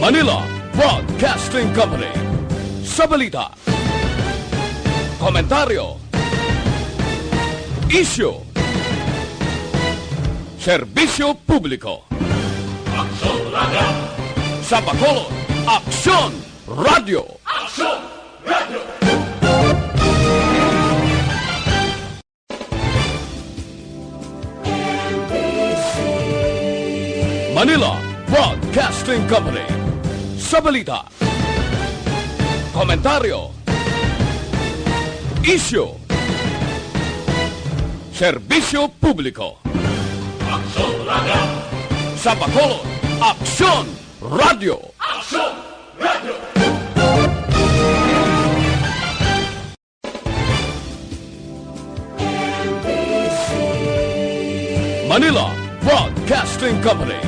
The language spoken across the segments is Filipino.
Manila Broadcasting Company. Sa balita, komentaryo, isyu, serbisyo publiko. Aksyon Radio! Sa Bacolod, Aksyon Radio! Aksyon Radio! Manila Broadcasting Company. Sa balita, komentaryo, isyu, serbisyo publiko. Aksyon Radio! Sa Bacolod, Aksyon Radio! Aksyon Radio! Manila Broadcasting Company.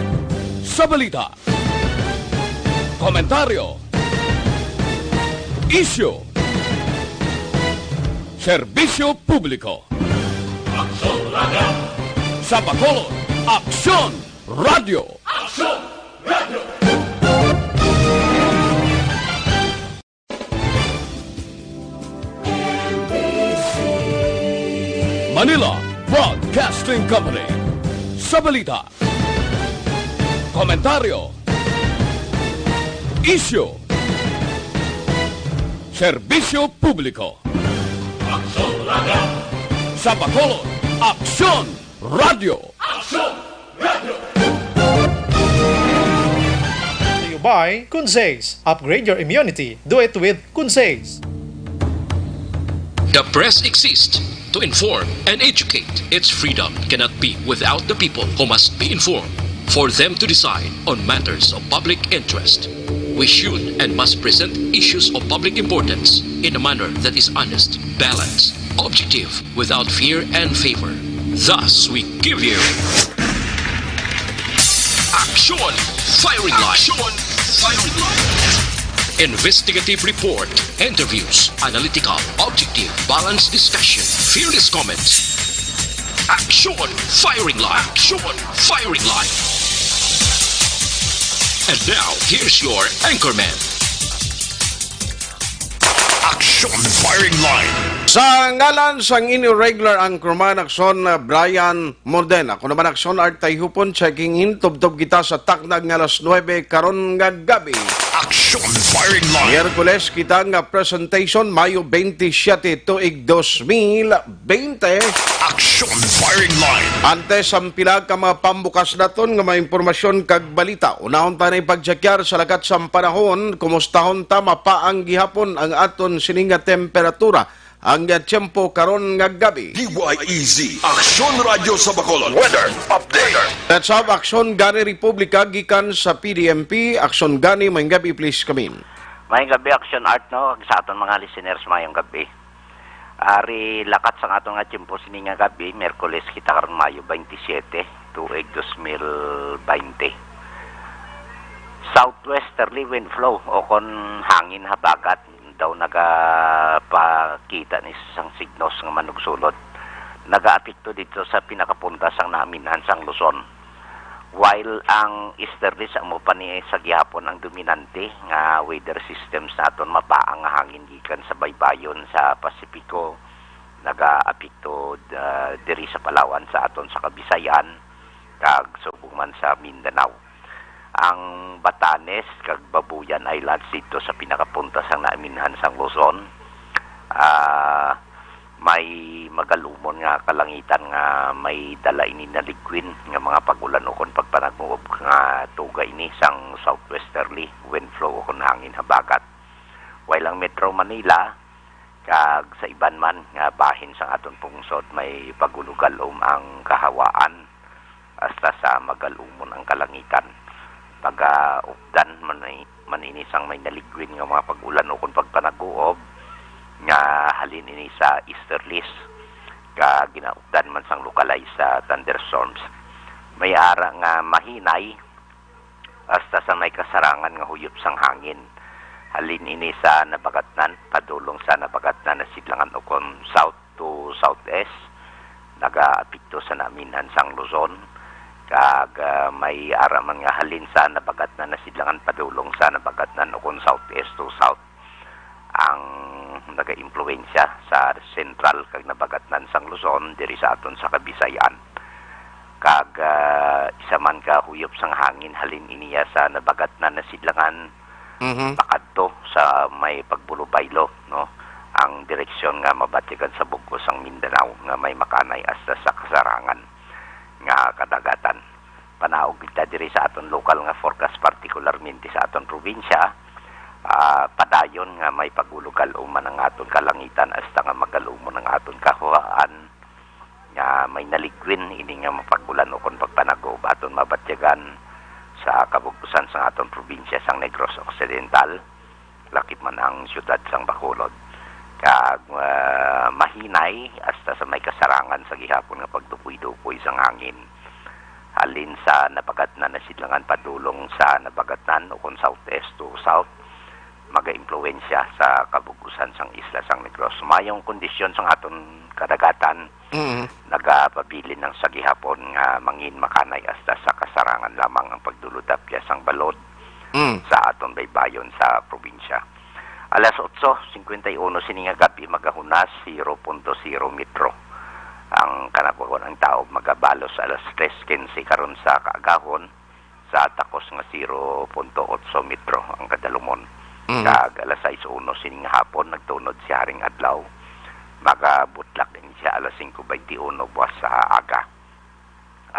Sa balita, komentaryo, isyu, serbisyo publiko. Aksyon Radio! Sa Bacolod, Aksyon Radio! Aksyon Radio! Manila Broadcasting Company. Sa balita, komentaryo, isyu, serbisyo publiko. Aksyon Radio! Sa Bacolod, Aksyon Radio! Aksyon Radio! To you by Kunsays. Upgrade your immunity. Do it with Kunsays. The press exists to inform and educate. Its freedom cannot be without the people who must be informed. For them to decide on matters of public interest. We should and must present issues of public importance in a manner that is honest, balanced, objective, without fear and favor. Thus, we give you Action Firing Line. Action Firing Line. Investigative report, interviews, analytical, objective, balanced discussion, fearless comments. Action Firing Line. Action Firing Line. And now, here's your anchorman. Action Firing Line. Sa ngalan sang inyo regular anchorman Aksyon Brian Morden. Ako naman Aksyon Art Tayhupon, checking in. Tubtob kita sa taknag nga alas 9 karon nga gabi. Action Firing Line. Miyerkules kita nga presentation Mayo 27 tuig 2020. Action Firing Line. Antes ang pila ka mga pambukas naton nga mga impormasyon kag balita. Unahon ta na ipagtsakyar sa lakat sa panahon. Kumustahon ta mapaang gihapon ang aton sininga temperatura. Ang tiyempo karon nga gabi. DYEZ Aksyon Radio sa Bacolod Weather Update. Let's have Aksyon Gani Republika gikan sa PDMP. Aksyon Gani, mayong gabi please come in. Mayong gabi Aksyon Art no sa aton mga listeners mayong gabi. Ari lakat sa aton nga tiyempo sininga gabi, Miyerkules kita karon Mayo 27 tuig 2020. Southwesterly wind flow o kon hangin habagat daw nagapakita ni isang signos ng manugsulod. Nag-aapekto dito sa pinakapunta sang naminhan sang Luzon. While ang easterly sa mo pa ni sa gihapon ang dominante nga weather systems naton mapaang nga hangin gikan sa baybayon sa Pasipiko. Nag-aapekto diri sa Palawan sa aton sa Kabisayan kag subong man sa Mindanao. Ang Batanes kag Babuyan Islands dito sa pinakapunta sang naaminhan sang Luzon, may magalumon nga kalangitan nga may dala ini na liquid nga mga pagulan o kon pagpanagmuob nga tuga ini sang southwesterly wind flow o kon hangin habagat. While ang Metro Manila kag sa iban man nga bahin sang aton pungsod may pagulugalom ang kahawaan hasta sa magalumon ang kalangitan. Pag-updan man ini sang may naligwin nga mga pag-ulan o kung pagpanaguob nga halin ini sa easterlies ka ginaupdan man sang localized sa thunderstorms. May ara nga mahinay hasta sa may kasarangan nga huyop sang hangin. Halin ini sa nabagatnan, padulong sa nabagatnan na sidlangan o kung south to southeast, nag-aapekto sa naminhan sang Luzon. kag may araman nga halin sa nabagat na nasidlangan padulong sa nabagat na ukon southeast to south ang naga-impluwensya sa central kag nabagatnan sang Luzon diri sa aton sa Kabisayan. Kag isa man ka huyop sang hangin halin iniya sa nabagatnan na sidlangan pakadto sa may pagbulubaylo, no, ang direksyon nga mabatikan sa bugos ang Mindanao nga may makanay hasta sa kasarangan nga kadagatan. Panaog kita diri sa aton lokal nga forecast, particularmente sa aton probinsya, padayon nga may pagulugal uman ang aton kalangitan hasta nga magalumon ang aton kahuaan nga may naligwin ini nga mapagulan ukon pagpanagob aton mabatyagan sa kabugusan sa aton probinsya sang Negros Occidental, lakip man ang syudad sang Bacolod. Kag mahinay hasta sa may kasarangan sa gihapon nga pagdupoy-dupoy sang hangin halin sa nabagatnan na sidlangan padulong sa nabagatnan ukon southeast to south maga-impluwensya sa kabugusan sang isla sang Negros. Mayong kondisyon sang aton kadagatan nagapabilin ng sa gihapon nga mangin makanay hasta sa kasarangan lamang ang pagduludapya sang balod sa aton baybayon sa probinsya. Alas 8:51 sininga gabi magahunas 0.0 metro. Ang kanakuhon ang tao magabalos alas 3:15 karon sa kaagahon sa takos nga 0.8 metro ang kadalumon. Kag alas 6:01 sininga hapon nagtunod si haring adlaw. Magabutlak din siya alas 5:21 buwas sa aga.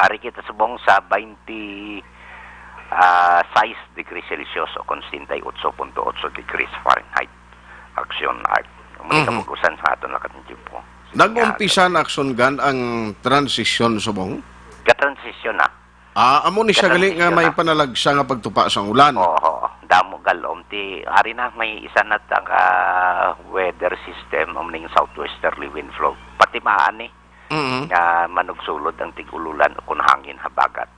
Ari kita subong sa 26 degrees Celsius o 68.8 degrees Fahrenheit. Aksyon art. Muli kapugusan sa aton lakat ng tiempo. Nag-umpisa na aksyon gan ang transisyon subong? Ka-transisyon na. Amo ni siya gali nga may panalagsa nga pagtupa sang ulan. Oo, damo galom ti hari na may isa na nga weather system omning southwesterly wind flow. Pati maani nga manugsulod ang tigululan o kun hangin habagat.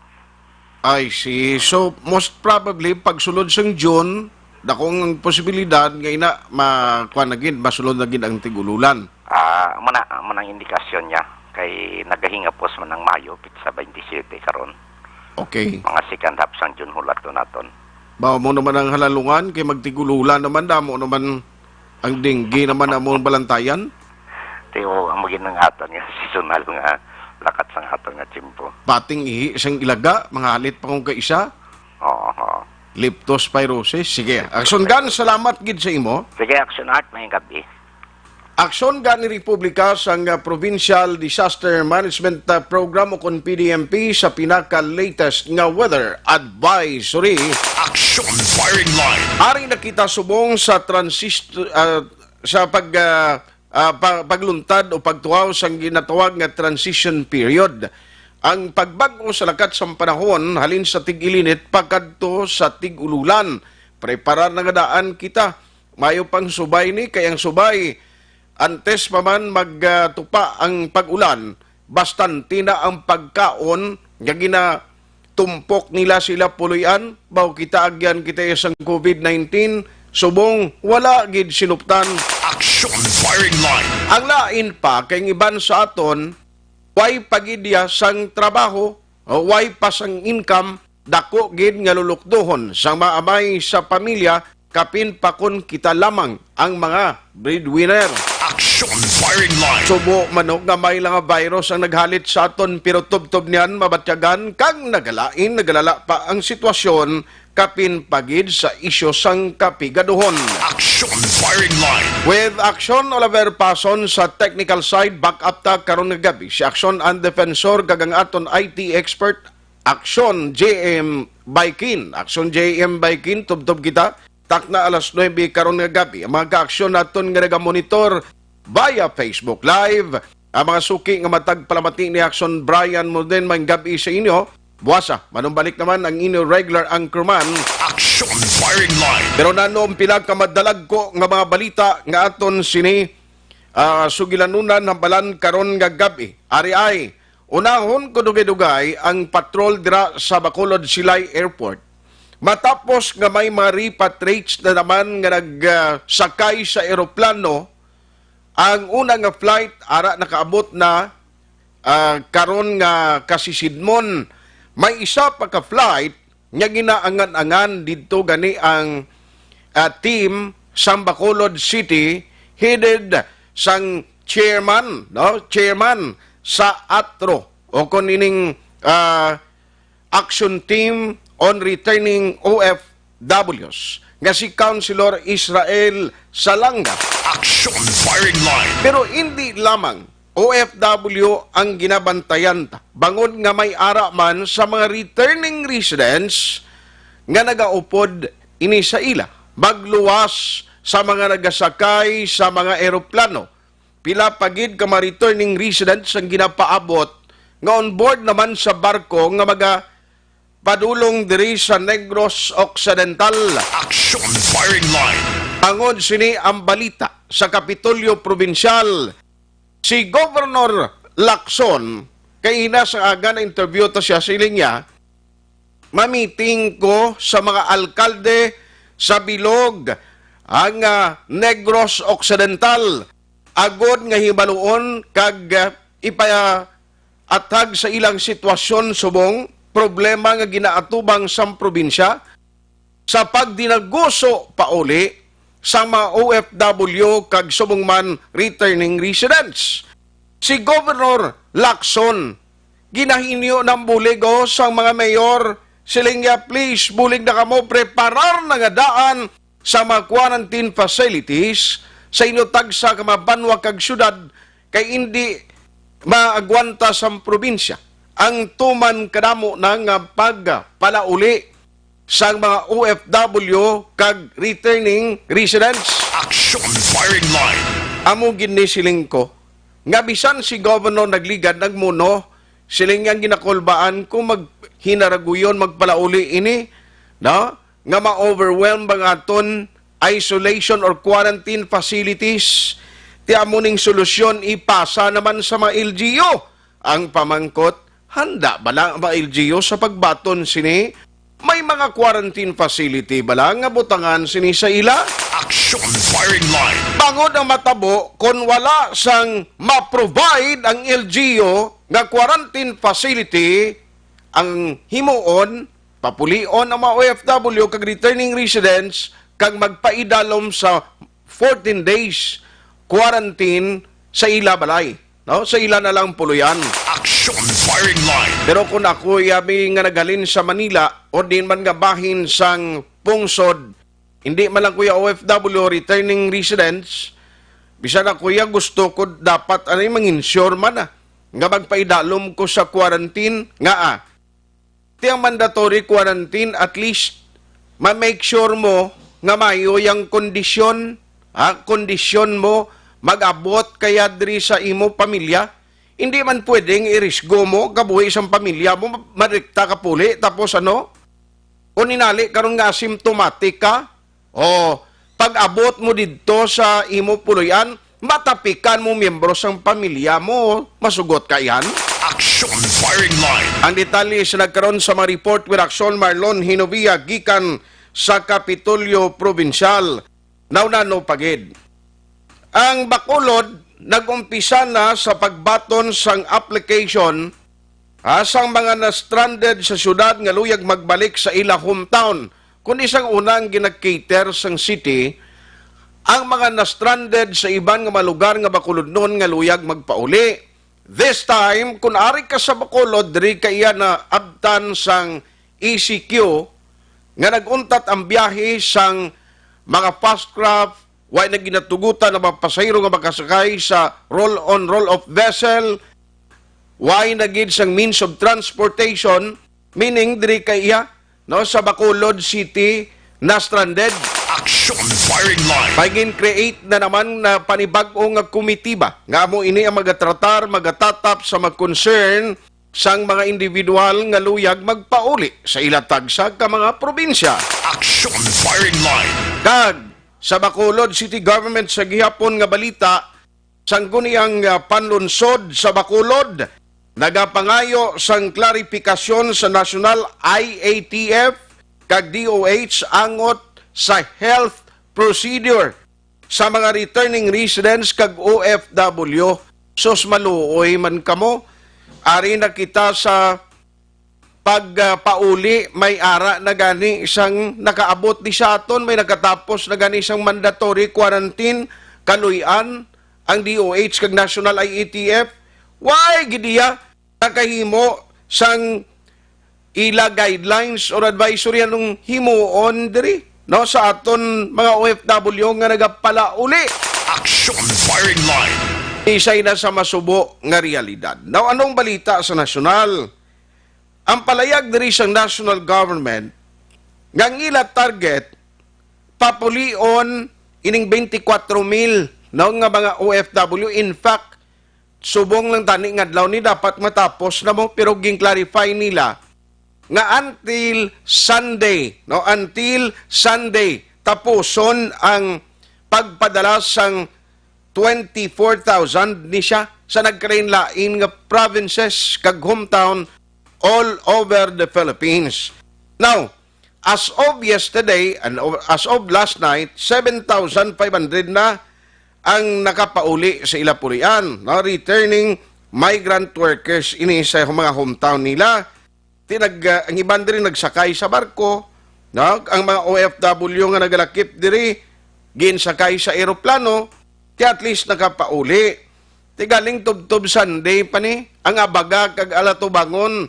I see. So, most probably, pagsulod sang June, dakong posibilidad nga ina masulod na gid ang tigululan. Manang indikasyon niya kay nagahinga pos man ang Mayo pit sa 27 karon. Okay. Mga second half sang June hulato naton. Bawa mo naman ang halalungan kay magtigululan naman damo naman ang dinggi naman among balantayan. Tiyo ang maginang aton nga seasonal nga lakat sang aton nga tiempo. Pating ihi isang ilaga, mga halit pa kung kaisa. Oo. Leptospirosis. Sige. Aksyon gan, salamat gid sa imo. Sige, action art may gabi. Aksyon gan ni Republika sang Provincial Disaster Management Program o kon PDMP sa pinaka-latest nga weather advisory. Action firing line. Ari nakita subong sa sa pagluntad o pagtuaw sang ginatawag nga transition period. Ang pagbag-o sa lakat sa panahon halin sa tig-ilinit pagkadto sa tig-ululan. Prepara na nga daan kita. Mayo pang subay ni kayang subay antes pa man magtupa ang pag-ulan, bastante na ang pagkaon nga ginatumpok nila sila puluyan, baw kita agyan kita isang COVID-19, subong wala gid sinuptan. Action firing line. Ang lain pa kay iban sa aton, way pagidya sang trabaho, o way pa sang income, dako gid nga lulukdohon sang maamay sa pamilya, kapin pa kun kita lamang ang mga breadwinner. Action firing line. Subo manok nga may lang nga virus ang naghalit sa aton pero tubtob niyan mabatyagan kang nagalala pa ang sitwasyon kapin pagid sa isyo sang kapigaduhon. Action firing line. With Action Oliver Pason sa technical side, back up ta karon nga gabi si Action and Defensor kagang aton IT expert Action JM Baikin. Action JM Baikin tubtob kita tak na alas 9 karon nga gabi. Ang mga ka-aksyon naton nga nagamonitor via Facebook Live. Ang mga suki nga matag palamati ni Action Brian mo din may gabi sa inyo. Buwasa, manumbalik naman ang inyo regular anchorman. Action firing line. Pero nanoong pinagkamadalag ko nga mga balita nga aton sini sugilanunan hambalan karon nga gabi. Ari ay, unahon ko dugay-dugay ang patrol dira sa Bacolod Silay Airport. Matapos nga may mga repatriates na naman nga nagsakay sa eroplano, ang unang nga flight ara nakaabot na karon nga kasisidmon may isa pa ka flight nga ginaangan-angan dito gani ang team sa Bacolod City headed sang chairman sa ATRO o kunining action team on returning OFWs nga si Councilor Israel Salanga. Action firing line. Pero hindi lamang OFW ang ginabantayan ta. Bangod nga may ara man sa mga returning residents nga nagaupod ini sa ila. Magluwas sa mga nagasakay sa mga eroplano. Pila pagid ka mga returning residents ang ginapaabot nga on board naman sa barko nga padulong diri sa Negros Occidental. Action firing line. Tangod sini ang balita sa Kapitolyo Provincial. Si Governor Lacson, kay ina sa aga na interview to siya siling niya, mamiting ko sa mga alkalde sa bilog ang Negros Occidental. Agod nga hibaluon kag ipaatag sa ilang sitwasyon subong problema nga ginaatubang sa probinsya sa pagdinaguso pauli sa mga OFW kag subong man returning residents. Si Governor Lacson ginahinyo ng buligo sa mga mayor siling niya, please bulig na kamo preparar na nga daan sa mga quarantine facilities sa inutag sa kamabanwa kag syudad kay hindi maagwanta sa probinsya ang tuman kadamo ng pagpalauli sa mga OFW kag returning residents. Action firing line. Amo ginisiling ko nga bisan si Governor nagligad nagmuno siling yang ginakolbaan kung maghinaraguyon magpalauli ini no nga ma-overwhelm bangaton isolation or quarantine facilities. Ti amuning solusyon ipasa naman sa mga LGU. Ang pamangkot, handa bala ang mga LGU sa pagbaton sini? May mga quarantine facility bala nga butangan sini sa ila? Action firing line. Bangod ang matabo kung wala sang ma-provide ang LGU nga quarantine facility ang himuon, papulion ang mga OFW kag returning residents kag magpaidalom sa 14 days quarantine sa ila balay. No? Sa ila na lang puluyan. Action firing line. Pero kung ako yabi nga nagalin sa Manila o din man nga bahin sang pungsod, hindi man lang kuya OFW returning residents, bisan na kuya gusto ko dapat anay mang-insure man nga magpaidalom ko sa quarantine nga tiyang mandatory quarantine at least ma-make sure mo nga mayo yung kondisyon mo mag-abot kaya diri sa imo pamilya. Hindi man pwedeng irisgo mo kabuhi isang pamilya mo marikta ka puli tapos kung ninali karon nga asymptomatic ka o pag-abot mo didto sa imo puluyan matapikan mo miyembro sang pamilya mo masugot ka yan. Action firing line. Ang detalye sa nagkaroon sa mga report with Action Marlon Hinovia gikan sa Kapitolyo Provincial. Naunano pagid. Ang Bacolod nag-umpisa na sa pagbaton sang application sang mga na-stranded sa syudad nga luyag magbalik sa ila hometown. Kung isang unang ginag-cater sang city, ang mga na-stranded sa ibang nga malugar nga Bacolod noon nga luyag magpauli. This time, kung ari ka sa Bacolod, diri ka iya na abtan sang ECQ nga naguntat ang biyahe sang mga fast craft, way na ginatugutan ng mga pasahero nga makasakay sa roll-on, roll-off vessel, way na gid sang means of transportation, meaning diri kaya sa Bacolod City na stranded. Action firing line. Pagin-create na naman na panibag-o nga komitiba nga mo ini ang magatratar, magatatap sa mag-concern sang mga individual nga luyag magpauli sa ilatag sa mga probinsya. Action firing line. Kag sa Bacolod City Government sa gihapon nga balita, sangguniyang panlunsod sa Bacolod, nagapangayo sang klarifikasyon sa National IATF kag DOH angot sa health procedure sa mga returning residents kag OFW. Sos maluoy man kamo, ari na kita sa pauli may ara na gani isang nakaabot di saton, may nakatapos na gani isang mandatory quarantine kaluyan ang DOH kag National IATF. Why gidiya nakahimo sang ila guidelines or advisory anong himuon diri no sa aton mga OFW nga nagapalauli. Action firing line. Isay na sa masubo nga realidad. Now, anong balita sa nasyonal? Ang palayag diri sa national government nga ang ila target papulion ining 24,000 no nga mga OFW. In fact, subong lang tani nga adlaw ni dapat matapos na mo, pero ging-clarify nila nga until Sunday, no, until Sunday tapuson ang pagpadala sang 24,000 ni siya sa nagkarain-lain nga provinces kag hometown all over the Philippines. Now, as of yesterday and as of last night, 7,500 na ang nakapauli sa Ilapurian, no, returning migrant workers ini sa mga hometown nila. Ang iban diri nagsakay sa barko, no? Ang mga OFW nga nagalakip diri ginsakay sa eroplano, kaya at least nakapauli. Tigaling tubtob Sunday pa ni ang abaga kag alatubangon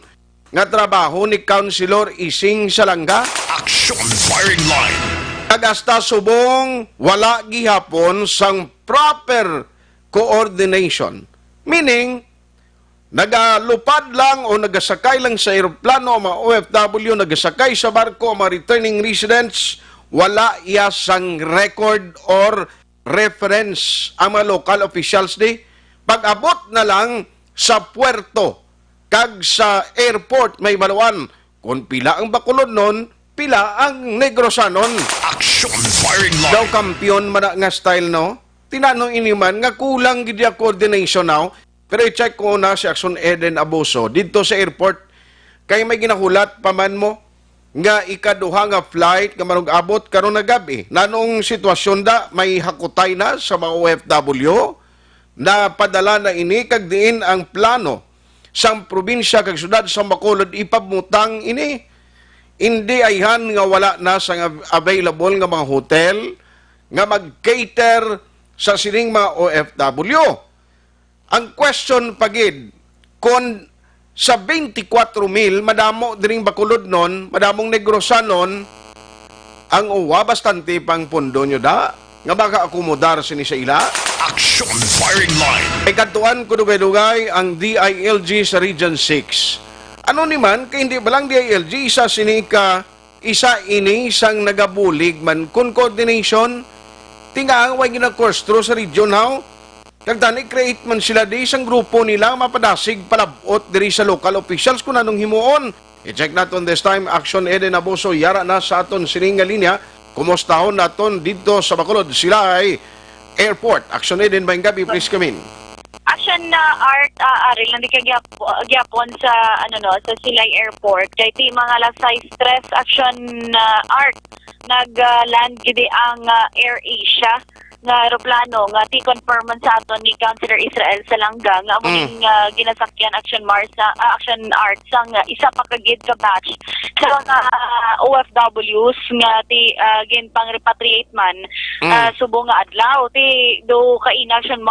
nga trabaho ni Councilor Ising Salanga. Action firing line. Kagasta subong wala gihapon sang proper coordination. Meaning, nagalupad lang o nagasakay lang sa aeroplano ang mga OFW, nagasakay sa barko ang mga returning residents, wala iya sang record or reference ang mga local officials di. Pag-abot na lang sa puerto, kag sa airport may baluan, kung pila ang Bacolod nun, pila ang Negrosanon. Action firing line. Daw kampiyon man nga style, no? Tinanong iniman nga kulang gid ya coordination now. Pero i-check ko na si Action Eden Abuso dito sa airport kay may ginahulat pa man mo nga ikaduha nga flight nga manug abot karon na gabi. Nanong sitwasyon da may hakutay na sa mga OFW na padala na ini kag diin ang plano sang probinsya kag syudad sa Bacolod ipabutang ini. Hindi ayhan nga wala na sang available nga mga hotel nga mag-cater sa sining mga OFW. Ang question pagid, kung sa 24,000, madamo diring Bacolod nun, madamong Negrosanon, ang uwa bastante pang pundo nyo da, nga maka-akomodar sini sa ila. Action firing line. Ay katuan ko dugay-dugay ang DILG sa Region 6. Ano niman, kay hindi ba lang DILG, isa sinika, isa ini sang nagabulig man, kun coordination, tinga ang way ginag-course sa region how, kag tani create man sila di isang grupo nila mapadasig palabot diri sa local officials kung anong himuon. I-check naton this time Action Eden Abuso yara na sa aton sining nga linya. Kumustahon naton dito sa Bacolod sila ay airport. Action Eden bayang gabi, please come in. Action na art aril nandi kay gyapon sa sa Silay Airport kay ti mga lasay stress action art nag-land gidi ang Air Asia nga aeroplano nga ti-confirm man sa aton ni Councilor Israel Salanga nga muling ginasakyan Action Art sang isa pa kagid ka batch sa mga OFWs nga ti ginpang repatriate man subong nga adlaw ti do ka in Action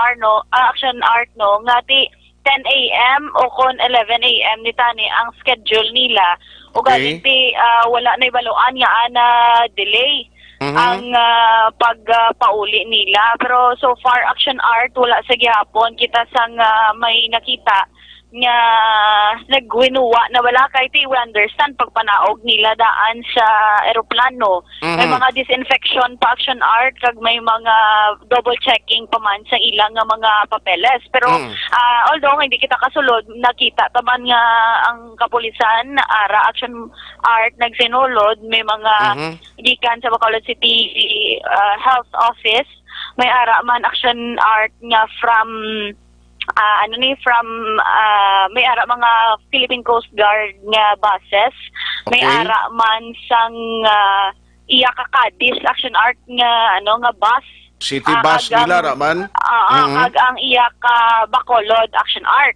Art no nga ti 10 a.m. o kon 11 a.m. ni tani ang schedule nila o galing ti wala na ibaluan nga ana delay ang pagpauli nila. Pero so far, Action Art, wala sa gihapon. Kita sang may nakita nga nagwinuwa na wala kay ti we understand pagpanaog nila daan sa eroplano. May mga disinfection pa Action Art kag may mga double checking pa man sa ilang nga mga papeles. Pero although hindi kita kasulod, nakita taman nga ang kapulisan ara Action Art nagsinulod, may mga gikan sa Bacolod City Health Office, may ara man Action Art nga from may ara mga Philippine Coast Guard nga buses, may ara man sang iya ka Cadiz Action Art nga nga bus City bus nila raman. Ang iya ka Bacolod Action Art.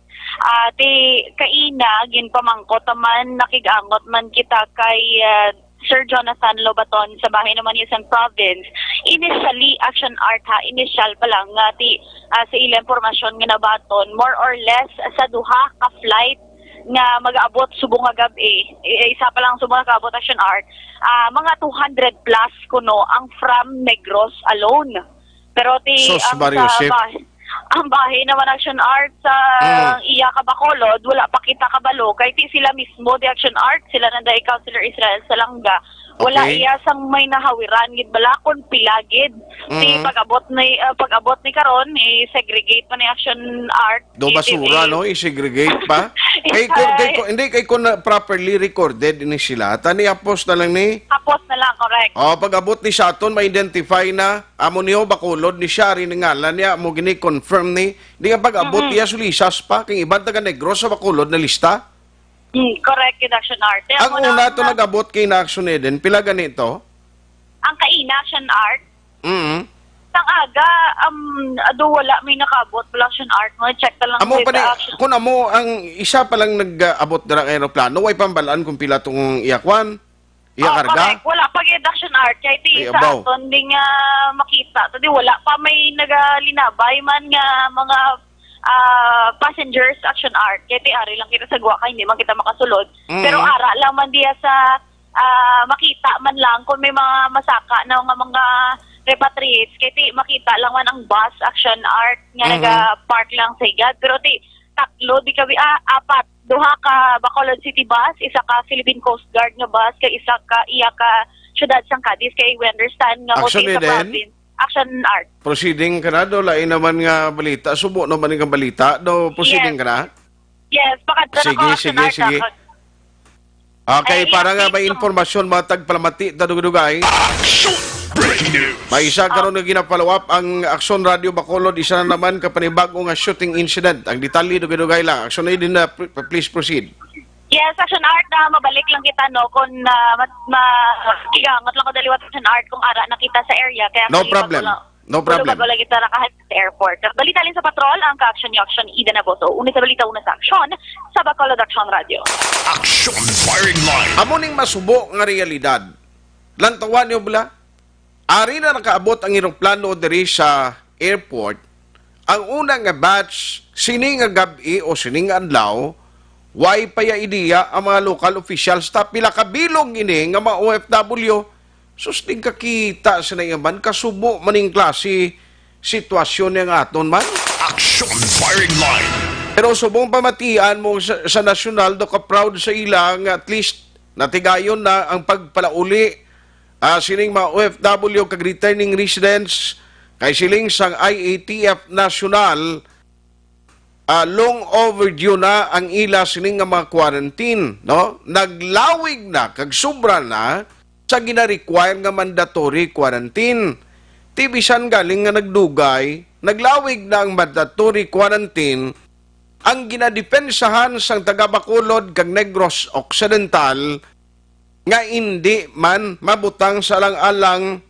Ti kaina ginpamangkot man nakigangot man kita kay Sir Jonathan Lobaton sa bahay naman Quezon Province. Initially, Action Art initial pa lang sa ilang impormasyon nga nabaton, more or less sa duha ka flight nga mag-aabot subong nga gabi. Isa pa lang subong nga abot Action Art. Mga 200 plus kuno ang from Negros alone. Pero ang bahay naman Action Art sa iya ka Bacolod, wala pa kita kabalo kay ti sila mismo di Action Art, sila nanday Councilor Israel Salanga. Wala iya sang may nahawiran gid balakon pilagid. Ti pag-abot ni karon segregate pa ni Action Art. Do basura no, i-segregate pa. Kay ko na properly recorded ni sila. Tani apos na lang ni. Apos na lang, correct. Pag-abot ni Saton ma-identify na amo niyo Bacolod ni siya rin ngalan niya mo gini confirm ni. Di nga pag-abot niya sulisas pa kay iban taga Negros sa Bacolod na lista. Correct, Action Art. Ang una to nag-abot kay Action Eden, pila ganito? Ang kaina Action Art? Sang aga, wala may nakabot pala Action Art mo. Check na lang amo with pa Action. Kung amo, ang isa pa lang nag-abot na ng aeroplano, way pambalaan kung pila tong iyakwan, iyakarga? Correct. Wala pa gid Action Art. Kaya ti sa aton di nga makita. Tadi wala pa may nagalinabay man nga mga passengers Action Art. Kaya ari lang kita sa guwa hindi man kita makasulod. Pero ara lang man diya sa makita man lang kung may mga masaka na mga repatriates. Kaya makita lang man ang bus Action Art nga nag-park lang sa igad. Pero tatlo, di kami, apat. Duha ka Bacolod City bus, isa ka Philippine Coast Guard nga bus, kay isa ka iya ka Ciudad San Cadiz, kay we understand nga Action sa province. Action Art. Proceeding ka na do, lain naman nga balita. Subo naman nga balita. Do, proceeding ka na? Yes, pakadto na ko Action Art. Sige. Okay, para nga may informasyon matag palamati dadugay. May isa karon nga ginapollow up ang Action Radio Bacolod, isa na naman kapanibago nga shooting incident. Ang detalye dugay lang. Action Eden na please proceed. Yes, Action Art na mabalik lang kita no kung igangot lang ko daliwat Action Art kung ara nakita sa area kaya no problem. No problem. Bago lang kita nakahit sa airport. Balita lang sa patrol ang ka-action ni Action Eden Aboto. Una sa balita, una sa aksyon sa Bacolod Action Radio. Action firing line. Amo ning masubo nga realidad. Lantawan niyo bala? Ari na nakaabot ang eroplano diri sa airport. Ang unang nga batch sini nga gabi o sini nga adlaw way paya ideya ang mga local officials ta pila ka bilog ini nga mga OFW susting kakita sa nayaman kasubo maning klase sitwasyon nga aton man. Action firing line. Pero subong pamatian mo sa nasyonal do ka proud sa ilang at least natigayon na ang pagpalauli sining mga OFW kag returning residents kay siling sang IATF national. Long overdue na ang ila sining nga mga quarantine, no? Naglawig na kag sobra na sa gina-require nga mandatory quarantine. Tibisan galing nga nagdugay, naglawig na ang mandatory quarantine ang ginadepensahan sang taga Bacolod kag Negros Occidental nga hindi man mabutang sa alang-alang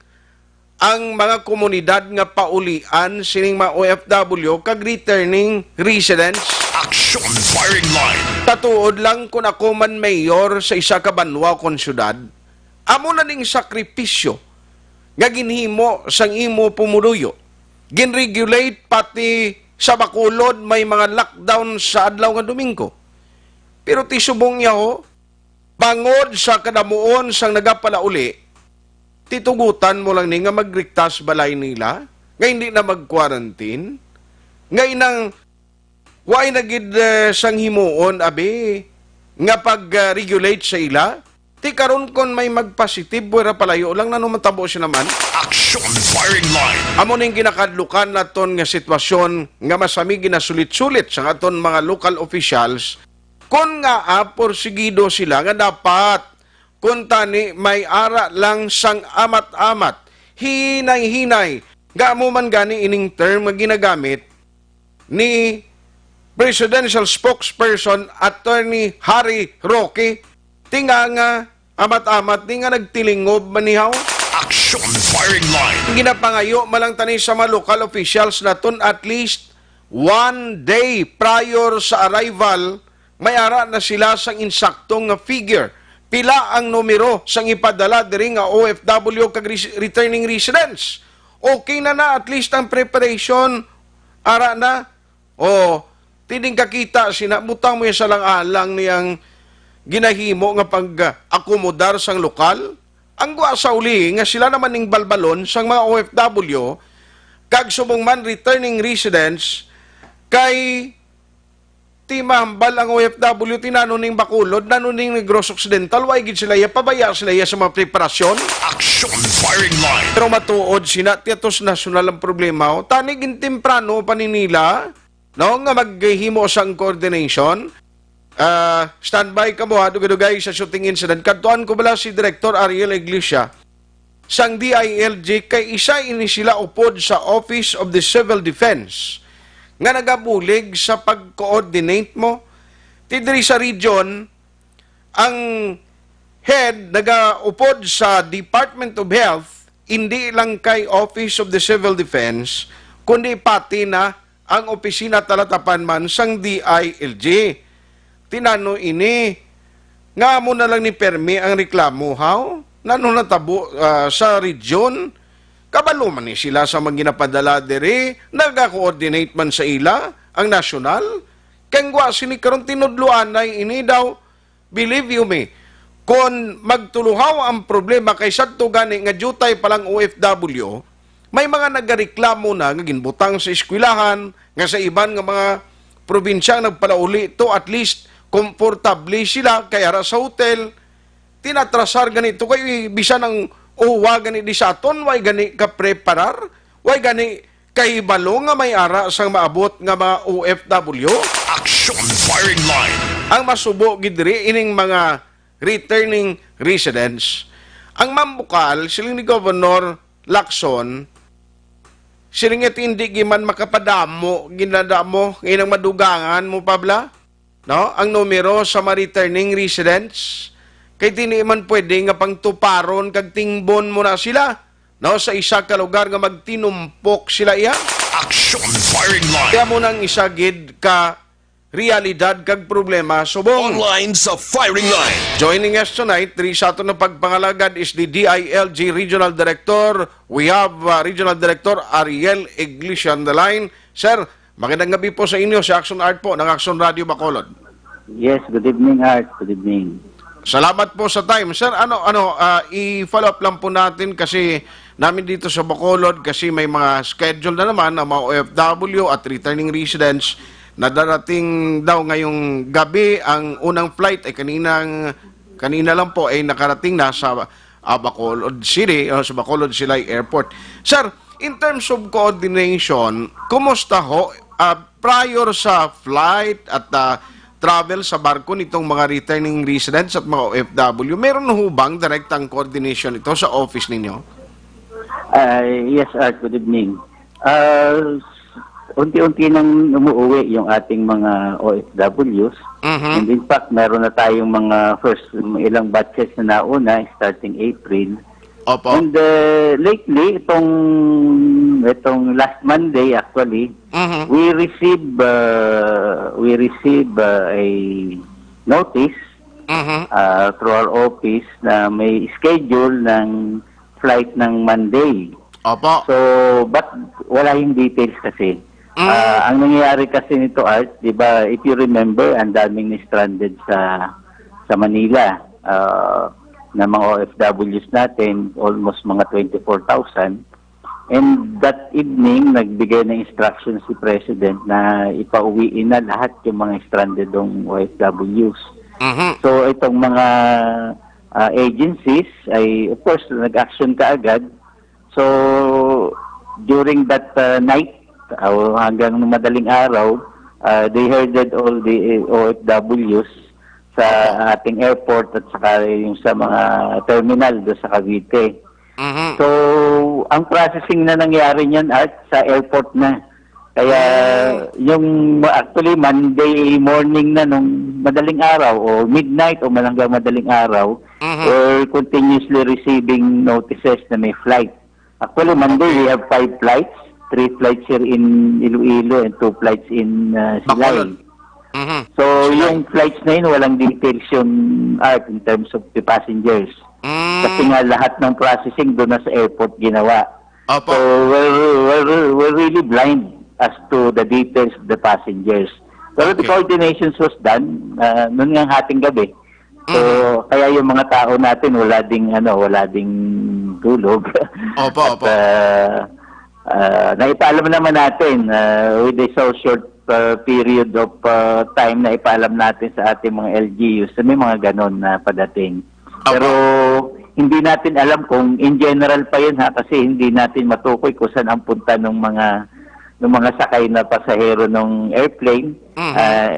ang mga komunidad nga paulian sining mga OFW kag returning residents. Action firing line. Tatuod lang kung ako man mayor sa isa ka banwa kon syudad, amo na ning sakripisyo nga ginhimo sang imo pumuruyo. Ginregulate pati sa Bacolod may mga lockdown sa adlaw nga Domingo. Pero ti subong niya bangod sa kadamuon sang nagapalauli, titugutan mo lang ni nga magregtas balay nila, nga hindi na mag-quarantine, nga inang why nagid sang himuon, abi, nga pag-regulate sa ila, ti karon kon may mag-positive, wala palayo lang na numatabo siya naman. Action firing line. Amo ning ginakadlukan naton nga sitwasyon nga masami ginasulit-sulit sa aton mga local officials, kon nga porsigido sila nga dapat kung tani may ara lang sang amat-amat, hinay-hinay, mo man gani ining term nga ginagamit ni Presidential Spokesperson Attorney Harry Roque, tinga nga amat-amat, tinga nagtilingob manihaw. Action Firing Line. Ginapangayo malang tani sa mga local officials naton at least 1 day prior sa arrival, may ara na sila sang insaktong nga figure. Pila ang numero sang ipadala diri nga OFW kag returning residents. Okay na at least ang preparation, ara na. O, tining kakita, sinabutang mo yung salang-alang niyang ginahimo nga pag-akomodar sang lokal. Ang gwa sa uli, nga sila naman ning balbalon sang mga OFW, kag subong man returning residents, kay timambal ang OFW, tinanuning Bacolod, nanuning Negros Occidental, way gid sila, pabaya sila sa mga preparasyon. Action Firing Line. Pero matuod, sinatiatos nasyonal ang problema, tanig in temprano paninila, no, nga maghimo sang coordination. Standby ka mo, dugay sa shooting incident. Kadtuan ko bala si Director Ariel Iglesia, sang DILG, kay isa ini sila upod sa Office of the Civil Defense, nga nagabulig sa pag-coordinate mo. Tidiri sa region, ang head nagaupod sa Department of Health, hindi lang kay Office of the Civil Defense, kundi pati na ang opisina talatapan man sang DILG. Tinano ini, nga mo na lang ni Permi ang reklamo, how? Nano natabo sa region? Kabalo man ni sila sa mga ginapadala diri, nag-coordinate man sa ila, ang nasyonal. Kengwa sinikaroon tinudluan ay ini daw, believe you me, kung magtuluhaw ang problema kay sadto gani nga jutay palang OFW, may mga nagareklamo na nga ginbutang sa eskwelahan, nga sa iban nga mga probinsya nagpalauli to at least komportable sila kaya ra sa hotel, tinatrasar ganito kay bisan ng uwa gani di sa aton, way gani ka preparar, way gani kay balo nga may ara sang maabot nga mga OFW. Action Firing Line. Ang masubo gidri ining mga returning residents. Ang mambukal siling ni Governor Lacson, siling iti hindi giman makapadamo, ginadamo, inang madugangan mo pabla, no? Ang numero sa mga returning residents, kay tini man pwede nga pangtuparon kag tingbon mo na sila, no, sa isa ka lugar nga magtinumpok sila iya. Action Firing Line. Kaya mo nang isa gid ka realidad kag problema subong. Online sa Firing Line. Joining us tonight, diri sa ato na pagpangalagad is the DILG Regional Director. We have Regional Director Ariel Iglesia on the line. Sir, magandang gabi po sa inyo, sa Action Art po ng Action Radio Bacolod. Yes, good evening, Art. Good evening. Salamat po sa time. Sir, i-follow up lang po natin kasi namin dito sa Bacolod kasi may mga schedule na naman ng mga OFW at returning residents na darating daw ngayong gabi. Ang unang flight ay kanina lang po ay nakarating na sa Bacolod City, sa Bacolod Silay Airport. Sir, in terms of coordination, kumusta ho prior sa flight at travel sa barko nitong mga returning residents at mga OFW, meron ho bang direktang coordination ito sa office ninyo? Yes, Art. Good evening. Unti-unti nang umuwi yung ating mga OFWs. And in fact, meron na tayong mga ilang batches na nauna starting April. Opo. And lately, itong last Monday actually, we receive a notice through our office na may schedule ng flight ng Monday. Opo. So, but wala yung details kasi. Ang nangyayari kasi nito, Art, di ba, if you remember, ang daming stranded sa Manila na mga OFWs natin, almost mga 24,000. And that evening, nagbigay ng instructions si President na ipauwiin na lahat yung mga stranded ng OFWs. So, itong mga agencies ay, of course, nag-action kaagad. So, during that night, hanggang madaling araw, they herded all the OFWs sa ating airport at saka yung sa mga terminal do sa Cavite. So, ang processing na nangyari niyan sa airport na. Kaya yung actually Monday morning na nung madaling araw o midnight o hanggang madaling araw, we're continuously receiving notices na may flight. Actually, Monday, we have 5 flights. 3 flights here in Iloilo and 2 flights in Silay. So, yung flights na yun, walang details yung Art in terms of the passengers. Kasi nga lahat ng processing doon na sa airport ginawa. Opo. So, we're really blind as to the details of the passengers. Pero the coordinations was done noon nga hating gabi. So, kaya yung mga tao natin wala ding tulog. Opo. Naipaalam naman natin with a so short period of time na ipaalam natin sa ating mga LGUs na may mga ganon na padating. Pero hindi natin alam kung in general pa yun kasi hindi natin matukoy kung saan ang punta ng mga sakay na pasahero ng airplane.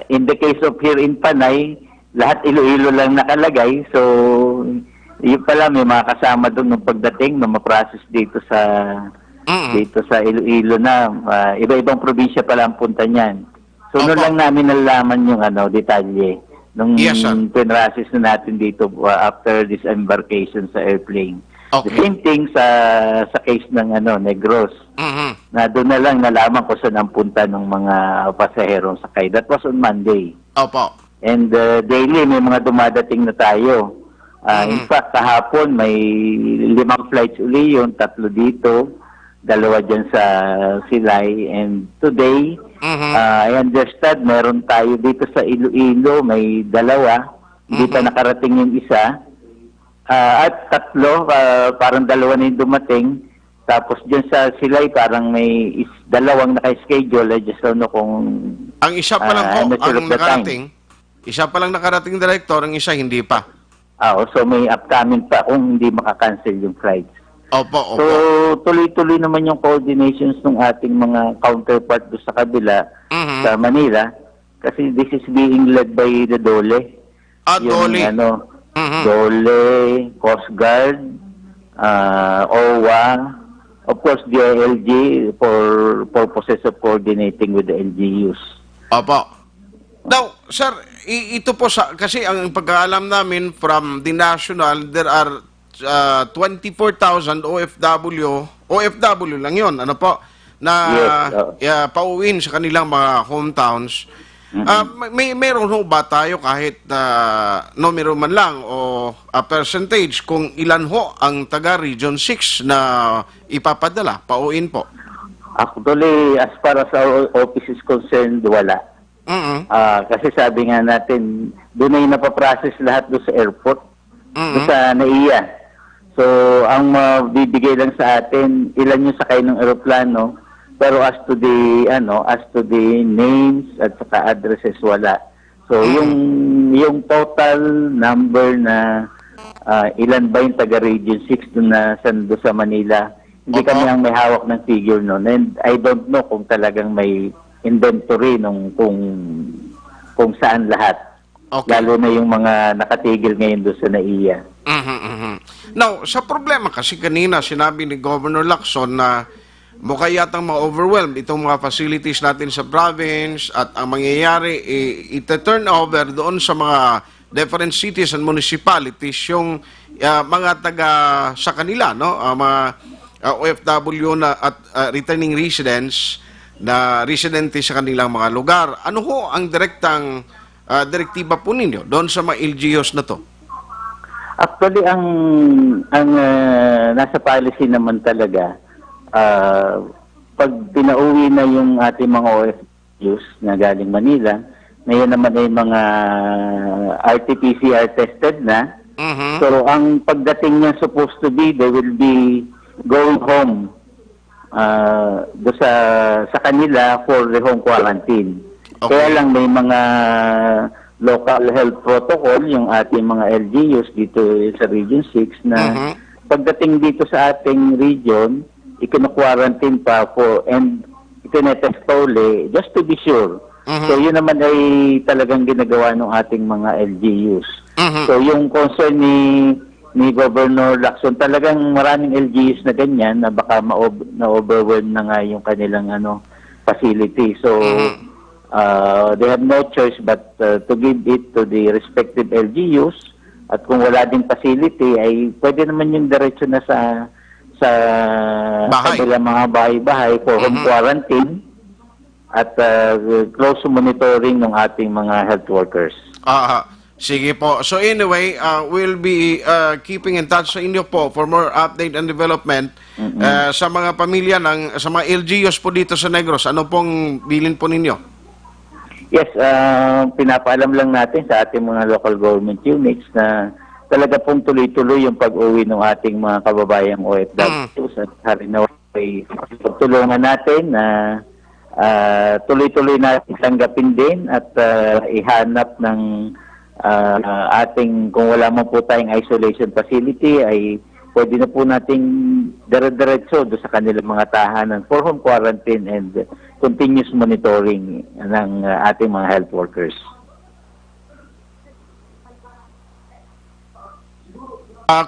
In the case of here in Panay, lahat Iloilo lang nakalagay. So, yun pala may mga kasama doon ng pagdating na ma-process dito sa Iloilo na iba-ibang probinsya pala ang punta niyan. So, noon lang namin nalaman yung detalye nung pinrasis na natin dito after this embarkation sa airplane. The same thing sa case ng Negros. Na doon na lang nalaman ko saan ang punta ng mga pasaherong sakay. That was on Monday. Opo. And daily may mga dumadating na tayo. In fact, kahapon may 5 flights uli yun, 3 dito, 2 dyan sa Silay. And today, I understand meron tayo dito sa Iloilo, may 2. Hindi pa nakarating yung isa. At 3, parang 2 na yung dumating. Tapos dyan sa Silay, parang may 2 naka-schedule. I just don't know kung... Ang isa pa lang po ang nakarating. Isa pa lang nakarating, Director. Ang isa hindi pa. So may upcoming pa kung hindi makakancel yung flights. Opo. So tuloy-tuloy naman yung coordinations ng ating mga counterpart doon sa kabila sa Manila. Kasi this is being led by the DOLE. DOLE. DOLE, Coast Guard, OWA, of course, DILG for purposes of coordinating with the LGUs. Opo. Now, sir, ito po kasi ang pagkaalam namin from the national, there are 24,000 OFW lang yon, pauwiin sa kanilang mga hometowns. Meron ho ba tayo kahit numero man lang o a percentage kung ilan ho ang taga Region 6 na ipapadala, pauwiin po? Actually, as far as our office is concerned, wala. Kasi sabi nga natin, doon ay napaprocess lahat doon sa airport, doon sa NAIA. So, ang bibigay lang sa atin, ilan yung sakay ng aeroplano, pero as to the names at saka addresses, wala. So, yung total number na ilan ba yung taga Region 6 doon sa Manila, hindi kami ang may hawak ng figure noon. And I don't know kung talagang may inventory kung saan lahat. Lalo na yung mga nakatigil ngayon doon sa NAIA. Now, sa problema kasi kanina sinabi ni Governor Lacson na mukha yatang ma-overwhelmed itong mga facilities natin sa province at ang mangyayari ita-turn over doon sa mga different cities and municipalities yung mga taga sa kanila, mga OFW na at returning residents na residente sa kanilang mga lugar. Ano ho ang direktiba po ninyo doon sa mga LGUs na to? Actually, ang nasa policy naman talaga, pag pinauwi na yung ating mga OFWs na galing Manila, ngayon naman ay mga RT-PCR tested na. So, ang pagdating niya supposed to be, they will be going home sa kanila for the home quarantine. Kaya lang may mga local health protocol yung ating mga LGUs dito sa Region 6 na pagdating dito sa ating region, ikino-quarantine pa and itinetest pa uli just to be sure. So yun naman ay talagang ginagawa ng ating mga LGUs. So yung concern ni Governor Lacson, talagang maraming LGUs na ganyan na baka na-overwhelm na nga yung kanilang facility. So they have no choice but to give it to the respective LGUs At kung wala ding facility, ay pwede naman yung diretso na sa Bahay. kabilang mga bahay-bahay for home quarantine at close monitoring ng ating mga health workers. Sige po. So anyway, we'll be keeping in touch sa inyo po for more update and development sa mga pamilya sa mga LGUs po dito sa Negros. Ano pong bilin po ninyo? Yes, pinapaalam lang natin sa ating mga local government units na talaga pong tuloy-tuloy yung pag-uwi ng ating mga kababayang OFWs at harinaw ay pagtulungan natin na tuloy-tuloy natin tanggapin din at ihanap ng ating, kung wala man po tayong isolation facility, ay pwede na po nating dire-diretso doon sa kanilang mga tahanan for home quarantine and continuous monitoring ng ating mga health workers.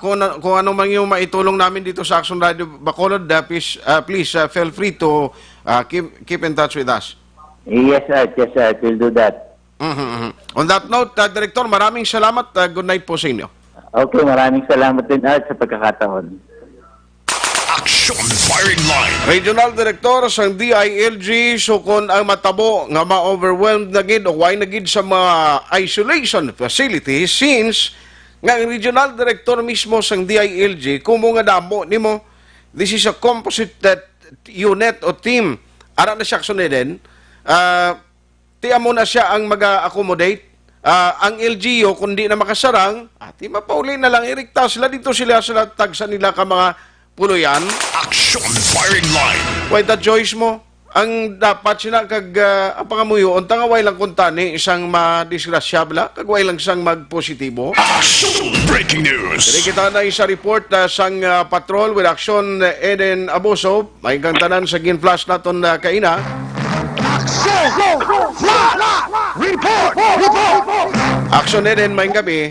Kung ano man yung maitulong namin dito sa Action Radio Bacolod, please feel free to keep in touch with us. Yes, sir. We'll do that. On that note, Director, maraming salamat. Good night po sa inyo. Okay, maraming salamat din, Art, sa pagkakataon. Action firing line. Regional Director sang DILG sukon ang matabo nga ma-overwhelmed na gid o why na gid sa mga isolation facilities since nga ang Regional Director mismo sang DILG kumo nga damo nimo, this is a composite unit o team ara na siya aksyoneden, tiya mo na siya ang mag-accommodate. Ang LGU kundi na makasarang ati mapauli na lang irikta sila dito sila tagsa nila ka mga puluyan. Action firing line. Why the choice mo? Ang dapat sila kag apangamuyo unta nga way lang kuntani isang madisgrasyabla kag way lang sang magpositibo. Action breaking news. Dili kita na isa report sang patrol with Action Eden Abuso may gantanan sa ginflash naton kaina. Action Eden may gabi.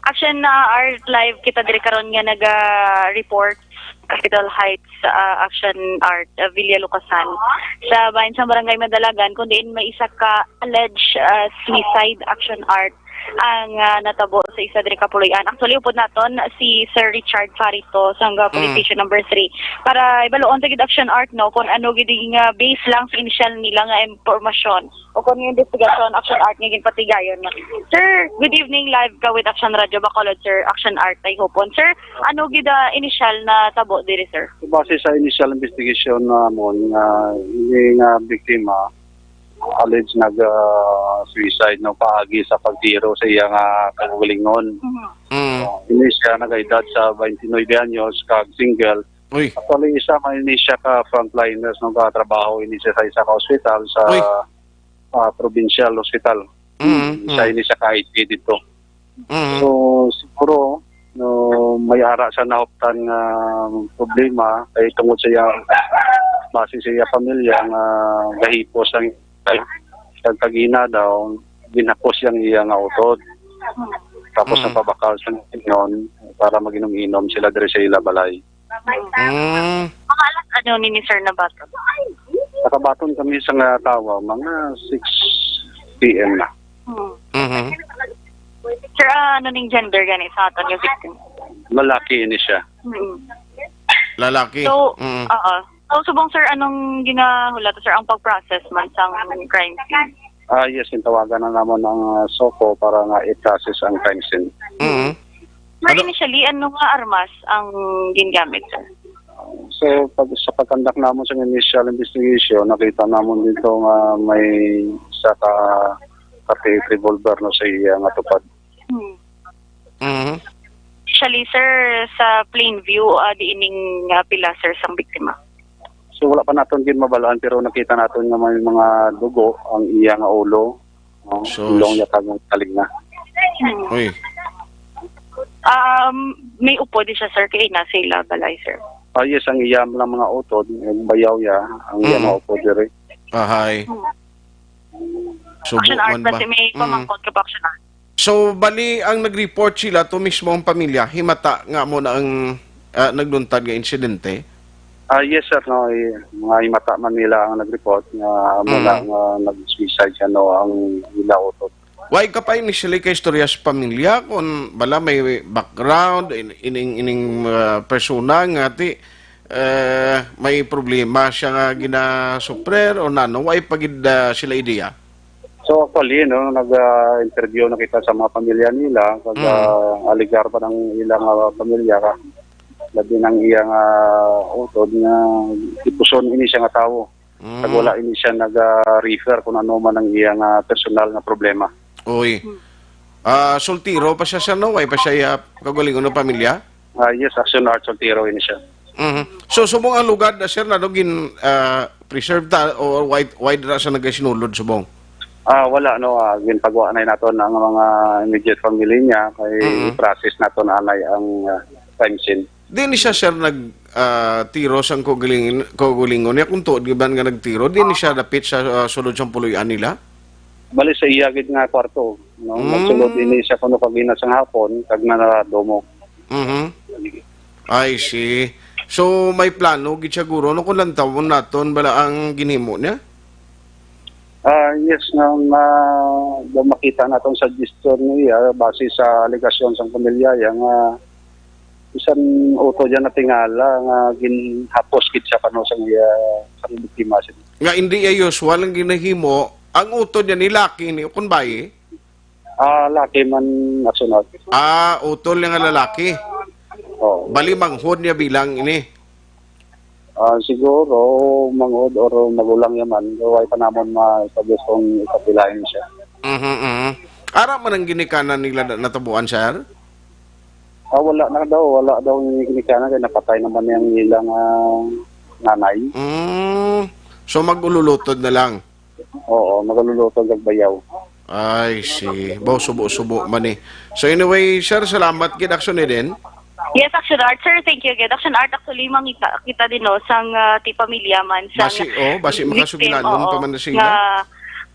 Action Art Live kita diri karon nga naga-report Capital Heights Action Art Villa Lucasan sa bahin sa Barangay Madalagan kung diin may isa ka alleged suicide Action Art ang natabo sa isa diri ka puloy-an. Actually upod naton si Sir Richard Farito sa Police Station number 3 para ibaloon sa gid Action Art no kung ano gid nga base lang sa initial nila nga impormasyon o kung yung investigation Action Art nga ginpatigayon. Sir, good evening, live ka with Action Radio Bacolod, Sir. Action Art ay hopon. Sir, ano gid initial na tabo diri, sir? Base sa initial investigation namon hindi nga biktima alleged nag-suicide no paagi sa pagtiro sa iyang kagalingon. Ini siya nag-edad sa 29 anyos kag single. Uy. Actually isa man ini siya ka frontliners nung katrabaho ini siya sa isa ka hospital sa provincial hospital. Isa ini siya ka IT dito. So siguro no may ara sa nahuptan nga problema kay tungod sa iya base sa iya pamilya nga gahipos ang kagina daw ginapos yang iya nga utod tapos napabakal sa inon para maginom-inom sila diri sa ila balay. Mga alas ano ni Sir na bato? Nakabaton kami sa nga tawa mga 6 PM na. Sir, ano ning gender gani sa aton yung victim? Lalaki ini siya. Lalaki. So, So, subong sir, anong ginahula to sir ang pag-process man sa crime scene? Yes, tawagan na naman ng SOCO para nga i-process ang crime scene. Sir, initially, ano nga armas ang gingamit sir? So, sa pagkandak naman sa initial investigation, nakita naman dito nga may isa ka revolver no sa iya nga tupad. Initially, sir, sa plain view, di ining pila sir sang biktima? So wala pa natin mabalaan pero nakita natin nga may mga dugo ang iya nga ulo. Ulong niya kagong talinga. Uy. May upo di siya sir kay na sila balay sir. Yes, ang iya lang mga utod, bayaw ya, ang iya mga upo diri. Ahay. Action Art kasi may pamangkot ka pa Action Art. So bali ang nag-report sila to mismo ang pamilya himata nga mo na ang nagluntad nga insidente. Yes sir, no, mga Himata Manila ang nag-report nga mula nga nag-suicide siya no ang ila utot. Why ka pa initially kay istorya sa pamilya kung bala may background ining persona nga ti may problema siya nga ginasuprer o nano why pagid sila ideya? So actually, no, nag-interview na kita sa mga pamilya nila, kag aligar pa ng ilang pamilya ka. Labi ng iyang utod nga ipuson ini siya nga tao. Kag wala ini siya nag-refer kung ano man ang iyang personal na problema. Uy. Soltiro pa siya no? Why pa siya kagalingon ng pamilya? Yes, Action Art Soltero ini siya. So subong ang lugar na sir na dogin preserved or wide ra siya nagasinulod subong? Wala no, ginpagawa na naton ang mga immediate family niya kay process naton anay ang crime scene. Di ni siya sir tiro sang kogulingon niya kung tuod giban nga nagtiro di ni siya dapit sa sulod sang puloy-an nila. Bali sa iya gid nga kwarto, no. Magsulod ini siya kuno pagina sang hapon kag naradomo. I see. So may plano gid siguro no kung lantawon naton bala ang ginhimo niya? Yes, makita natin sa suggestion niya base sa alegasyon sa pamilya yang isang auto dyan na tingala nga ginhapos kit sa kano sa biktima. Nga hindi usual ang ginahimo, ang uto niya ni Laki ni kung bayi? Laki man nasunod. Utol niya nga lalaki. Bali manghod niya bilang ini. Siguro mangod or magulang yaman gaway pa namon ma-establish kung ikapilain siya. Ara man ang ginikanan nila natabuan sir? Wala daw yung ginikanan kaya napatay naman yung ilang nanay. So magululutod na lang? Oo, magululutod ng bayaw. I see. Baw subo-subo man eh. So anyway sir, salamat gid aksyon din. Yes, Action Art, sir. Thank you again. Action Art, actually, kita din, no, sang ti pamilya man. Basi makasubilanon pa man na siya. Na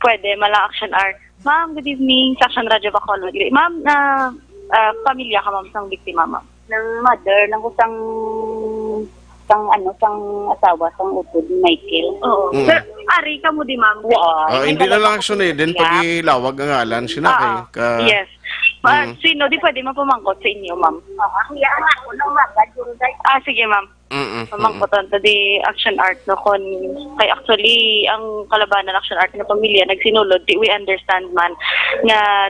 pwede, mala Action Art. Ma'am, good evening. Sa Action Radio Bacolod. Ma'am, pamilya ka, ma'am, sang biktima, ma'am. Ng mother, ng usang asawa, sang utod ni Michael. Oo. Sir, ari ka mo di, ma'am. Hindi na lang action din pag ilawag ang ngalan siya kay. Yes. Sino, di pwede mapamangkot sa inyo, ma'am? Sige, ma'am. Pamangkot on di Action Art, no, kon kay actually, ang kalabanan Action Art na pamilya, nagsinulod, we understand man, nga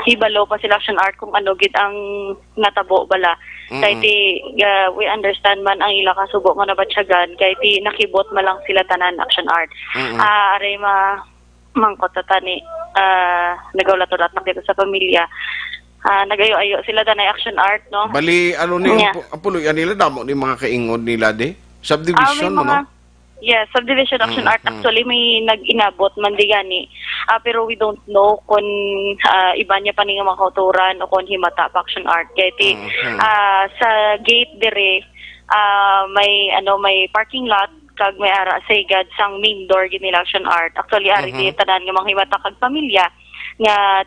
hibalo pa sila Action Art kung ano gid ang natabo bala. Kay we understand man ang ila kasubo nga nabatsyagan, kay nakibot man lang sila tanan Action Art. Aray mangkot tani nagawlat-ulat na dito sa pamilya. Nagayo-ayo sila danay Action Art, no? Bali, ano ni ang puloy nila, damo ni mga kaingod nila de? Subdivision mo, no? Yes, subdivision Action Art. Actually, may nag-inabot man di gani. Pero we don't know kung iba niya pa nga mga kauturan o kung himata pa Action Art. Kaya sa gate dire, may parking lot, kag may ara sagad sang main door gid nila Action Art. Actually ari di tanan nga mga himata kag pamilya nga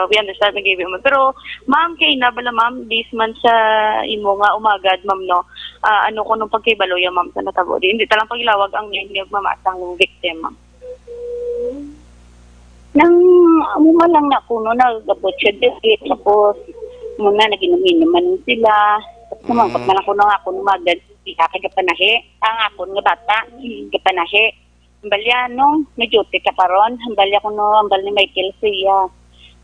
we understand na give mo. Pero ma'am kay na bala ma'am this man sa imo nga umagad ma'am no. Ano ko nung pagkaybalo ya ma'am sa natabo. Hindi talang pagilawag ang nagmamatang victim ma'am. Nang amo lang na kuno nagabot siya dito tapos muna naginom-inuman sila. Naman pag man ako nga ako umagad kay kapanahe, ang akon nga bata, kapanahe. Ambalya, no, na-duty ka paron. Ambalya ko, no, ambal ni Michael siya.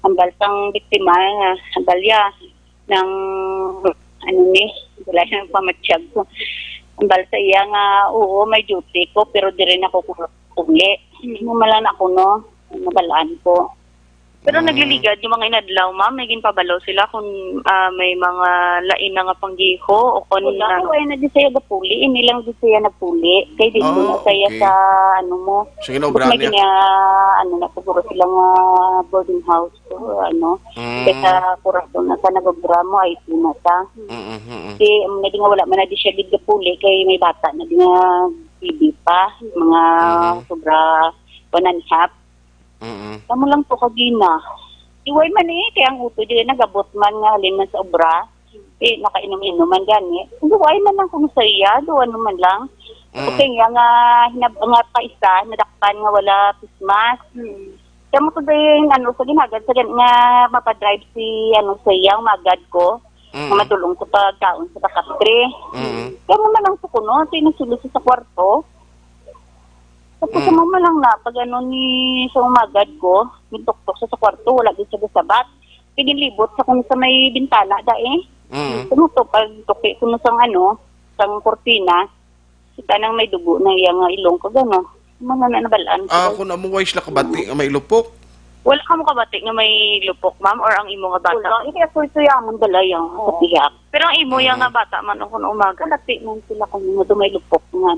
Ambal sang biktima, ambalya, ng, wala siyang pamatsyag ko. Ambal sa iya nga, oo, may duty ko, pero di rin ako uli. Malan ako, no, nabalaan ko. Pero nagliligad yung mga inadlaw, ma'am, may ginpabalaw sila kung may mga lain na nga panggiho o kung na di saya napuli, inilang di saya napuli. Kaya di ko na saya sa mo. Sige, no, brand niya. Nakapuro sila nga boarding house ko, Kaya sa kurasyon na sa nagabramo ay tunata. Kasi di nga wala man na di siya di napuli, kaya may bata na di nga bibi pa, mga sobra 1.5. Tamo lang po kagina. Iway man kaya ang uto dili nagabot man nga halin man sa obra. Nakainom-inom man gani. Iway man lang kung saya, duwan man lang. Okay nga nga paisa, nadakpan nga wala pismas. Kaya mo to din, sa ginagad, sa nga mapadrive si, sa iyang magad ko, nga matulong sa pagkaon sa pakastre. Kaya mo man lang sa kuno, sinusulo sa kwarto. Tapos mo man lang na, pag ni sa magad ko, mintok-tok sa kwarto, wala din siya sabat. Pinilibot sa kung sa may bintana Kuno to, pag tuki kuno sang kortina, kita nang may dugo na iyang ilong ko gano. Mga nabalaan. Kung amuway sila kabati nga may lupok? Wala ka mo kabati nga may lupok, ma'am, or ang imo nga bata? Wala, hindi ako ito yaman dalayang sa tiyak. Pero ang imo yung nga bata man kung umaga. Kabati man sila kung nga may lupok nga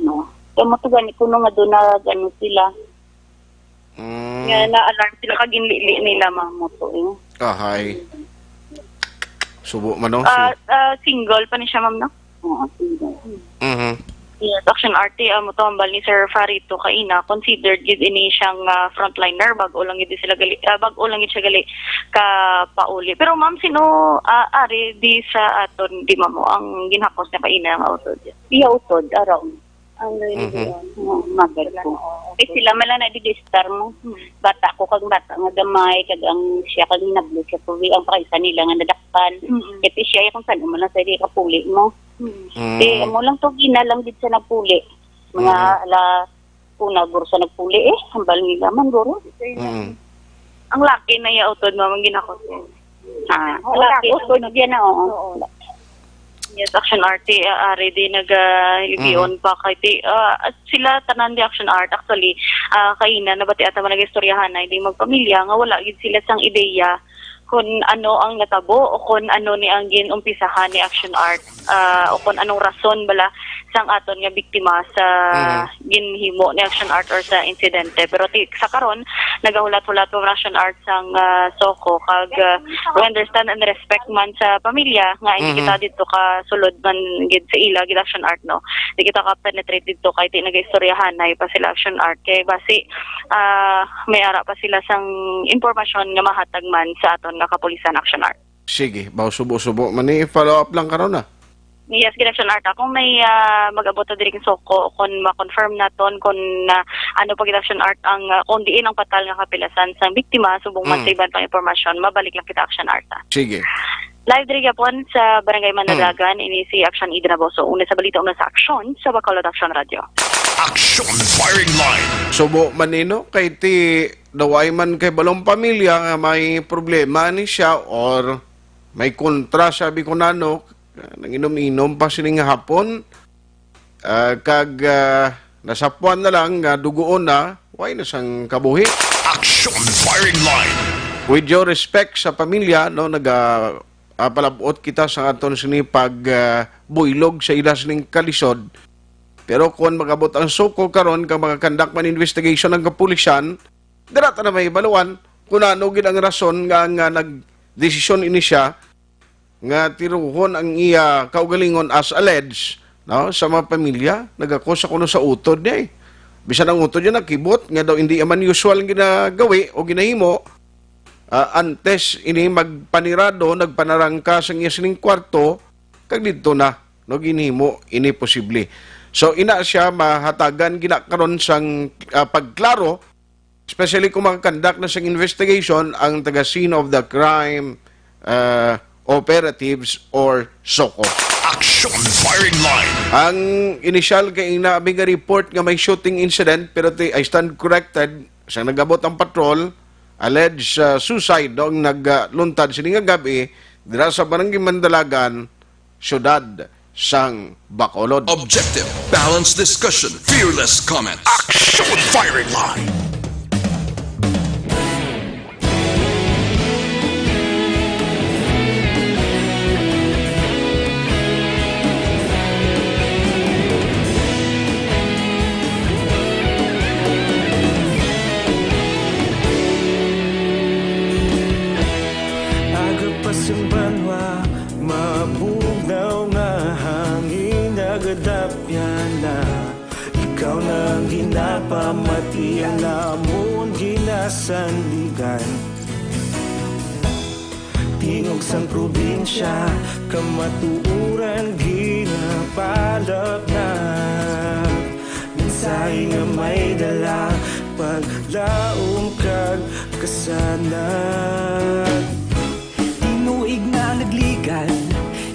Kaya mo to gani kuno nga doon na gano sila. Nga na-alarm sila kaginlili nila, ma'am mo to Kahay. Subo man single pa ni siya, ma'am, no? Oo, single. Yes, Action RT mo to ambal ni Sir Farito kaina considered gid ini siyang frontliner bago lang gid siya gali ka pauli. Pero ma'am sino ari di sa aton di mo ang ginhakos niya kaina nga utod. Iya utod around. Ang magal ko. Sila man lang na-register mo. Bata ko kag bata nga gamay kag ang siya kag nablo siya tuwi ang paisa nila nga nadakpan. Iti siya kung saan mo lang sa di ka puli mo. Mo lang to ginalang dito sa nagpuli. Mga ala una bursa nagpuli hambal nila man guro. Ang laki na ya utod mo ang ginakos. Laki utod diyan na Yes, Action Art ready nag-libion pa kay sila tanan di Action Art actually kaina nabati ata man nagistoryahan na hindi magpamilya nga wala gid sila sang ideya kung ano ang natabo o kung ano ni ang ginumpisahan ni Action Art o kung anong rason bala sang aton nga biktima sa ginhimo ni Action Art or sa insidente. Pero sa karon nagahulat-hulat ang Action Art sang Soko kag we understand and respect man sa pamilya nga hindi kita dito ka sulod man gid sa ila gid Action Art no. Hindi kita ka penetrate dito kay ti nagistoryahan na pa sila Action Art kay basi may ara pa sila sang impormasyon nga mahatag man sa aton nga kapulisan Action Art. Sige, baw subo-subo man ni follow up lang karon na. Yes, Action Art. Kung may mag-abot na din Soko, kung ma-confirm naton kung ano pag Action Art ang kung diin ang patal nga kapilasan sa biktima, subong man sa iban pang impormasyon, mabalik lang kita Action Art. Sige. Live diri gyapon sa Barangay Manadagan, ini si Action Idra Boso. Una sa balita, una sa aksyon sa Bacolod Action Radio. Action Firing Line. Subo manino kay ti daway man kay balong pamilya nga may problema ni siya or may kontra sabi ko nano nanginom-inom pa sining hapon kag nasapuan na lang dugoon na way na sang kabuhi. Action Firing Line. With your respect sa pamilya no palabot kita sa aton sini pag buylog sa ila sining kalisod. Pero kung magabot ang Soko karon kang mga conduct man investigation ng kapulisan, dirata na may baluan kung ano gid ang rason nga nagdesisyon ini siya nga tiruhon ang iya kaugalingon as alleged no sa mga pamilya nagakusa kuno sa utod niya bisan ang utod niya nakibot nga daw hindi man usual ginagawi o ginahimo antes ini magpanirado nagpanarangka sa iya sining kwarto kag didto na no ginhimo ini posible so ina siya mahatagan ginakaron sang pagklaro especially kung makakandak na sang investigation ang taga scene of the crime operatives or Soko. Action Firing Line. Ang initial kay inabi nga report nga may shooting incident pero I stand corrected sa nagabot ang patrol alleged suicide dong nagluntad sini nga gabi dira sa Barangay Mandalagan, syudad sang Bacolod. Objective, balanced discussion, fearless comments. Action Firing Line. Ikaw nang ginapamati ang lamon ginasandigan Tingog sang probinsya kamatuuran ginapalap na paglaom kag kasanan. Tinuig na nagligan,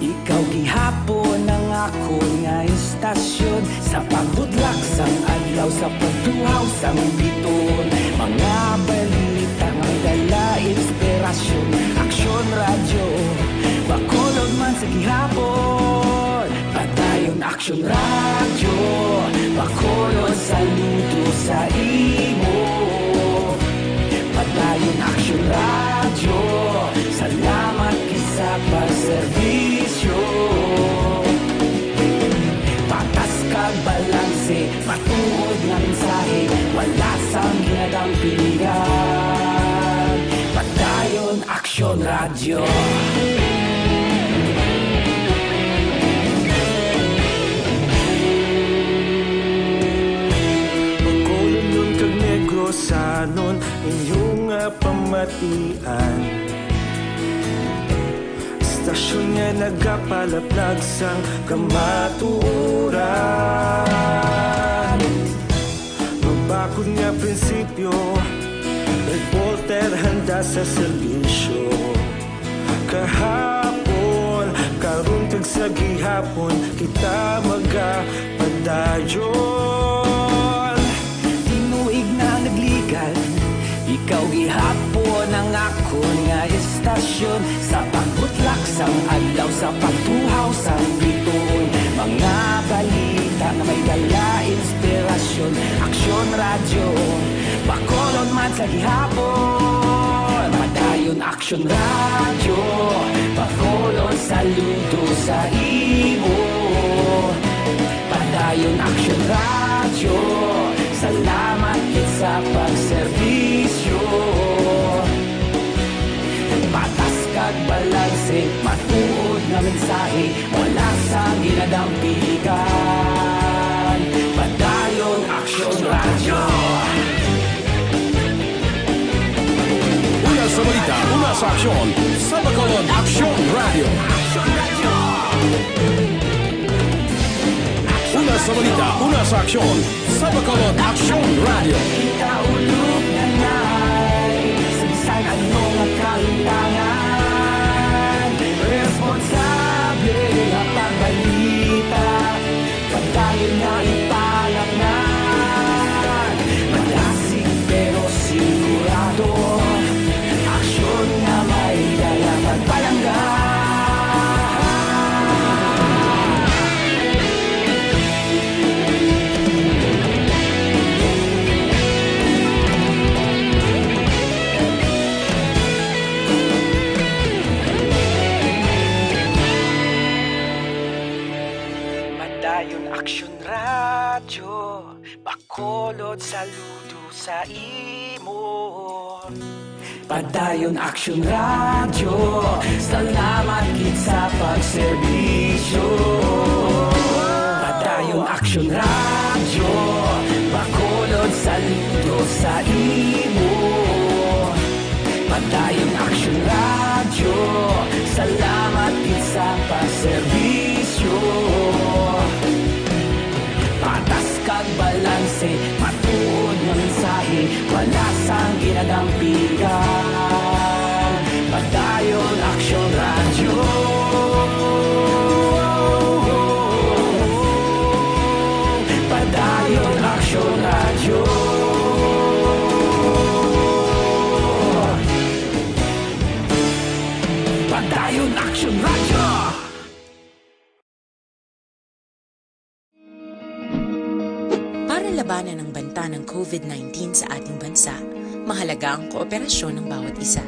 ikaw gihapon ang ako nga istasyon. Sa pagbudlak sang adlaw, sa pagtuhaw sang biton, mga balita nga dala inspirasyon. Aksyon radyo, bakulog man sa gihapon. Padayon aksyon radyo, bakulog saludo sa imo. Padayon aksyon radyo, salamat kisa pagserbisyo. Patas kag balanse, matuod nga mensahe, wala sang ginadampingan. Padayon aksyon radyo. Sanon inyong pamatian, stasyon nga nagapalaplag sang kamatuoran. Mabakod nga prinsipyo, reporter handa sa serbisyo. Kahapon, karong tag sa gihapon, kita magapadayon. Ikaw gihapon ang ako nga istasyon. Sa pagbutlak sang adlaw, sa pagtuhaw sang biton, mga balita na may dala inspirasyon. Aksyon radyo, bakolon man sa gihapon. Padayon aksyon radyo, bakolon saludo sa imo. Padayon aksyon radyo, salamat sa pagserbisyo. Patas kag balanse, matuod na mensahe, wala sang ginadampigan. Padayon aksyon radyo. Una sa balita, una sa aksyon, sa Bacolod Aksyon Radio. Una sa balita, una sa aksyon, sa Bacolod Aksyon Radio. Kaulog na na'y sabisan ano nga kalintangan. Responsable na pagbalita, pagdayon na ipalaknan. Malasig pero sigurado, aksyon na may dala pagpalanggan. Aksyon radyo, bakolod saludo sa imo. Padayon aksyon radyo, salamat gid sa pagserbisyo. Padayon aksyon radyo, bakolod saludo sa imo. Padayon aksyon radyo, salamat gid sa pagserbisyo. Patas kag balanse, matuod nga mensahe, wala sang ginadampigan. Padayon aksyon radyo. Padayon aksyon radyo. Padayon aksyon radyo. Para labanan ang banta ng COVID-19 sa ating bansa, mahalaga ang kooperasyon ng bawat isa.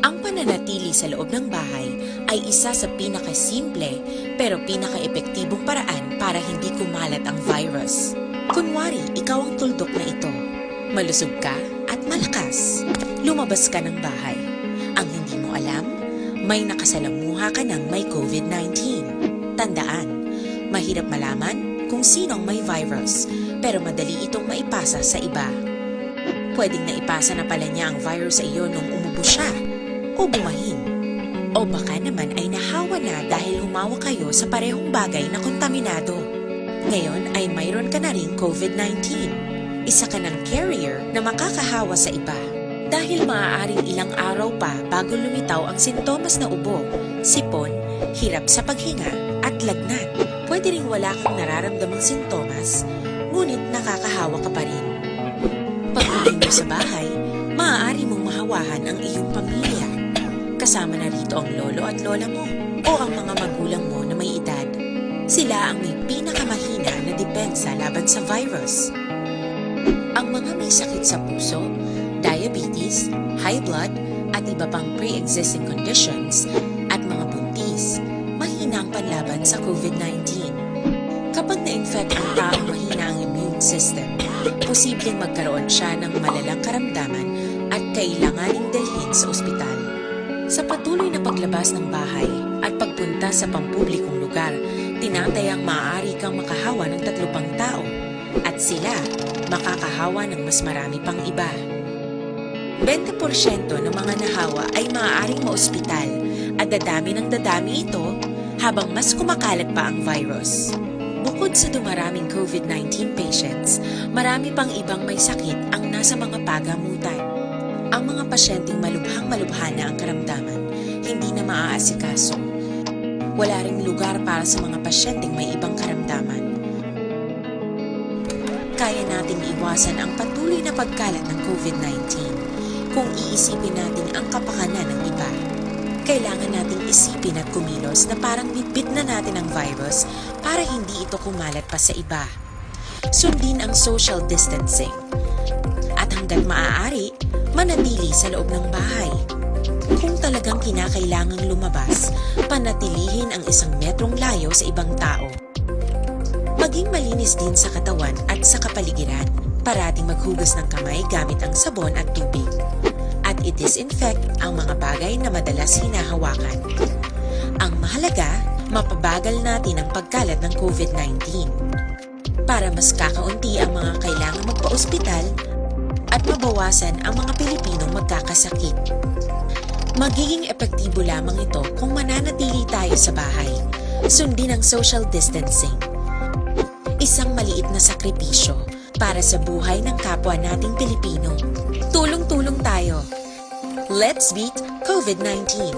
Ang pananatili sa loob ng bahay ay isa sa pinakasimple pero pinaka-epektibong paraan para hindi kumalat ang virus. Kunwari, ikaw ang tuldok na ito. Malusog ka at malakas. Lumabas ka ng bahay. Ang hindi mo alam, may nakasalamuha ka ng may COVID-19. Tandaan, mahirap malaman kung sinong may virus, pero madali itong maipasa sa iba. Pwedeng naipasa na pala niya ang virus sa iyo nung umubo siya o bumahin. O baka naman ay nahawa na dahil humawa kayo sa parehong bagay na kontaminado. Ngayon ay mayroon ka na ring COVID-19. isa ka ng carrier na makakahawa sa iba. Dahil maaaring ilang araw pa bago lumitaw ang sintomas na ubo, sipon, hirap sa paghinga at lagnat. Pwede ring wala kang nararamdamang sintomas, ngunit nakakahawa ka pa rin. Pag-uwi mo sa bahay, maaari mong mahawahan ang iyong pamilya. Kasama na rito ang lolo at lola mo o ang mga magulang mo na may edad. Sila ang may pinakamahina na depensa laban sa virus. Ang mga may sakit sa puso, diabetes, high blood, at iba pang pre-existing conditions at mga buntis, mahina ang panlaban sa COVID-19. Kapag na-infect ang taong mahina ang immune system, posibleng magkaroon siya ng malalang karamdaman at kailanganing dalhin sa ospital. Sa patuloy na paglabas ng bahay at pagpunta sa pampublikong lugar, tinatayang maaari kang makahawa ng 3 pang tao at sila makakahawa ng mas marami pang iba. 20% ng mga nahawa ay maaaring maospital at dadami ng dadami ito habang mas kumakalat pa ang virus. Bukod sa dumaraming COVID-19 patients, marami pang ibang may sakit ang nasa mga pagamutan. Ang mga pasyenteng malubhang-malubha na ang karamdaman, hindi na maaasikaso. Wala ring lugar para sa mga pasyenteng may ibang karamdaman. Kaya nating iwasan ang patuloy na pagkalat ng COVID-19 kung iisipin natin ang kapakanan ng iba. Kailangan nating isipin at kumilos na parang bitbit na natin ang virus para hindi ito kumalat pa sa iba. Sundin ang social distancing. At hanggat maaari, manatili sa loob ng bahay. Kung talagang kinakailangang lumabas, panatilihin ang 1 metrong layo sa ibang tao. Maging malinis din sa katawan at sa kapaligiran. Parating maghugas ng kamay gamit ang sabon at tubig. At i-disinfect ang mga bagay na madalas hinahawakan. Ang mahalaga, mapabagal natin ang pagkalat ng COVID-19. Para mas kakaunti ang mga kailangang magpa-ospital at mabawasan ang mga Pilipinong magkakasakit. Magiging epektibo lamang ito kung mananatili tayo sa bahay. Sundin ang social distancing. Isang maliit na sakripisyo para sa buhay ng kapwa nating Pilipino. Tulong-tulong tayo. Let's beat COVID-19.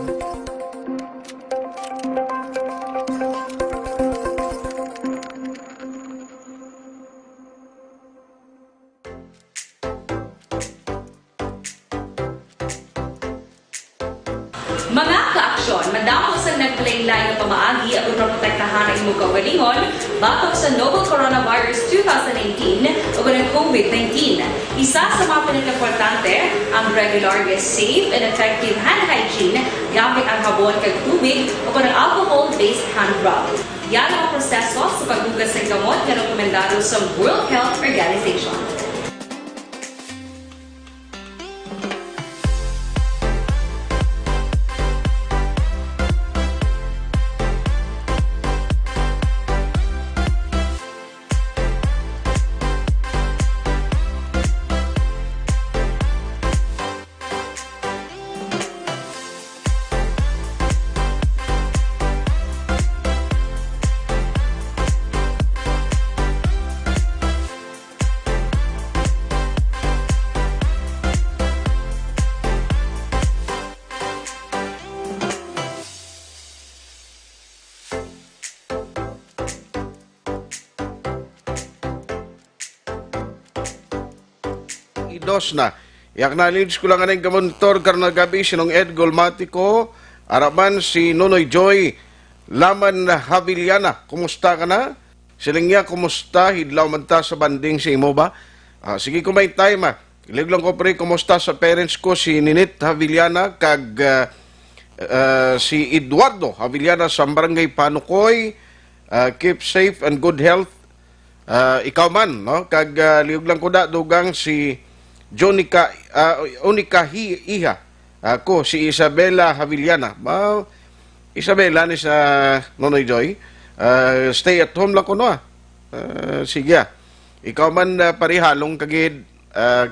Mga ka-aksyon, madamo sa naglaylay na pamaagi at uproprotektahan ang imong kaugalingon batok sa novel coronavirus 2018 o ng COVID-19. Isa sa mga pinaka-importante ang regular, safe, and effective hand hygiene gamit ang habon kag tubig o ng alcohol-based hand rub. Yan ang proseso sa paghugas ng gamot na rekomendado sa World Health Organization. Dos na. I-acknowledge ko lang anong kamonitor karna gabi sinong Ed Golmatico, araman si Nonoy Joy, Laman Haviliana. Kumusta ka na? Silingya, kumusta? Hidlaw man ta sa banding si imo ba? Sige ko may time Ilig lang ko pre, kumusta sa parents ko si Ninit Haviliana kag si Eduardo Haviliana sa Barangay Panukoy. Keep safe and good health. Ikaw man, no? Kag liog lang ko da dugang si Jonica Iha. Ako si Isabela Haviliana. Isabela ni sa Nonoy Joy. Stay at home lang ko no. Sige. Ikaw man parihalong kagid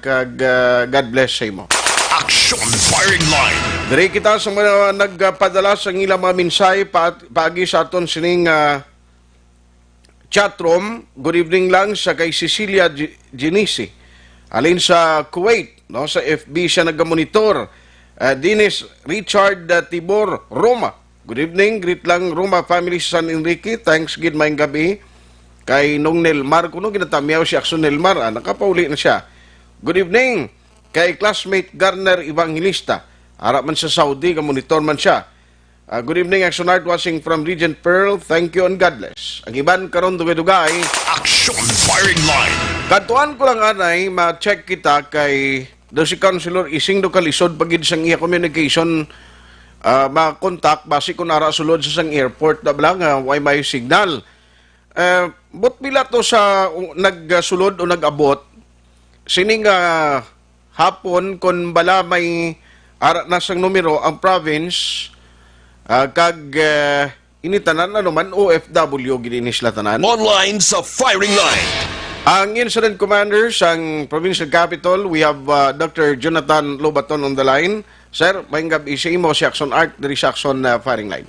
kag God bless sa imo. Action firing line. Diri kita sa mga nagpadala sa ilang mga minsay paagi sa aton sining chatroom. Good evening lang sa kay Cecilia Genisi. Halin sa Kuwait, no, sa FB siya nagamonitor. Dinis Richard Tibor, Roma. Good evening, greet lang Roma family sa San Enrique. Thanks gid maayong gabi. Kay Nong Nelmar, kuno ginatamiyaw si Akson Nelmar, nakapauli na siya. Good evening kay classmate Garner Evangelista. Harap man sa Saudi, kamonitor man siya. Good evening, Action Art, watching from Regent Pearl. Thank you and God bless. Ang iban karon dugay-dugay. Action firing line. Kantuan ko lang anay, ma-check kita kay do si Councilor ising do kalisod pagid sang iya communication ma-contact basi kung nara sulod sa sang airport na blang why may signal. But pila to sa nagsulod o nag-abot sining hapon kung bala may ara na sang numero ang province kag initanan ano man OFW gininis tanan. Online sa firing line. Ang Incident Commander sang Provincial Capital, we have Dr. Jonathan Lobaton on the line. Sir, maayong gabi sa imo si Action Art diri sa Action firing line.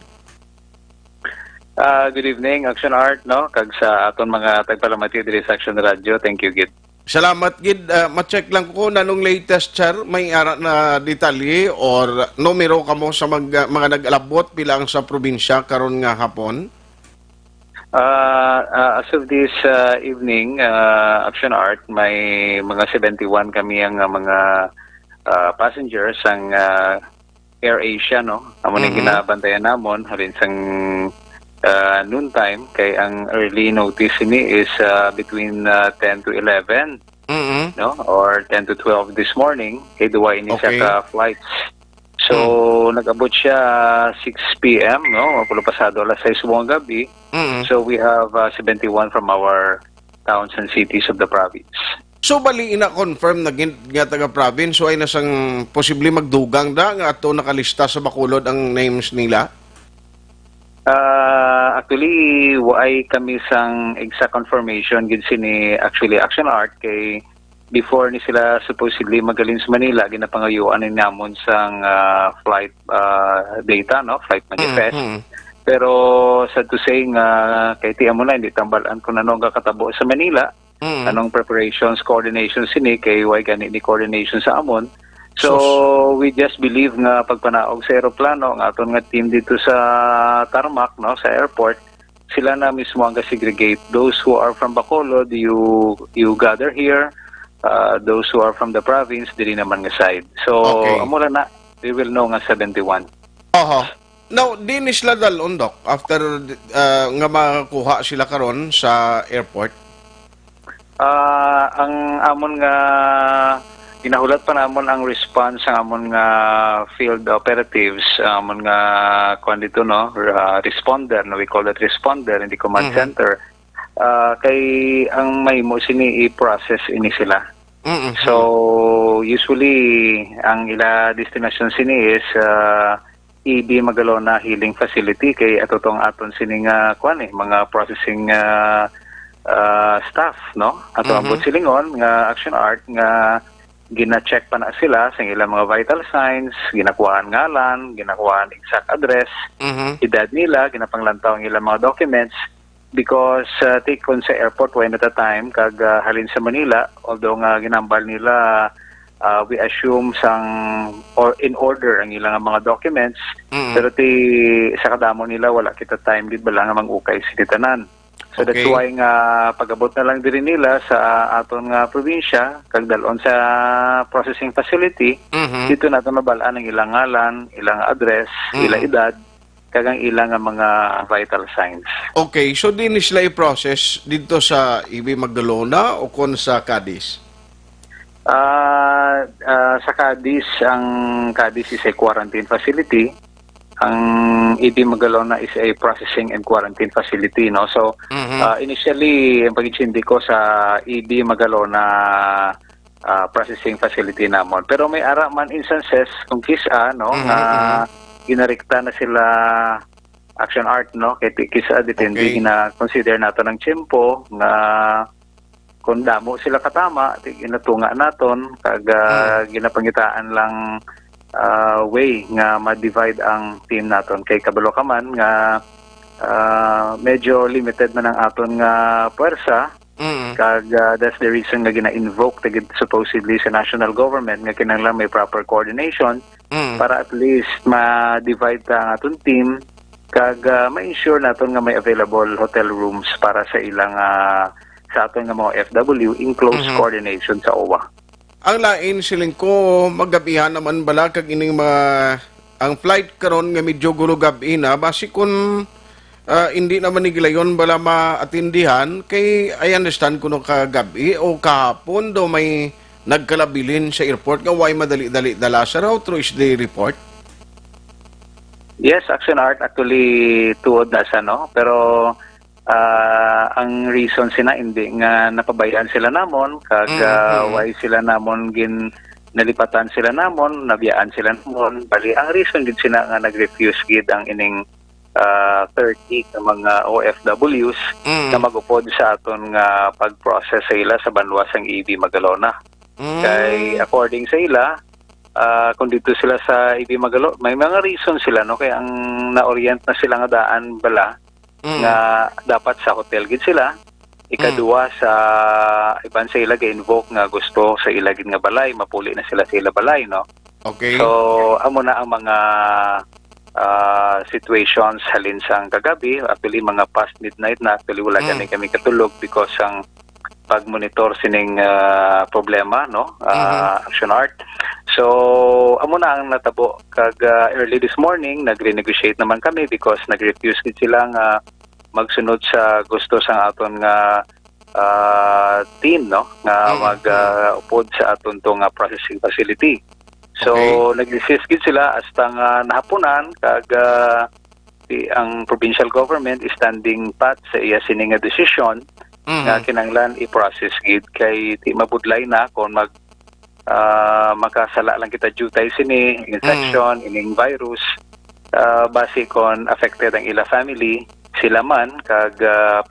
Good evening, Action Art, no? Kag sa aton mga tagpalamati diri sa Action Radio. Thank you, Gid. Salamat, Gid. Ma-check lang ko nanong latest, sir, may ara na detalye or numero kamo sa mga nag-alabot bilang sa probinsya karon nga hapon? As of this evening, Action Art, may mga 71 kami ang mga passengers ang AirAsia, no? Amo na ginabantayan namon halin sang noontime kay ang early notice ini is between 10 to 11, no? Or 10 to 12 this morning kay duwa ini sa flights. So, nag-abot siya 6 p.m., no? Pulo pasado alas 6 buong gabi. So, we have 71 from our towns and cities of the province. So, bali ina-confirm na nga taga-province, so ay nasang posible magdugang da nga ato nakalista sa Bacolod ang names nila? Actually, why kami sang exact confirmation gid sini actually Action Art kay before ni sila supposedly magalin sa Manila, ginapangayuan ni namon sang flight data, no? Flight manifest. Pero sad to say nga kay tiyan mo na hindi tambalan kung anong kakatabo sa Manila, anong preparations, coordinations sini kay why gani ni coordination sa amon. So we just believe nga pagpanaog sa eroplano nga aton nga team dito sa tarmac, no, sa airport, sila na mismo ang segregate those who are from Bacolod, you gather here. Those who are from the province, dili naman nga side. So, amula na, we will know nga 71. Now, di ni sila dalon, Doc, after nga makuha sila karon sa airport? Ang amon nga, ginahulat pa namon ang response ang amon nga field operatives, amon nga, kung dito, no, responder, no, we call it responder in the command center. Kay ang may mo sini i-process ini sila. So usually ang ila destination sini is EB Magalona Healing Facility kay atotong aton sini nga kuan mga processing staff, no, ato ambot silingon nga Action Art nga gina-check pa na sila sa ilang mga vital signs, ginakuhaan ngalan, ginakuhaan exact address, edad nila, ginapanglantaw ang ilang mga documents. Because take on sa airport when at a time kag halin sa Manila, although nga ginambal nila we assume sang or in order ang ilang mga documents, pero sa kadamo nila wala kita time gid bala nga mangukay sa tanan. So that's why nga pagabot na lang diri nila sa aton nga probinsya kag dalon sa processing facility, dito nato mabalaan ang ilang ngalan, ilang address, ilang edad, kagang ilang mga vital signs. Okay, so din sila i-process dito sa EB Magdalena o kon sa Cadiz? Sa Cadiz, ang Cadiz is a quarantine facility. Ang EB Magdalena is a processing and quarantine facility, no? So, initially, ang pag-itsindi ko sa EB Magdalena processing facility namon. Pero may ara man instances kung kisa, no, ginarikta na sila Action Art, no, kay kisa depende na consider nato ng tiyempo nga kung damo sila katama ginatunga naton kag ginapangitaan lang way nga ma-divide ang team naton kay kabalo ka man nga medyo limited man ang aton nga puwersa Kag that's the reason nga gina-invoke tagid supposedly sa national government nga kinahanglan may proper coordination para at least ma-divide ta ang aton team kag ma-ensure naton nga may available hotel rooms para sa ilang sa aton nga mga FW in close coordination sa OWA. Ang lain siling ko magabihan naman bala kag ining mga ang flight karon nga medyo gulo gabi na basi kun hindi naman nigilayon bala maatindihan kay I understand kuno kagabi o kahapon do may nagkalabilin sa airport nga way madali-dali dala sa raw through the report. Yes, Action Art actually tuod na sa no pero ang reason sina hindi nga napabayaan sila namon kag why sila namon nalipatan sila namon nabiyaan sila namon bali ang reason gid sila nga nag-refuse gid ang ining 30 ka mga OFWs na magupod sa aton nga pag-process sa ila sa banwasang EB Magalona. Kay according sa ila kung dito sila sa EB Magalona may mga reason sila no kay ang na-orient na sila nga daan bala nga dapat sa hotel gid sila ikaduwa sa iban sa ila ga-invoke nga gusto sa ila gid nga balay mapuli na sila sa ila balay no. Okay. So amo na ang mga situations halin sang kagabi actually mga past midnight na actually wala gani kami katulog because ang pag-monitor sining problema no Action Art. So amo na ang natabo kag early this morning nagre-negotiate naman kami because nag-refuse gid sila nga magsunod sa gusto sang aton nga team no nga mag-upod sa aton tong processing facility. So nag-resist gid sila hasta nga nahapunan kag ang provincial government is standing pat sa iya sining nga desisyon nga kinahanglan i-process gid kay di mabudlay na kon makasala lang kita due tayo sini infection ining virus base kon affected ang ila family sila man kag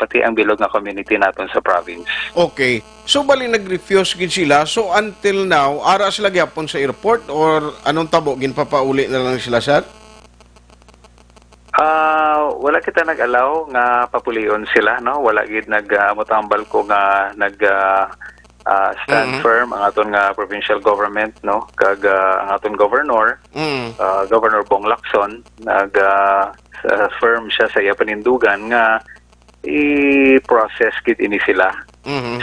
pati ang bilog nga community naton sa province. Okay. So bali nag-refuse gid sila. So until now ara sila gyapon sa airport or anong tabo ginpapauli na lang sila sir? Wala kita nag-allow nga papulion sila no wala gid nagmutambal ko nga stand firm ang aton nga provincial government no kag ang aton governor Governor Bong Lacson firm siya sa iya panindugan nga i-process gid ini sila.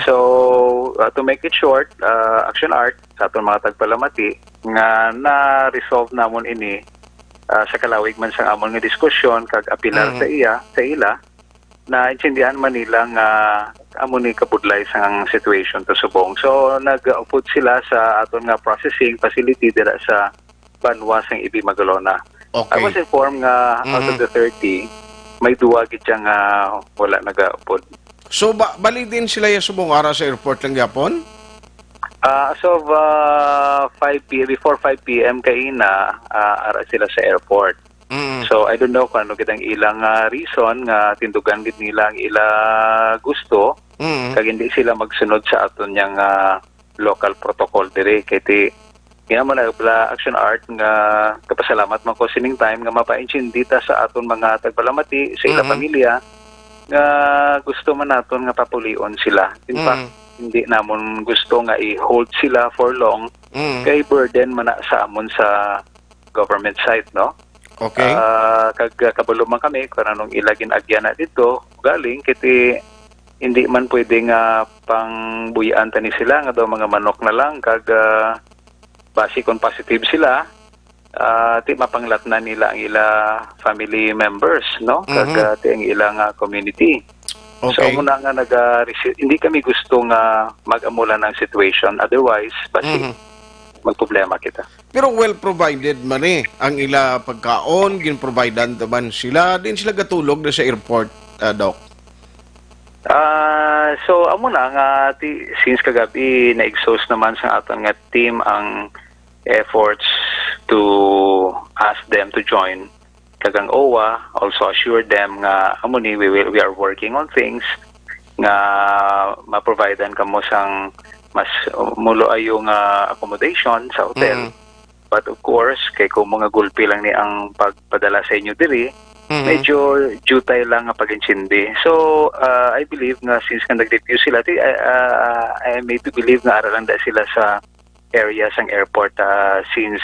So to make it short Action Art sa aton mga tagpalamati nga na-resolve namon ini sa kalawig man sang amon nga diskusyon kag apilar sa ila na intindihan man nila nga amo ni kabudlay sang situation to subong. So nag-upod sila sa aton nga processing facility dira sa Banwa sang EB Magalona. I was informed nga out of the 30 may duwa gid nga wala nag-upod. So bali din sila yung subong ara sa airport lang gyapon? As of 5 before 5 p.m. kaina ara sila sa airport. So I don't know kung ano gid ang ilang reason nga tindugan gid nila ang ila gusto kag hindi sila magsunod sa aton yang local protocol dire kay ti mo na Action Art nga kapasalamat man ko sining time nga mapaintindi ta sa aton mga tagpalamati sa ila pamilya nga gusto man naton nga papulion sila. In fact hindi namon gusto nga i-hold sila for long kay burden man na sa amon sa government side no. Okay. Kag kabalo man kami kung anong ilagin agyan na dito galing kiti hindi man pwede nga pangbuyaan tani sila nga daw mga manok na lang kag base kon positive sila ti mapanglat na nila ang ila family members no kag ti ang ilang community. Okay. So muna nga hindi kami gusto nga mag-amula ng situation otherwise base magproblema kita. Pero well provided man ang ila pagkaon gin-providean taban sila din sila gatulog na sa airport doc. So amo na nga since kagabi na-exhaust naman sa aton nga team ang efforts to ask them to join kagang OWA also assure them nga amo ni we are working on things nga ma-providean kamo sang mas mulo ayo nga accommodation sa hotel. But of course kay kung mga gulpi lang ni ang pagpadala sa inyo diri medyo jutay lang nga pag-insindi. So, I believe nga since nga nag-defuse sila, I may to believe nga aralan da sila sa area sang airport since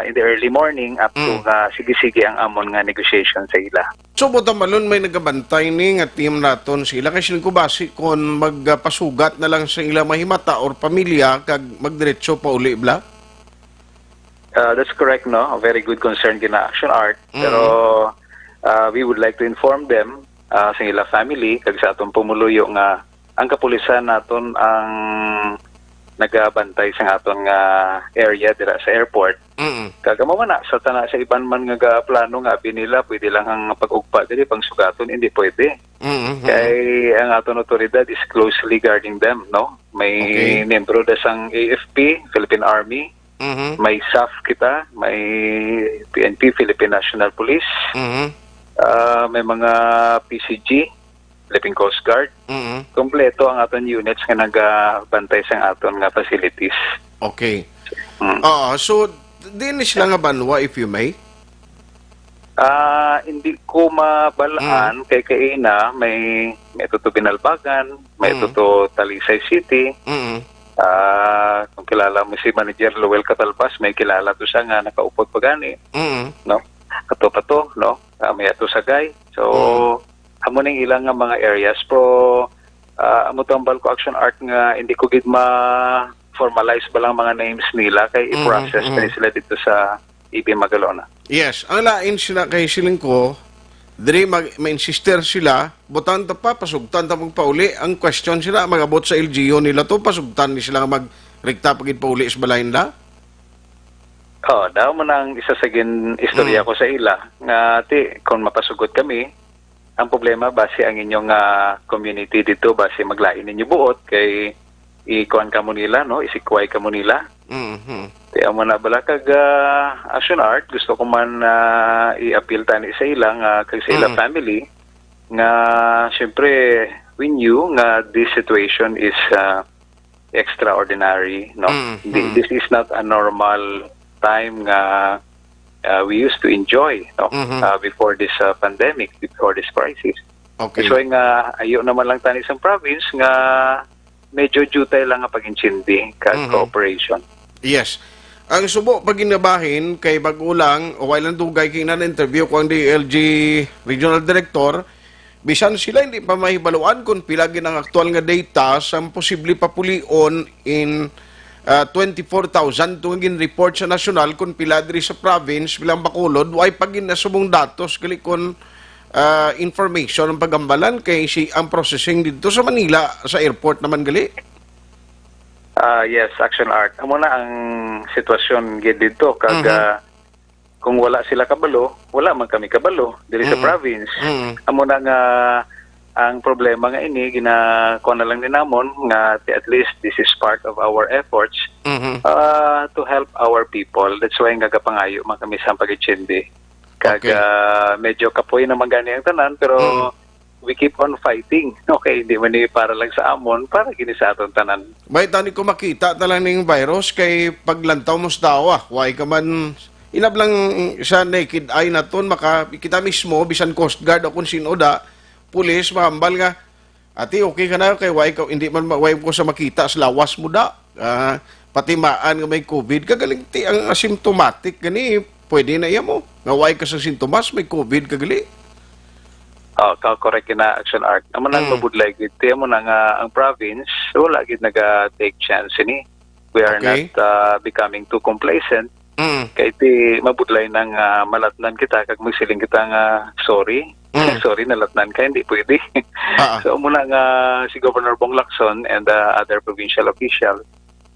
in the early morning up to sige-sige ang amon nga negotiation sa ila. So, buta malun may nagabantay ni nga team naton sila kasi ko basi kung magpasugat na lang sa ila mahimata or pamilya kag magdiretso pa uli bla? That's correct, no? A very good concern kina Action Art. Pero we would like to inform them sa ila family kag sa atong pumuluyo nga ang kapulisan naton ang nagabantay sa aton nga area dira sa airport. Kag mo man sa tana sa iban man nga plano nga binila pwede lang ang pag-ugpa diri pang sugaton, hindi pwede. Kay ang aton otoridad is closely guarding them, no? May membro da sang AFP, Philippine Army. May SAF kita, may PNP, Philippine National Police. May mga PCG, Philippine Coast Guard. Kompleto ang aton units nga nagabantay sa aton nga facilities. Okay. So din sila nga banwa if you may? Hindi ko mabalaan kay kaina may tuto Binalbagan, may tuto Talisay City. Kung kilala mo si Manager Lowell Catalpas, may kilala to siya nga nakaupod pa gani. No? Kato pa to, no? May ato Sagay. So, amo ning ilang nga mga areas pro amo tambal ko Action Art nga hindi ko gid ma-formalize ba lang mga names nila kay i-process pa sila dito sa EB Magalona. Yes, ang lain sila kay siling ko diri ma-insister sila, butan ta pa, pasugtan ta pauli. Ang question sila, magabot sa LGU nila to, pasugtan ni sila mag-rikta pagid pauli sa balayin la? Daw mo nang isa sa istorya ko sa ila, nga kung mapasugot kami, ang problema base ang inyong community dito, base maglain ninyo buot, kay ikuan ka mo nila, no? Isikway ka mo nila. Kaya mo na bala kag Action Art, gusto ko man i-appeal tani sa ilang kag sa ilang family nga syempre we knew nga this situation is extraordinary, no? This is not a normal time nga we used to enjoy, no? Before this pandemic, before this crisis. Okay. So nga ayo naman lang tani sa province nga medyo jutay lang ang pag-insindi kag cooperation. Yes. Ang subo pag ginabahin kay bagulang o lang dugay kay na-interview ko ang DLG Regional Director, bisan sila hindi pa mahibaluan kung pila ginang aktual nga data sa posible papulion in 24,000 tungin report sa national kung pila diri sa province bilang Bacolod, way pag ginasubong datos gali kung information ang pagambalan kay ang processing dito sa Manila sa airport naman gali. Yes, Action Art. Amo na ang sitwasyon gid dito kag kung wala sila kabalo, wala man kami kabalo diri sa province. Amo na nga ang problema nga ini ginakuha na lang din namon nga at least this is part of our efforts to help our people. That's why nga gapangayo man kami sa pag-itsindi. Kag medyo kapoy naman gani ang tanan pero we keep on fighting. Okay, di man ni para lang sa amon, para gini sa aton tanan. Bay tani ko makita talang ning virus kay paglantaw mo sa dawa, why ka man inablang sa naked eye naton makita mismo bisan Coast Guard o kung sino da, pulis mahambal nga. Ati okay ka na kay why ka hindi man why ko sa makita sa lawas mo da. Patimaan nga may COVID, kagaling ti ang asymptomatic gani, pwede na iya mo. Nga why ka sa sintomas may COVID kagali. Correct na Action Art. Amo nang mabudlay gid mo na nga ang province wala gid naga-take chance ni. We are not becoming too complacent. Kay ti mabudlay nang malatnan kita kag magsiling kita nga sorry. Sorry nalatnan ka, hindi pwede. So muna nga si Governor Bong Lacson and other provincial official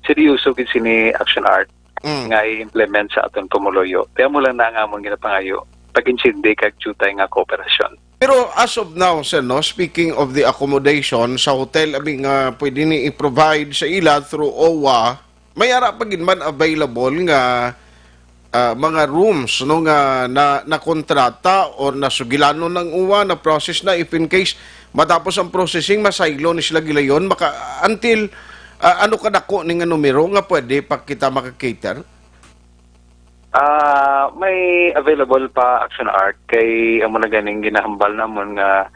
seryoso gid sini Action Art nga i-implement sa aton pumuloyo. Kaya mo lang na nga among ginapangayo pag-insindi kag jutay nga kooperasyon. Pero as of now, sir, no, speaking of the accommodation sa hotel, abing pwede ni i-provide sa ila through OWA, may ara pa gid man available nga mga rooms no nga na kontrata or nasugilano ng OWA na process na if in case matapos ang processing masaylo ni sila gilayon maka until ano kadako ning numero nga pwede pa kita maka-cater? Yes, Action Art. Amo na nga mabudlay gid mo na nga ang province wala gid naga-take chance ni. We are not becoming too complacent. Kay ti mabudlay nang malatnan kita kag magsiling kita nga sorry. Sorry nalatnan ka, hindi pwede. So muna nga si Governor Bong Lacson and other provincial official seryoso gid sini Action Art nga i-implement sa aton pumuloyo. Kaya mo lang na nga among ginapangayo pag-insindi kag jutay nga kooperasyon. Pero as of now, sir, no, speaking of the accommodation sa hotel, abing pwede ni i-provide sa ila through OWA, may ara pa gid man available nga May available pa action art kay amo na ganing ginahambal namon nga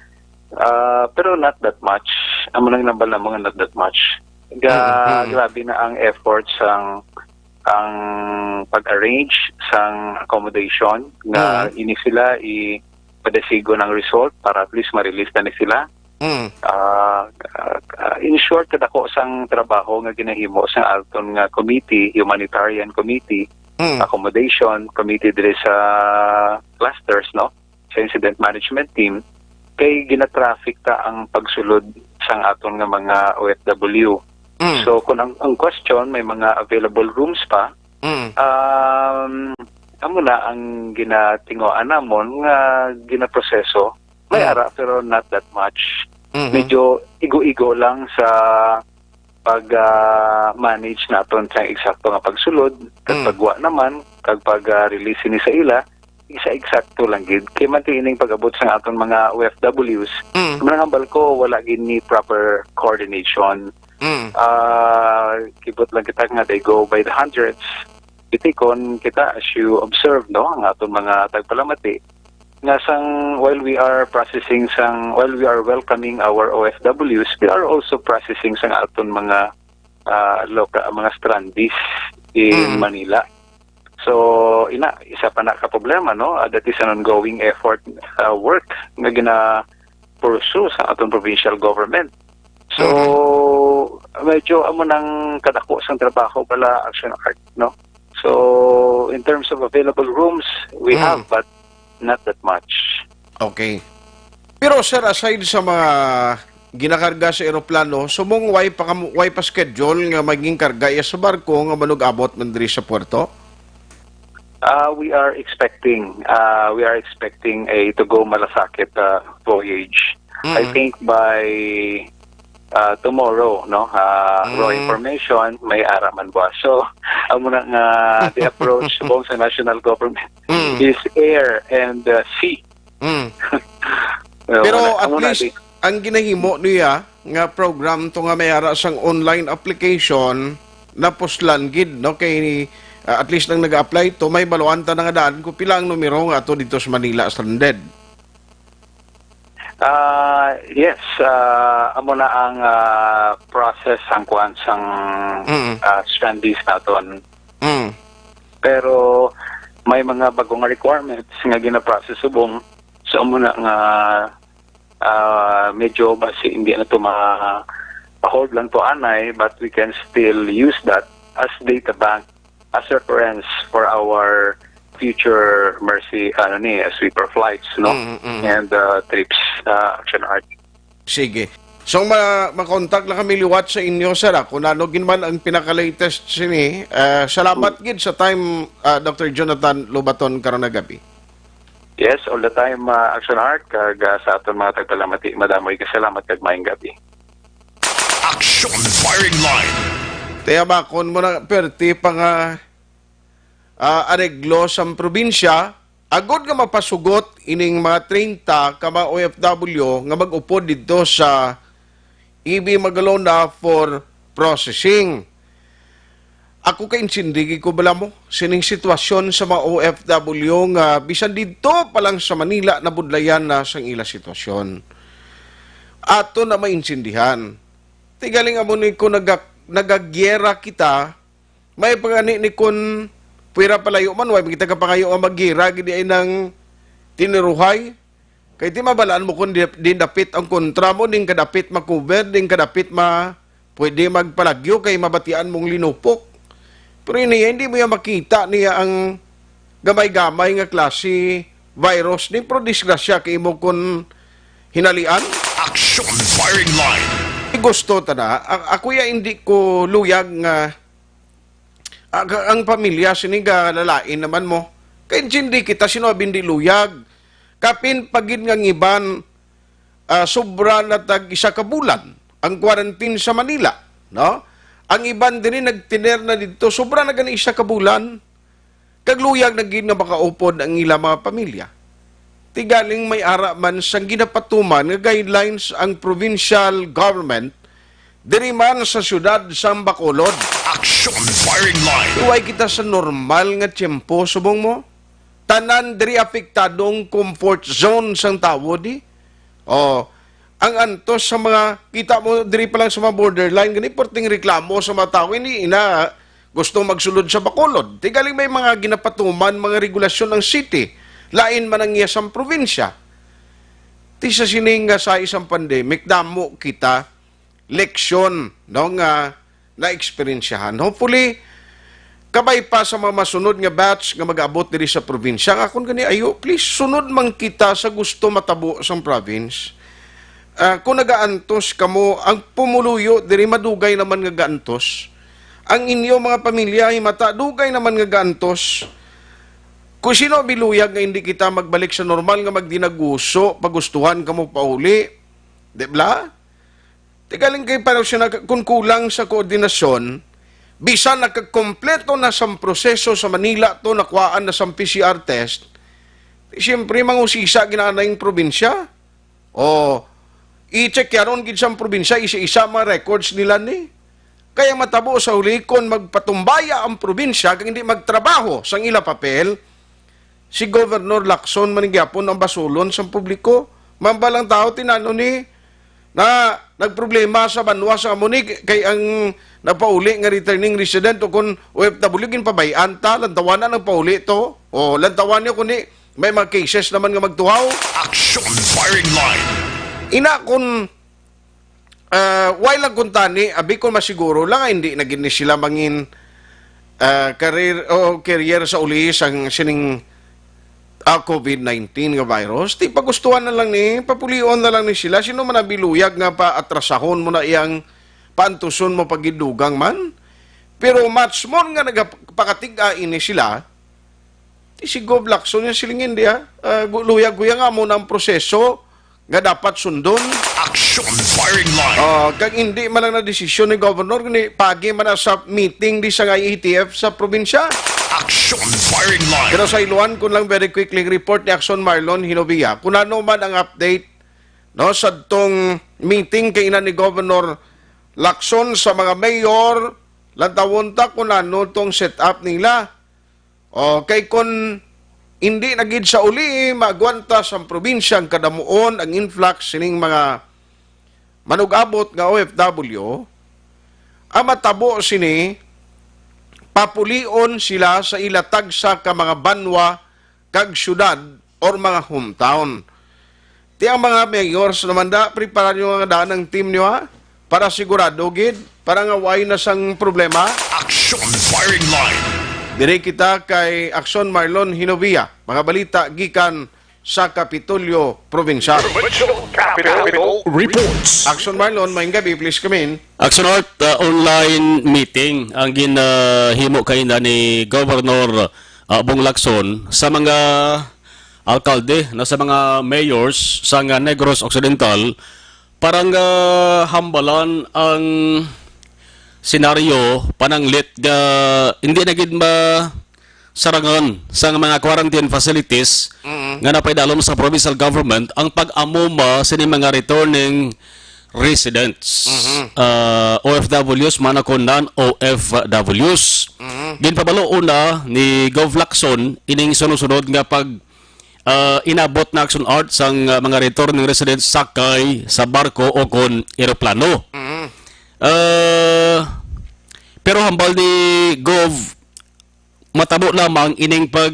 pero not that much. Amo nang nambal na mga not that much. Grabe na ang efforts ang pag-arrange sang accommodation nga ini sila ipadasigo ng result para at least ma-release na ni sila. In short, kadako sang trabaho nga ginahimo sa Alton nga committee, humanitarian committee, accommodation committee dire sa clusters, no, sa incident management team, kay gina-traffic ta ang pagsulod sang aton nga mga OFW. So kung ang question may mga available rooms pa, amo na ang ginatingoan namon nga ginaproseso. May ara pero not that much. Medyo igo-igo lang sa pag-manage naton sa eksakto nga pagsulod. Kag pagwa naman, kag pag-release ni sa ila, isa eksakto lang gid. Kay mantiining pag-abot sa aton mga OFWs, manangambal ko wala gid ni proper coordination. Kibot lang kita nga they go by the hundreds. Itikon kita as you observe, no, ang aton mga tagpalamati nga sang while we are welcoming our OFWs, we are also processing sang aton mga mga strandees in Manila. So isa pa na ka problema, no, that is an ongoing effort work nga gina-pursue sa aton provincial government. So medyo amo nang kadako sang trabaho pala action art, no. So in terms of available rooms, we have, but not that much. Okay. Pero sir, aside sa mga ginakarga sa eroplano, sumong way pa schedule nga maging karga sa barko nga manug-abot man diri sa puerto? We are expecting to go Malasakit voyage. I think by tomorrow, no, raw information may araman ba. So amo na nga the approach both sa national government is air and sea. Pero at least ang ginahimo niya nga program to nga may ara sang online application na poslan gid, no, kay at least nang nag-apply to may baluan ta nga daan kung pila ang numero nga ato dito sa Manila stranded. Yes, amo na ang process ang kuan sang strandees naton. Pero may mga bagong requirements nga gina-process subong, so amo na nga medyo basi hindi na to ma-hold lang to anay, but we can still use that as data bank as reference for our future Mercy sweeper flights, no, and trips action art. Sige. So ma-contact lang kami liwat sa inyo sir kung ano ginman ang pinaka-latest sini. Salamat gid sa time Dr. Jonathan Lobaton karon gabi. Yes, all the time action art kag sa aton mga tagpalamati madamoy kasalamat kag maayong gabi. Action firing line. Kaya bakon mo na perti pa nga areglo sa probinsya, agod nga mapasugot ining mga 30 ka mga OFW nga mag-upod dito sa EB Magalona for processing. Ako ka-insindigi ko bala mo sining sitwasyon sa mga OFW nga bisan dito pa lang sa Manila nabudlayan na sang ila sitwasyon. Ato na mainsindihan. Tigaling amo ni ko nagagyera kita, may pagani ni kun pwera palayo man, way kita kapangayo ang magira, gidi ay ng tiniruhay. Kaya di mabalaan mo kung din dapit ang kontra mo, din kadapit makuber, din kadapit pwede magpalagyo, kay mabatian mong linupok. Pero hindi mo yan makita niya ang gamay-gamay nga klase virus, ni pro disgrasya kay mo kung hinalian. Action firing line. Gusto ta na, ako ya hindi ko luyag nga ang pamilya siniga lalain naman mo. Kaya hindi kita sinabi hindi luyag. Kapin pagin nga ngiban sobra na tag isa ka bulan ang quarantine sa Manila, no? Ang iban din nagtiner na dito sobra na gani isa ka bulan. Kagluyag na gid nga makaupod ang ila mga pamilya. Tigaling may ara man sang ginapatuman nga guidelines ang provincial government diri man sa syudad sa Bacolod. Action firing line. Huwag kita sa normal nga tiyempo, subong mo. Tanan diri apektadong comfort zone sang tao di. Oh, ang antos sa mga, kita mo diri pa lang sa mga borderline, gani porting reklamo sa mga tao, ini ina gusto magsulod sa Bacolod. Tigaling may mga ginapatuman, mga regulasyon ng city. Lain man ang iyasang probinsya. Ti sa sininga sa isang pandemic, damo kita leksyon no, nga na-experiensyahan. Hopefully, kabay pa sa mga masunod nga batch nga mag-abot diri sa probinsya. Nga kung gani, ayo, please, sunod man kita sa gusto matabo sa province. Kung nagaantos kamo, ang pumuluyo, diri madugay naman nga gaantos. Ang inyo mga pamilya, himata, dugay naman nga gaantos. Kung sino biluyag nga hindi kita magbalik sa normal nga magdinaguso, pagustuhan kamo pauli, di ba? Tigaling kayo parang siya kung kulang sa koordinasyon, bisan nagkakompleto na sa proseso sa Manila to nakuhaan na sa PCR test, siyempre mangusisa ginanayang probinsya. O, i-check yaron gid sa probinsya, isa-isa mga records nila ni. Kaya matabo sa huli, kung magpatumbaya ang probinsya, kung hindi magtrabaho sa ila papel, si Governor Lacson manigyapon ang basulon sa publiko. Mambalang tao tinano ni na nagproblema sa banwa sa Amunig kay ang napauli nga returning resident o kung OFW ginpabayan ta, lantawanan ang pauli to. O lantawan niyo kung may mga cases naman nga magtuhaw. Action firing line. Ina kung while lang kuntani, abi ko masiguro lang hindi naging sila mangin career sa ulis ang sining COVID-19 nga virus. Di pagustuhan na lang ni, papulion na lang ni sila. Sino man nabiluyag nga pa atrasahon mo na iyang pantuson mo pagidugang man. Pero much more nga nagpakatigain ni sila, di si Gov Lacson yung silingin di luyag-guya nga mo ng proseso nga dapat sundon. Action firing line. Kag hindi man lang na desisyon ni Governor, pagi man na sa meeting di sa IETF sa probinsya. Action firing line. Pero sa iluan, kung lang very quickly report ni Action Marlon Hinovia, kung ano man ang update no, sa tong meeting kay ina ni Governor Lacson sa mga mayor, lantawonta kung ano tong setup nila. O kay kung hindi nagid sa uli, magwanta sa probinsya ang kadamuon, ang influx sining mga manugabot nga OFW, ang matabo sini, papulion sila sa ilatag sa ka mga banwa kag syudad or mga hometown. Ti ang mga mayors naman da, prepare nyo nga daan ng team nyo ha, para sigurado gid, para nga way na sang problema. Action firing line. Dire kita kay Action Marlon Hinovia, mga balita gikan sa Kapitolyo Provincial. Capital reports. Action Marlon, maayong gabi, please come in. Action Art online meeting ang ginahimo kay na ni Governor Bong Lacson sa mga alkalde na sa mga mayors sa Negros Occidental parang hambalan ang senaryo pananglit nga hindi na gid sarangan sa mga quarantine facilities nga napaidalom sa provincial government ang pag-amuma sa mga returning residents. OFWs man ako non-OFWs. Ginpabalo una ni Gov Lacson ining sunod-sunod nga pag inabot na Action Art sang mga returning residents sakay sa barko o kon eroplano. Pero hambal ni Gov matabo lamang ining pag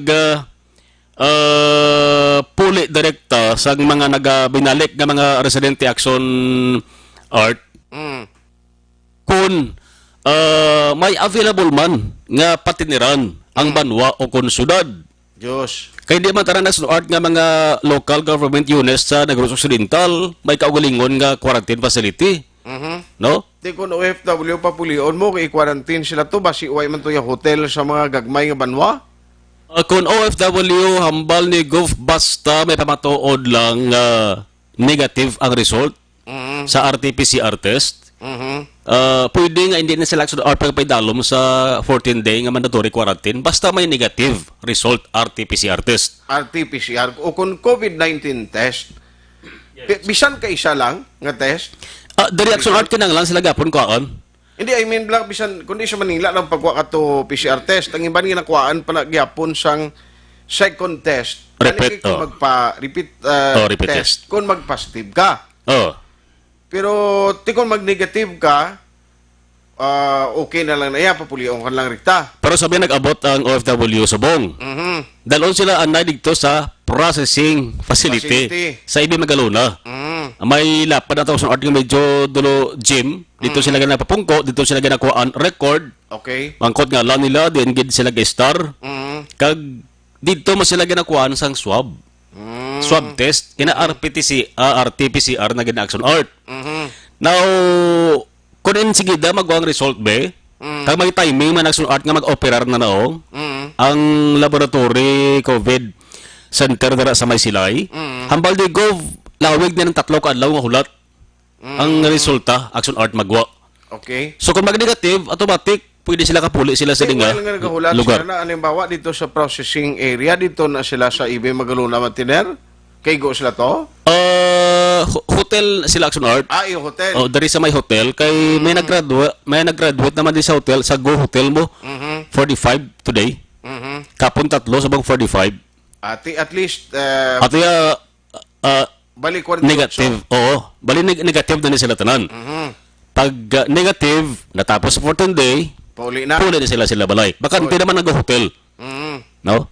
puli direkta sa mga nagabinalik nga mga residente Action Art kung may available man nga patiniran ang banwa o kung syudad. Diyos. Kaya di man tanan Action Art nga mga local government units sa Negros Occidental may kaugalingon nga quarantine facility. No? Di kung OFW papulion mo, kay quarantine sila to, basi uway man to yung hotel sa mga gagmay nga banwa? Kung OFW, hambal ni Gov, basta may pamatuod lang negative ang result sa RT-PCR test. Pwede nga hindi na sila Action Art pagpaidalom sa 14-day nga mandatory quarantine, basta may negative result RT-PCR test. RT-PCR, o kung COVID-19 test, bisan ka isa lang nga test, Dari Action Art kinang lang sila gapon kaan. Hindi, I mean lang, bisan, kundi sa Manila lang pagwa ka to PCR test, ang iban ginakuhaan pala gyapon sang second test. Repeat, Kung repeat repeat test, kung mag-positive ka. Oh. Pero, kung mag-negative ka, okay na lang na iya, papuliong ka lang rita. Pero sabi nag-abot ang OFW Subong. Dalon sila anay dito sa processing facility. Sa Ibi Magalona. May lapad na ito sa ording medyo dulo gym. Dito sila gana papungko, dito sila gana kuhaan record. Okay. Mangkot nga lang nila, din gid sila ga-star. Kag dito mo sila gana kuhaan sang swab. Swab test kina RT-PCR na gina action art. Now, kunin sige da magwang result be. Kag may timing man action art nga mag-operar na nao. Ang laboratory COVID center dara sa Maysilay. Hambal di gov lawig na ng 3 ka adlaw nga hulat. Ang resulta action art magwa. Okay. So kung mag-negative, automatic pwede sila kapuli sila sa dinga Wala nga nagahulat lugar. sila na halimbawa dito sa processing area, dito na sila sa Ibe Magalona Matiner. Kay go sila to? Hotel sila action art. Yung hotel. Oh, dari sa may hotel kay may nag-graduate naman din sa hotel sa Go Hotel mo. 45 today. Kapon 3 sabang 45. At least balik 48. Negative. Oo. Bali negative na ni sila tanan. Pag negative natapos sa 14 day, pauli na sila balay. Baka hindi naman nag-hotel. No?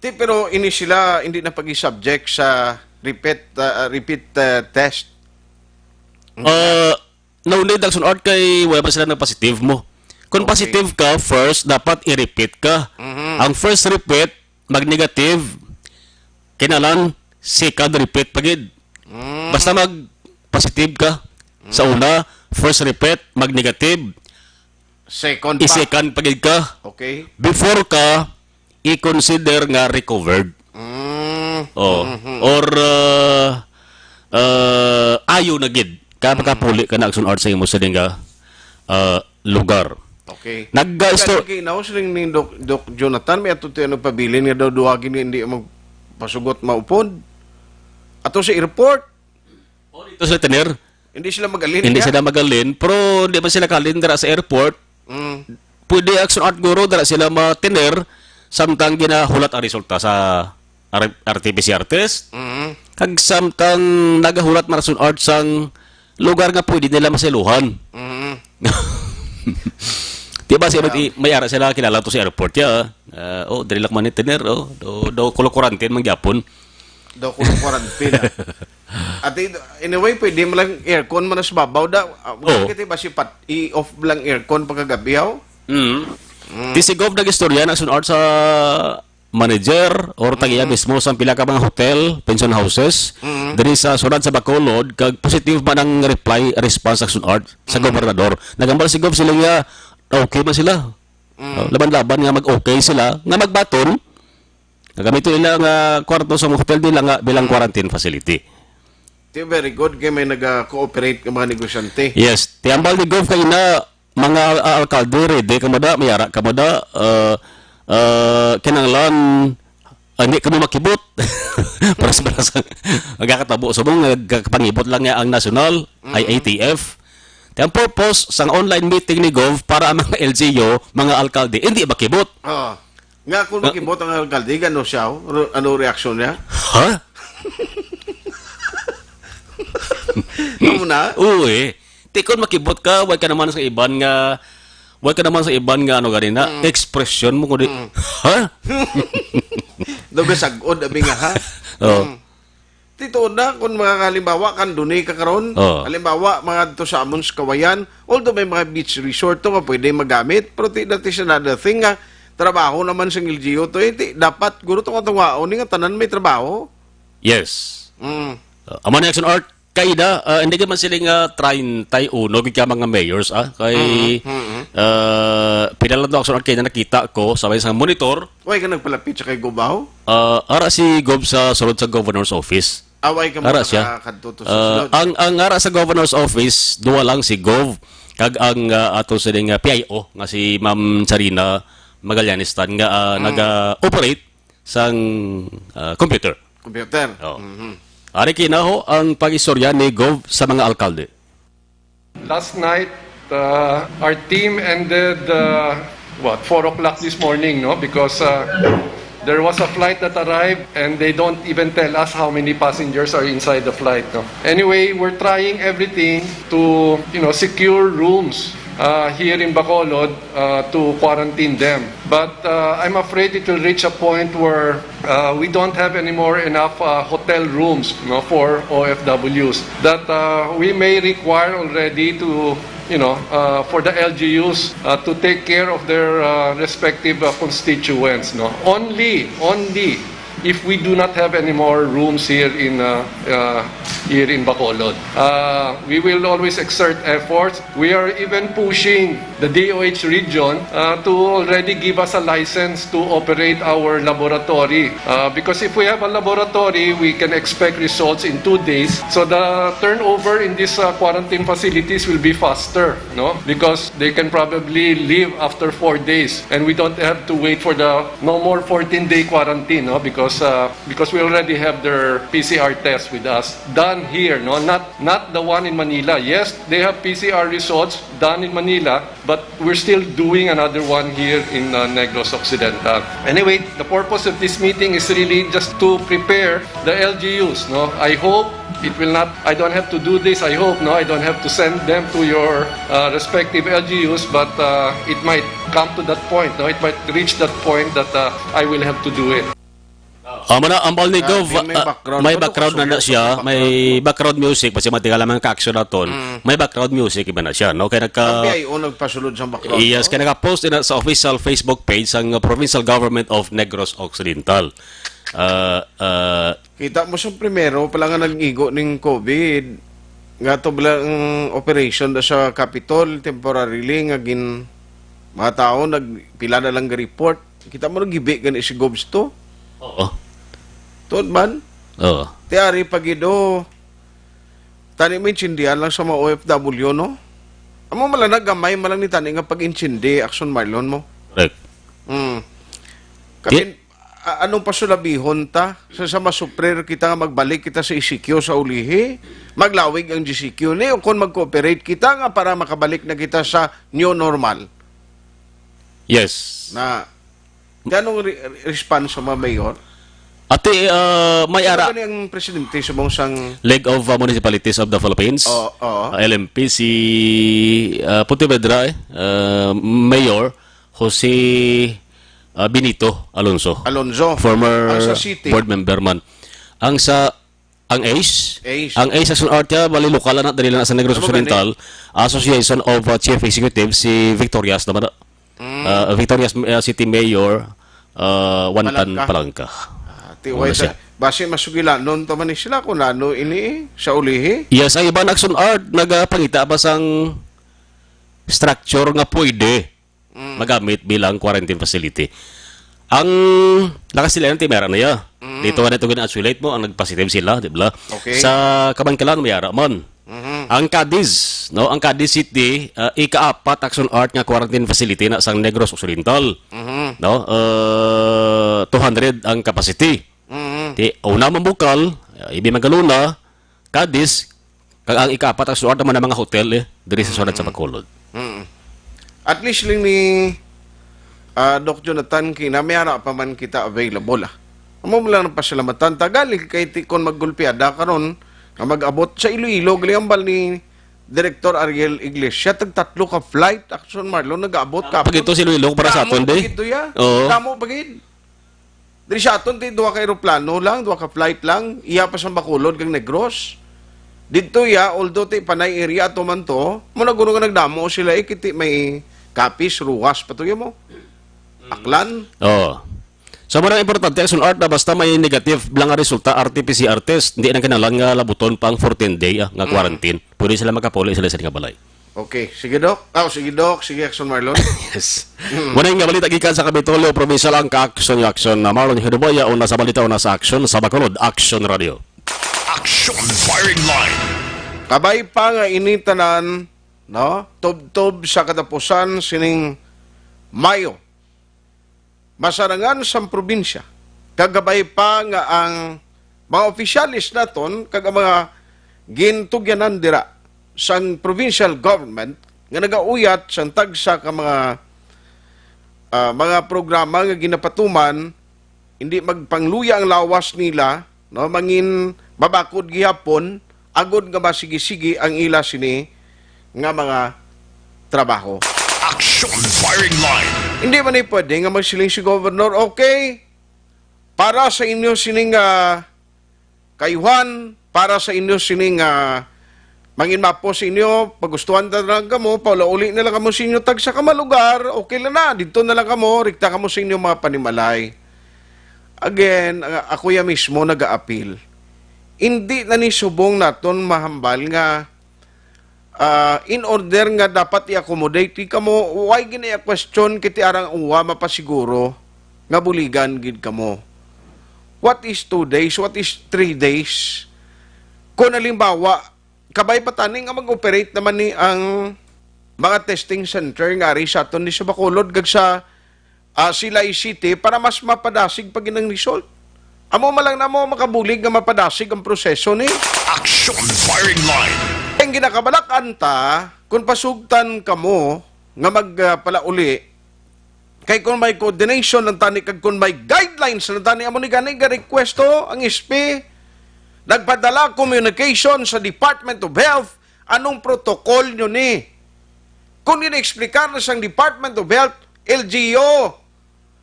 Pero ini sila hindi na pag-subject sa repeat test. Naunid action art kay wala pa sila ng positive mo. Kung positive ka, first, dapat i-repeat ka. Ang first repeat, mag-negative, kinalan, second repeat pagid. Basta mag-positive ka sa una, first repeat, mag-negative, second pa. i-second pagid ka. Okay. Before ka, i-consider nga recovered. Or ayaw na gid. Kapuli ka na action art sa imo sa dinga lugar. Okay. Nag-store. Okay, naos ring ni Doc Jonathan, may atuto ano pabilin nga daw duwagin hindi magpasugot maupod. Ato sa airport. Dito sa tener. Hindi sila magalin. Hindi sila magalin, pero di ba sila kalin dara sa airport? Pwede action art guro dara sila ma-tener samtang ginahulat ang resulta sa RT-PCR test. Kag samtang nagahulat action art sang lugar nga pwede nila masiluhan. Diba siya may ara sila kilala to sa airport ya. Dali lang man ni tener do kulo quarantine man gyapon. Do kulo quarantine. At anyway, pwede mo lang aircon man sa babaw da. Bakit ba si i-off lang aircon pagkagabiyaw? Tisigov nag-istorya na art sa manager or tagiya mismo sa pila ka mga hotel, pension houses. Diri sa sunod sa Bacolod, kag positive man ang response action art sa gobernador. Nagambal si Gov sila nga okay man sila. Laban-laban nga mag-okay sila, nga magbaton. Nagamito nila nga kwarto sa hotel nila nga bilang quarantine facility. Very good kay may nag-cooperate ng mga negosyante. Yes, tiambal ni Gov kay na mga alkalde ready kamada mayara kamada kinanglan hindi kamo makibot. Para magkakatabo subong nagpangibot lang nga ang national IATF. Ang purpose sang online meeting ni Gov para ang mga LGU, mga alkalde hindi makibot. Nga kung makibot ang alkalde gano siya? Ano reaksyon niya? Ha? Muna? Uy. Tikon makibot ka, wag ka naman sa iban nga ano ganina, expression mo kundi. Ha? Doga sagod abi nga ha. Tito na kung mga halimbawa kan dunay ka karon, halimbawa mga dito sa amon sa Kawayan, although may mga beach resort to nga pwede magamit, pero dati sa another thing nga trabaho naman sa LGU to dapat guro to nga tungaon nga tanan may trabaho. Yes. Amon action art kaida hindi man sila nga train tayo gid ka mga mayors kay pinalad action art kay na nakita ko sabay sa monitor. Way ka nagpalapit sa kay Gobaw? Ara si Gov sa sulod sa governor's office. Away ka mo nakakadto sa sulod. Ang ara sa governor's office duwa lang si Gov kag ang ato sa nga PIO nga si Ma'am Charina Magallanistan nga naga-operate sang computer. Ari kinaho ang pag-istorya ni Gov sa mga alkalde. Last night, our team ended, 4 o'clock this morning, no? Because there was a flight that arrived and they don't even tell us how many passengers are inside the flight, no? Anyway, we're trying everything to, secure rooms here in Bacolod to quarantine them. But I'm afraid it will reach a point where we don't have anymore enough hotel rooms, for OFWs. That we may require already to, for the LGUs to take care of their respective constituents. Only if we do not have any more rooms here in Bacolod. We will always exert efforts. We are even pushing the DOH region to already give us a license to operate our laboratory. Because if we have a laboratory, we can expect results in 2 days. So the turnover in these quarantine facilities will be faster, because they can probably leave after 4 days, and we don't have to wait for the no more 14-day quarantine, because we already have their PCR test with us done here, not the one in Manila. Yes, they have PCR results done in Manila, but we're still doing another one here in Negros Occidental. Anyway, the purpose of this meeting is really just to prepare the LGUs. I hope it will not, I don't have to do this, I hope, I don't have to send them to your respective LGUs, but it might come to that point, it might reach that point that I will have to do it. Ang Balnigov, may background na siya, may background music, kasi matigal naman ka-action naton, may background music, iba na siya, Kaya nagpasulod sa background. Yes, kaya naka-post din sa official Facebook page ng Provincial Government of Negros Occidental. Kita mo siya primero, pala nga nag-igo ng COVID, nga to bilang operation na sa Capitol, temporarily, nga mga tao, nagpila na lang report. Kita mo nag-ibig gan si Gobs to? Oo. Tuod man? Oo. Tiari pagido, tani mo intindihan lang sa mga OFW, Amo malang gamay malang ni tani nga pag-intindi, action marlon mo. Correct. Anong pasulabihon ta? Sa masuprer kita nga magbalik kita sa ECQ sa ulihi, maglawig ang GCQ ni, o kung mag-cooperate kita nga para makabalik na kita sa new normal. Yes. Ganong response sa mga mayor? Ate, may ara... Ano ang presidente sa sang... League of Municipalities of the Philippines. LMP, si Pontevedra, Mayor Jose Benito Alonso. Former board member man. Ang ACE. Ang ACE Action Art niya, bali lokal na dali lang sa Negros Occidental. Association of Chief Executives, si Victorias naman. Victorias City Mayor Wantan Palangka. Base masugilan noon to man sila kung ano ini sa ulihi. Yes, ang ibang Action Art nagapangita ba sang structure nga pwede magamit bilang quarantine facility. Ang nakasilan timera na ya. Dito nga ito gina-isolate mo, ang nag-positive sila, di ba? Okay. Sa Kabangkalan may ara man. Ang Cadiz, ang Cadiz City, ika-4 Action Art nga quarantine facility na sang Negros Occidental. 200 ang capacity. Di una mabukal, ibi magaluna, Cadiz, kag ang ika-4 Action Art naman ang mga hotel diri sa sunod sa Bacolod. At least lang ni Doc Jonathan kinamayara pa man kita available. Amo mo lang pasalamatan tagali kay tikon maggulpiada karon nga mag-abot sa Iloilo gliambal ni Director Ariel Iglesia tag 3 ka flight Action Marlon nag-abot ka. Pagito si Iloilo para sa aton de. Damo pagid. Diri sa aton ti 2 ka eroplano lang, 2 ka flight lang, iya pa sa Bacolod kag Negros. Dito ya although ti panay area ato man to, mo naguno nga nagdamo sila kiti may Kapis, Ruwas patuyo mo. Aklan. So, marang importante, Action Art na basta may negative lang nga resulta, RT-PCR test, hindi na kinalang nga labuton pang 14-day nga quarantine. Pwede sila magkapuli sila sa nga balay. Okay. Sige, Doc. Sige, Doc. Sige, Action Marlon. Yes. Muna nga balita gikan sa Kapitolyo, Provincial ang ka-action yung action na Marlon Hiduboya, una sa balita, una sa action, sa Bacolod, Action Radio. Action Firing Line. Kabay pa nga initanan, tob-tob sa katapusan sining Mayo. Masarangan sa probinsya. Kagabay pa nga ang mga opisyalis naton, kag mga gintugyanan dira sa provincial government, nga nagauyat sa tagsa ka mga programa nga ginapatuman, hindi magpangluya ang lawas nila, no, mangin mabakod gihapon, agod nga masigi-sigi ang ila sini nga mga trabaho. Action firing line. Hindi man pwede nga magsiling si Governor, okay, para sa inyo sining kayuhan, para sa inyo sining mangin mapo sa inyo, pagustuhan na lang kamo, paulauli na lang kamo sa inyo, tagsa ka malugar, okay lang na, dito na lang kamo, rikta kamo sa inyo mga panimalay. Again, ako ya mismo nag-a-appeal. Hindi na ni subong naton mahambal nga in order nga dapat i-accommodate kamo, why gina question kiti arang uwa mapasiguro nga buligan gid kamo. What is 2 days? What is 3 days? Kung halimbawa, kabay pataning nga mag-operate naman ni ang mga testing center nga ri sa aton ni sa Bacolod kag sa Silay City para mas mapadasig pag inang result. Amo malang na mo makabulig nga mapadasig ang proseso ni. Action firing line. Ang ginakabalak ta, kung pasugtan kamo nga magpalauli, kay kung may coordination ng tani kag kung may guidelines ng tani amo ni gani ga requesto ang SP nagpadala communication sa Department of Health anong protocol nyo ni. Kung ina-explicar na sa Department of Health, LGU,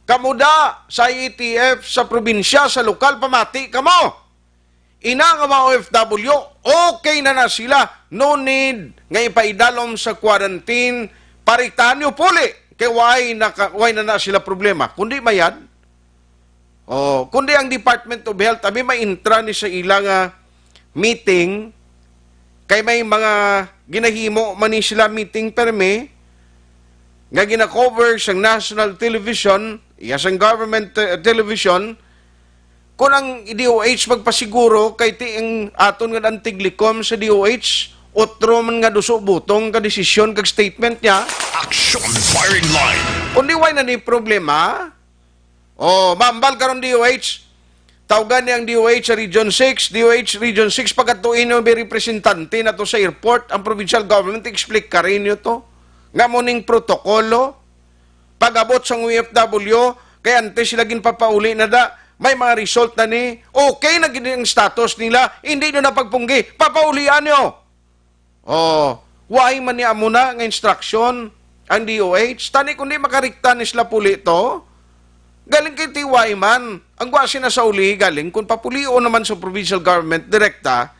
kamuda sa ETF, sa probinsya, sa lokal, pamati kamo. Ina nga mga OFW, okay na sila. No need nga ipaidalom sa quarantine, paritaan nyo puli. Kaya why na sila problema. Kundi mayad, kundi ang Department of Health, abi may intra ni sa ilang meeting, kay may mga ginahimo man ni sila meeting perme, nga gina-cover sa national television, ang government television, kung ang DOH magpasiguro, kay tiing aton nga antiglikom sa DOH, otro man nga duso butong ka desisyon kag statement niya. Action firing line. Kundi why na ni problema, mambal karon DOH, tawagan niya ang DOH sa Region 6, DOH Region 6, pagkatuin yung may representante na to sa airport, ang provincial government, explain ka rin nyo to. Nga mo ning protokolo, pag-abot sa OFW, kaya antes sila ginpapauli na da, may mga result na ni, okay na gini ang status nila, hindi nyo na pagpunggi, papaulian nyo. Why man niya mo na ng instruction ang DOH, tani kundi makarikta ni sila puli to, galing kay TY man, ang gwasi na sa uli, galing, kung papulio naman sa provincial government, direkta,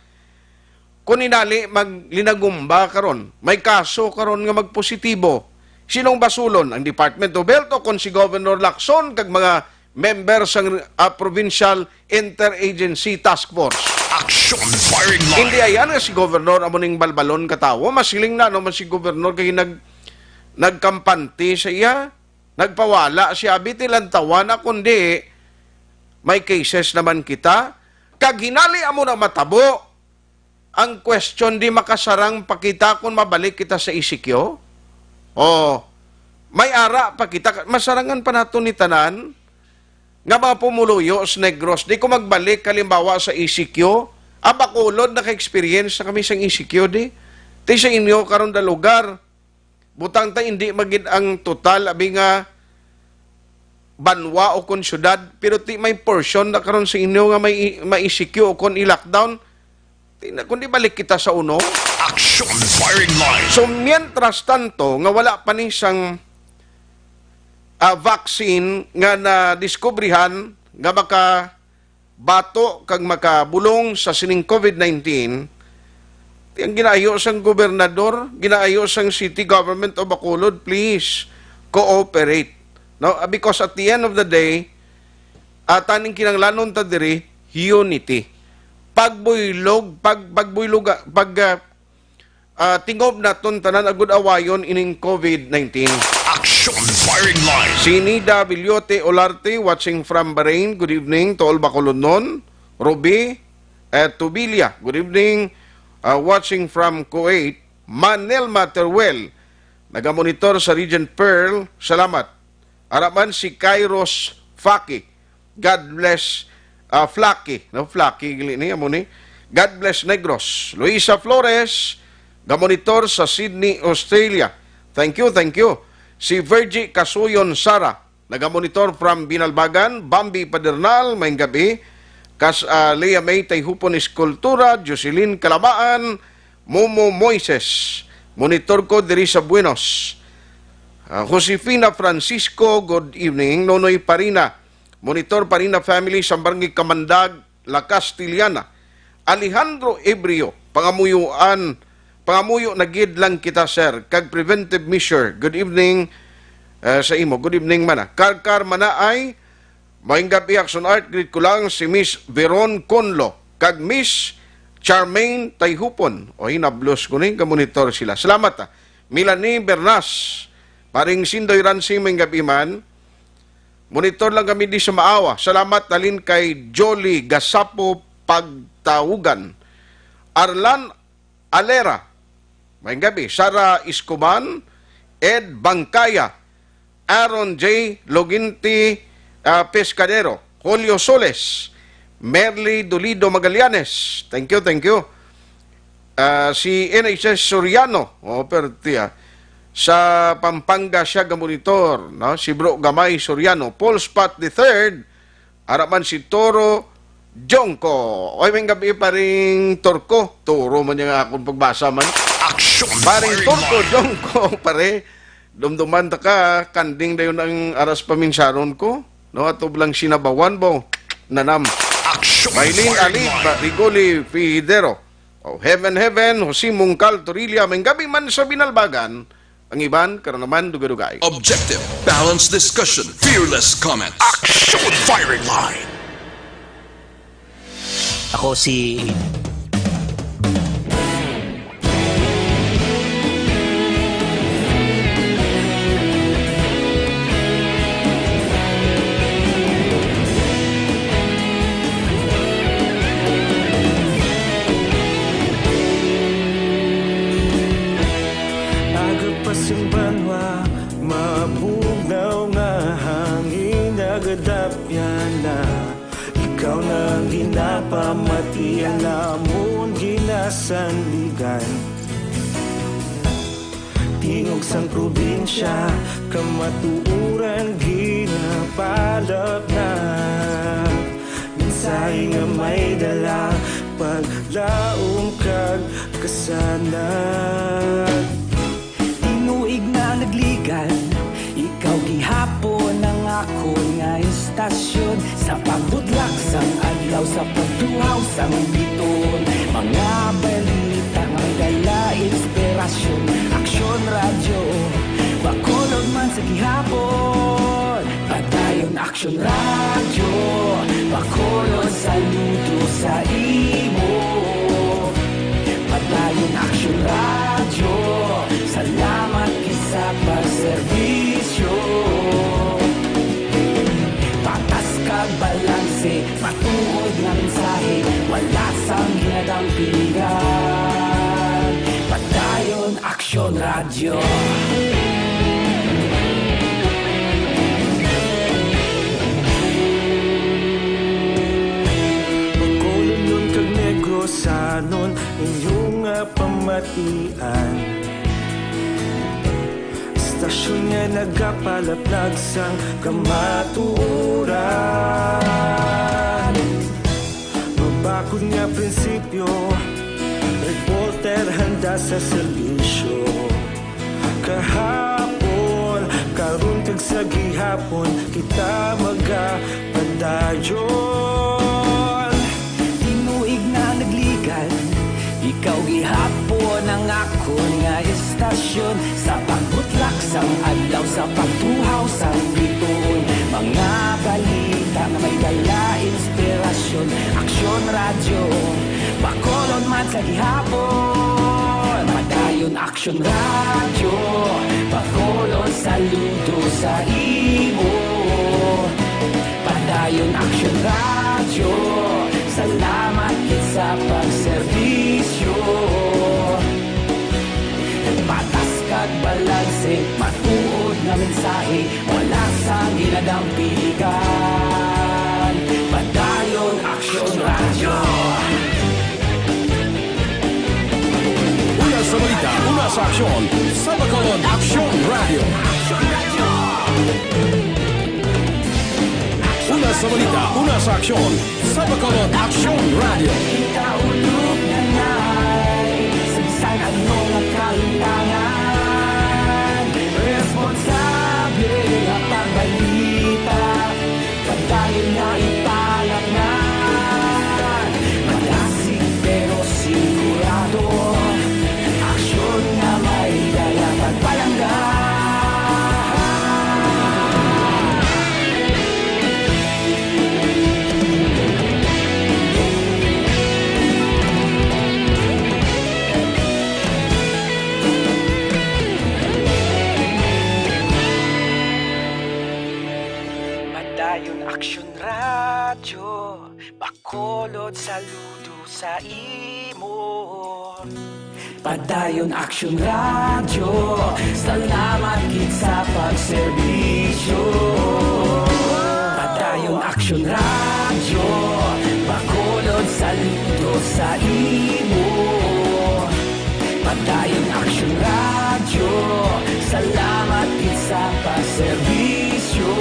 kung inali, maglinagumba karon, may kaso karon nga magpositibo, sinong basulon? Ang Department of Health o kung si Governor Lacson, kag mga members ng Provincial Interagency Task Force. Action firing line. Hindi ayan nga si Governor, amo ning balbalon katawo, masiling na naman si Governor, kaya nagkampante sa iya, nagpawala siya, bitilan tawa na kundi may cases naman kita. Kag hinali amo na matabo, ang question di makasarang pakita kung mabalik kita sa isikyo. May ara pa kita, masarangan pa nato ni tanan, nga mga pumuluyo sa Negros, di ko magbalik kalimbawa sa isikyo, Bacolod, naka-experience na kami sa isikyo di. Di sa inyo karon da lugar, butang ta hindi magid ang total, abi nga, banwa o kon syudad, pero may portion na karon sa inyo nga may isikyo o kon i-lockdown, kundi balik kita sa uno. Action firing line. So, mientras tanto, nga wala pa ni siyang vaccine nga na-discoveryhan nga makabato kag makabulong sa sining COVID-19, ang ginaayo sang gobernador, ginaayo sang city government of Bacolod, please, cooperate. No? Because at the end of the day, taning kinanglanon ta diri, unity. Tingob naton tanan agud awayon ining COVID-19. Action firing line. Sini W.T. Olarte watching from Bahrain. Good evening to all Bacolodnon. Ruby Tubilia. Good evening. Watching from Kuwait. Manel Materwell. Nagamonitor sa Region Pearl. Salamat. Araman si Kairos Faki. God bless Flaky. No, Flaky. God bless Negros. Luisa Flores. gamonitor sa Sydney, Australia. Thank you, thank you. Si Virgie Casuyon Sara, nagamonitor from Binalbagan. Bambi Padernal, may gabi. Lea May Tayhupon Eskultura, Jocelyn Calabaan, Momo Moises. Monitor ko diri sa Buenos. Josefina Francisco, good evening. Nonoy Parina, Monitor Parina Family sa Barangay Kamandag, La Castillana. Alejandro Ebrio, pangamuyo na gid lang kita, sir. Kag preventive measure. Good evening sa imo. Good evening mana. Karkar mana ay maing gabi Action Art. Greet ko lang si Miss Veron Conlo. Kag Miss Charmaine Tayhupon. O hinablos ko ni monitor sila. Salamat. Milanie Bernas. Paring Sindoy Ransi maing gabi man. Monitor lang kami di sa maawa. Salamat talin kay Jolly Gasapo Pagtaugan. Arlan Alera. Maing gabi. Sara Iscoban. Ed Bangkaya. Aaron J. Loginti Pescadero. Julio Soles. Merly Dolido Magallanes. Thank you, thank you. Si NHS Soriano. Sa Pampanga siya gamonitor. No? Si Bro Gamay Soriano. Paul Spot III. Araman si Toro Jongko. Oy, may gabi pa rin Torko. Toro man yung akong pagbasa man. Paring Torko Jongko pare. Dumduman ta ka. Kanding na yun ang aras paminsaron ko. No? Atog lang sinabawan bo. Nanam. Maylin Alib, Rigoli Fidero. Oh, Heaven, Jose Mungcal Torilla. May gabi man sa Binalbagan. Ang iban, karon naman dugadugay. Objective, balanced discussion, fearless comment. Action firing line. Ako si Simbanwa, mabugnaw nga hangin nagadapyan na. Ikaw na ginapamati, alamon ginasanligan. Tingog sang probinsya, kamatuuran ginapalap na. Minsay nga may dala, paglaong kag kasanag. Tinuig na nagligan, ikaw gihapon ang ako nga istasyon. Sa pagbudlak sang adlaw, sa pagtuhaw sang biton. Mga balita nga dala inspirasyon. Aksyon radyo, bakulog man sa gihapon. Padayon aksyon radyo, bakulog saludo sa imo. Padayon aksyon radyo, salamat kisa pagserbisyo. Patas kag balanse, matuod nga mensahe, wala sang ginadang pilihan. Padayon aksyon radyo. Bakulon nun kag negrosanon, inyong pamatian. Stasyon nga nagapalaplag sang kamatuuran. Mabakod nga prinsipyo, reporter handa sa serbisyo. Kahapon, karon kag sa gihapon, kita magapadayon. Tinuig na nagligan, ikaw gihapon ang ako nga istasyon. Sa pagbutlak sang adlaw, sa pagtuhaw sang biton. Mga balita na may dala inspirasyon. Aksyon radyo, bakolon man sa gihapon. Padayon aksyon radyo, bakolon saludo sa imo. Padayon aksyon radyo, salamat sa pagserbisyo. Patas kag balanse, matuod na mensahe, wala sang ginadang piligan. Padayon aksyon radyo. Una sa balita, sa aksyon sa Bacolod Action Radio. Una sa balita, una sa aksyon sa Bacolod Action Radio. Ikaulog na na'y Sabsan ang mga kaintangan Responsable na pagbalita Pagdahil na ipalaknan Malasig pero sigurado Aksyon na may dala pagpalanggan Padayon Aksyon Radyo Bacolod saludo sa imo Padayon Action Radio Salamat gid sa pagserbisyo Padayon Action Radio Bacolod saludo sa imo Padayon Action Radio Salamat gid sa pagserbisyo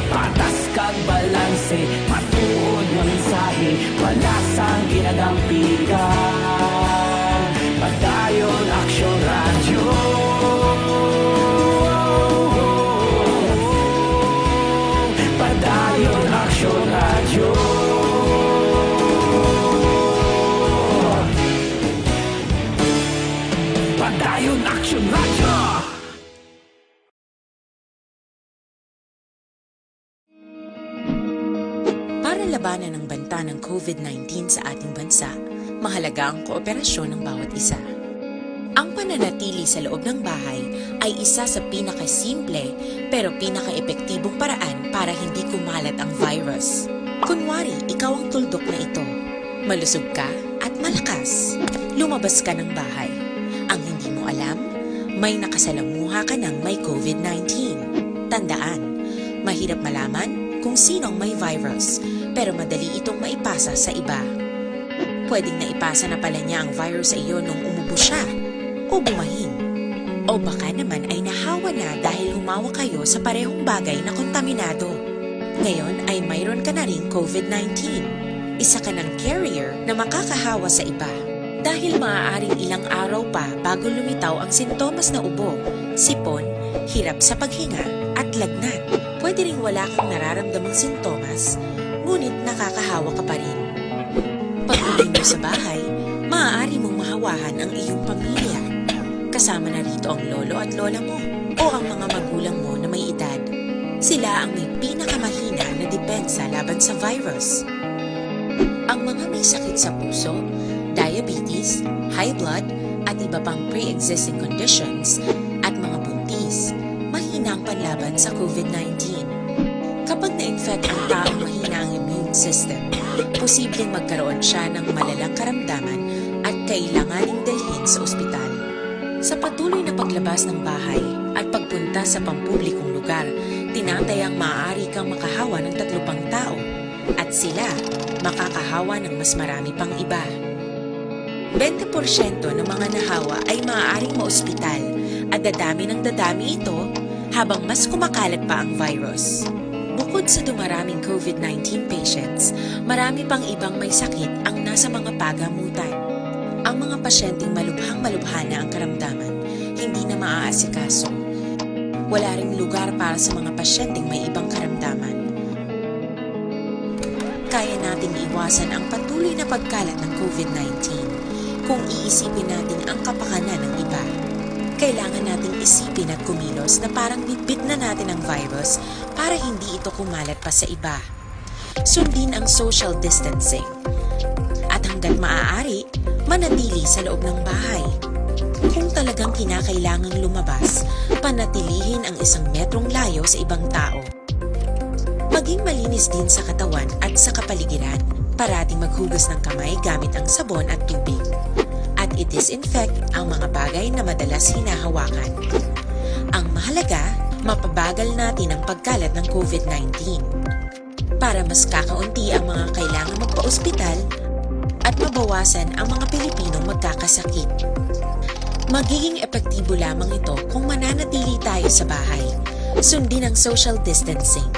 Patas kag balanse matuod nga mensahe wala sang ginagampikan Padayon Action Radio Padayon Action Radio Padayon Action Radio Para labanan ang banta ng COVID-19 sa ating bansa, mahalaga ang kooperasyon ng bawat isa. Ang pananatili sa loob ng bahay ay isa sa pinakasimple pero pinaka-epektibong paraan para hindi kumalat ang virus. Kunwari, ikaw ang tuldok na ito. Malusog ka at malakas. Lumabas ka ng bahay. Ang hindi mo alam, may nakasalamuha ka ng may COVID-19. Tandaan, mahirap malaman kung sinong may virus, pero madali itong maipasa sa iba. Pwedeng naipasa na pala niya ang virus sa iyo nung umubo siya, o bumahin. O baka naman ay nahawa na dahil humawa kayo sa parehong bagay na kontaminado. Ngayon ay mayroon ka na ring COVID-19. Isa ka ng carrier na makakahawa sa iba. Dahil maaaring ilang araw pa bago lumitaw ang sintomas na ubo, sipon, hirap sa paghinga at lagnat. Pwede ring wala kang nararamdamang sintomas, ngunit nakakahawa ka pa rin. Pag-uwi mo sa bahay, maaari mong mahawahan ang iyong pamilya. Kasama na rito ang lolo at lola mo o ang mga magulang mo na may edad. Sila ang may pinakamahina na depensa laban sa virus. Ang mga may sakit sa puso, diabetes, high blood, at iba pang pre-existing conditions at mga buntis, mahina ang panlaban sa COVID-19. Kapag na-infect ang taong mahina ang immune system, posibleng magkaroon siya ng malalang karamdaman at kailanganing dalhin sa ospital. Sa patuloy na paglabas ng bahay at pagpunta sa pampublikong lugar, tinatayang maaari kang makahawa ng 3 pang tao at sila makakahawa ng mas marami pang iba. 20% ng mga nahawa ay maaaring maospital at dadami ng dadami ito habang mas kumakalat pa ang virus. Bukod sa dumaraming COVID-19 patients, marami pang ibang may sakit ang nasa mga pagamutan. Ang mga pasyenteng malubhang-malubha na ang karamdaman, hindi na maaasikaso. Wala ring lugar para sa mga pasyenteng may ibang karamdaman. Kaya nating iwasan ang patuloy na pagkalat ng COVID-19 kung iisipin natin ang kapakanan ng iba. Kailangan nating isipin at kumilos na parang bitbit na natin ang virus para hindi ito kumalat pa sa iba. Sundin ang social distancing. At hanggat maaari, manatili sa loob ng bahay. Kung talagang kinakailangang lumabas, panatilihin ang 1 metrong layo sa ibang tao. Maging malinis din sa katawan at sa kapaligiran. Parating maghugas ng kamay gamit ang sabon at tubig. At i-disinfect ang mga bagay na madalas hinahawakan. Ang mahalaga, mapabagal natin ang pagkalat ng COVID-19. Para mas kakaunti ang mga kailangang magpa-ospital, at mabawasan ang mga Pilipinong magkakasakit. Magiging epektibo lamang ito kung mananatili tayo sa bahay, sundin ang social distancing.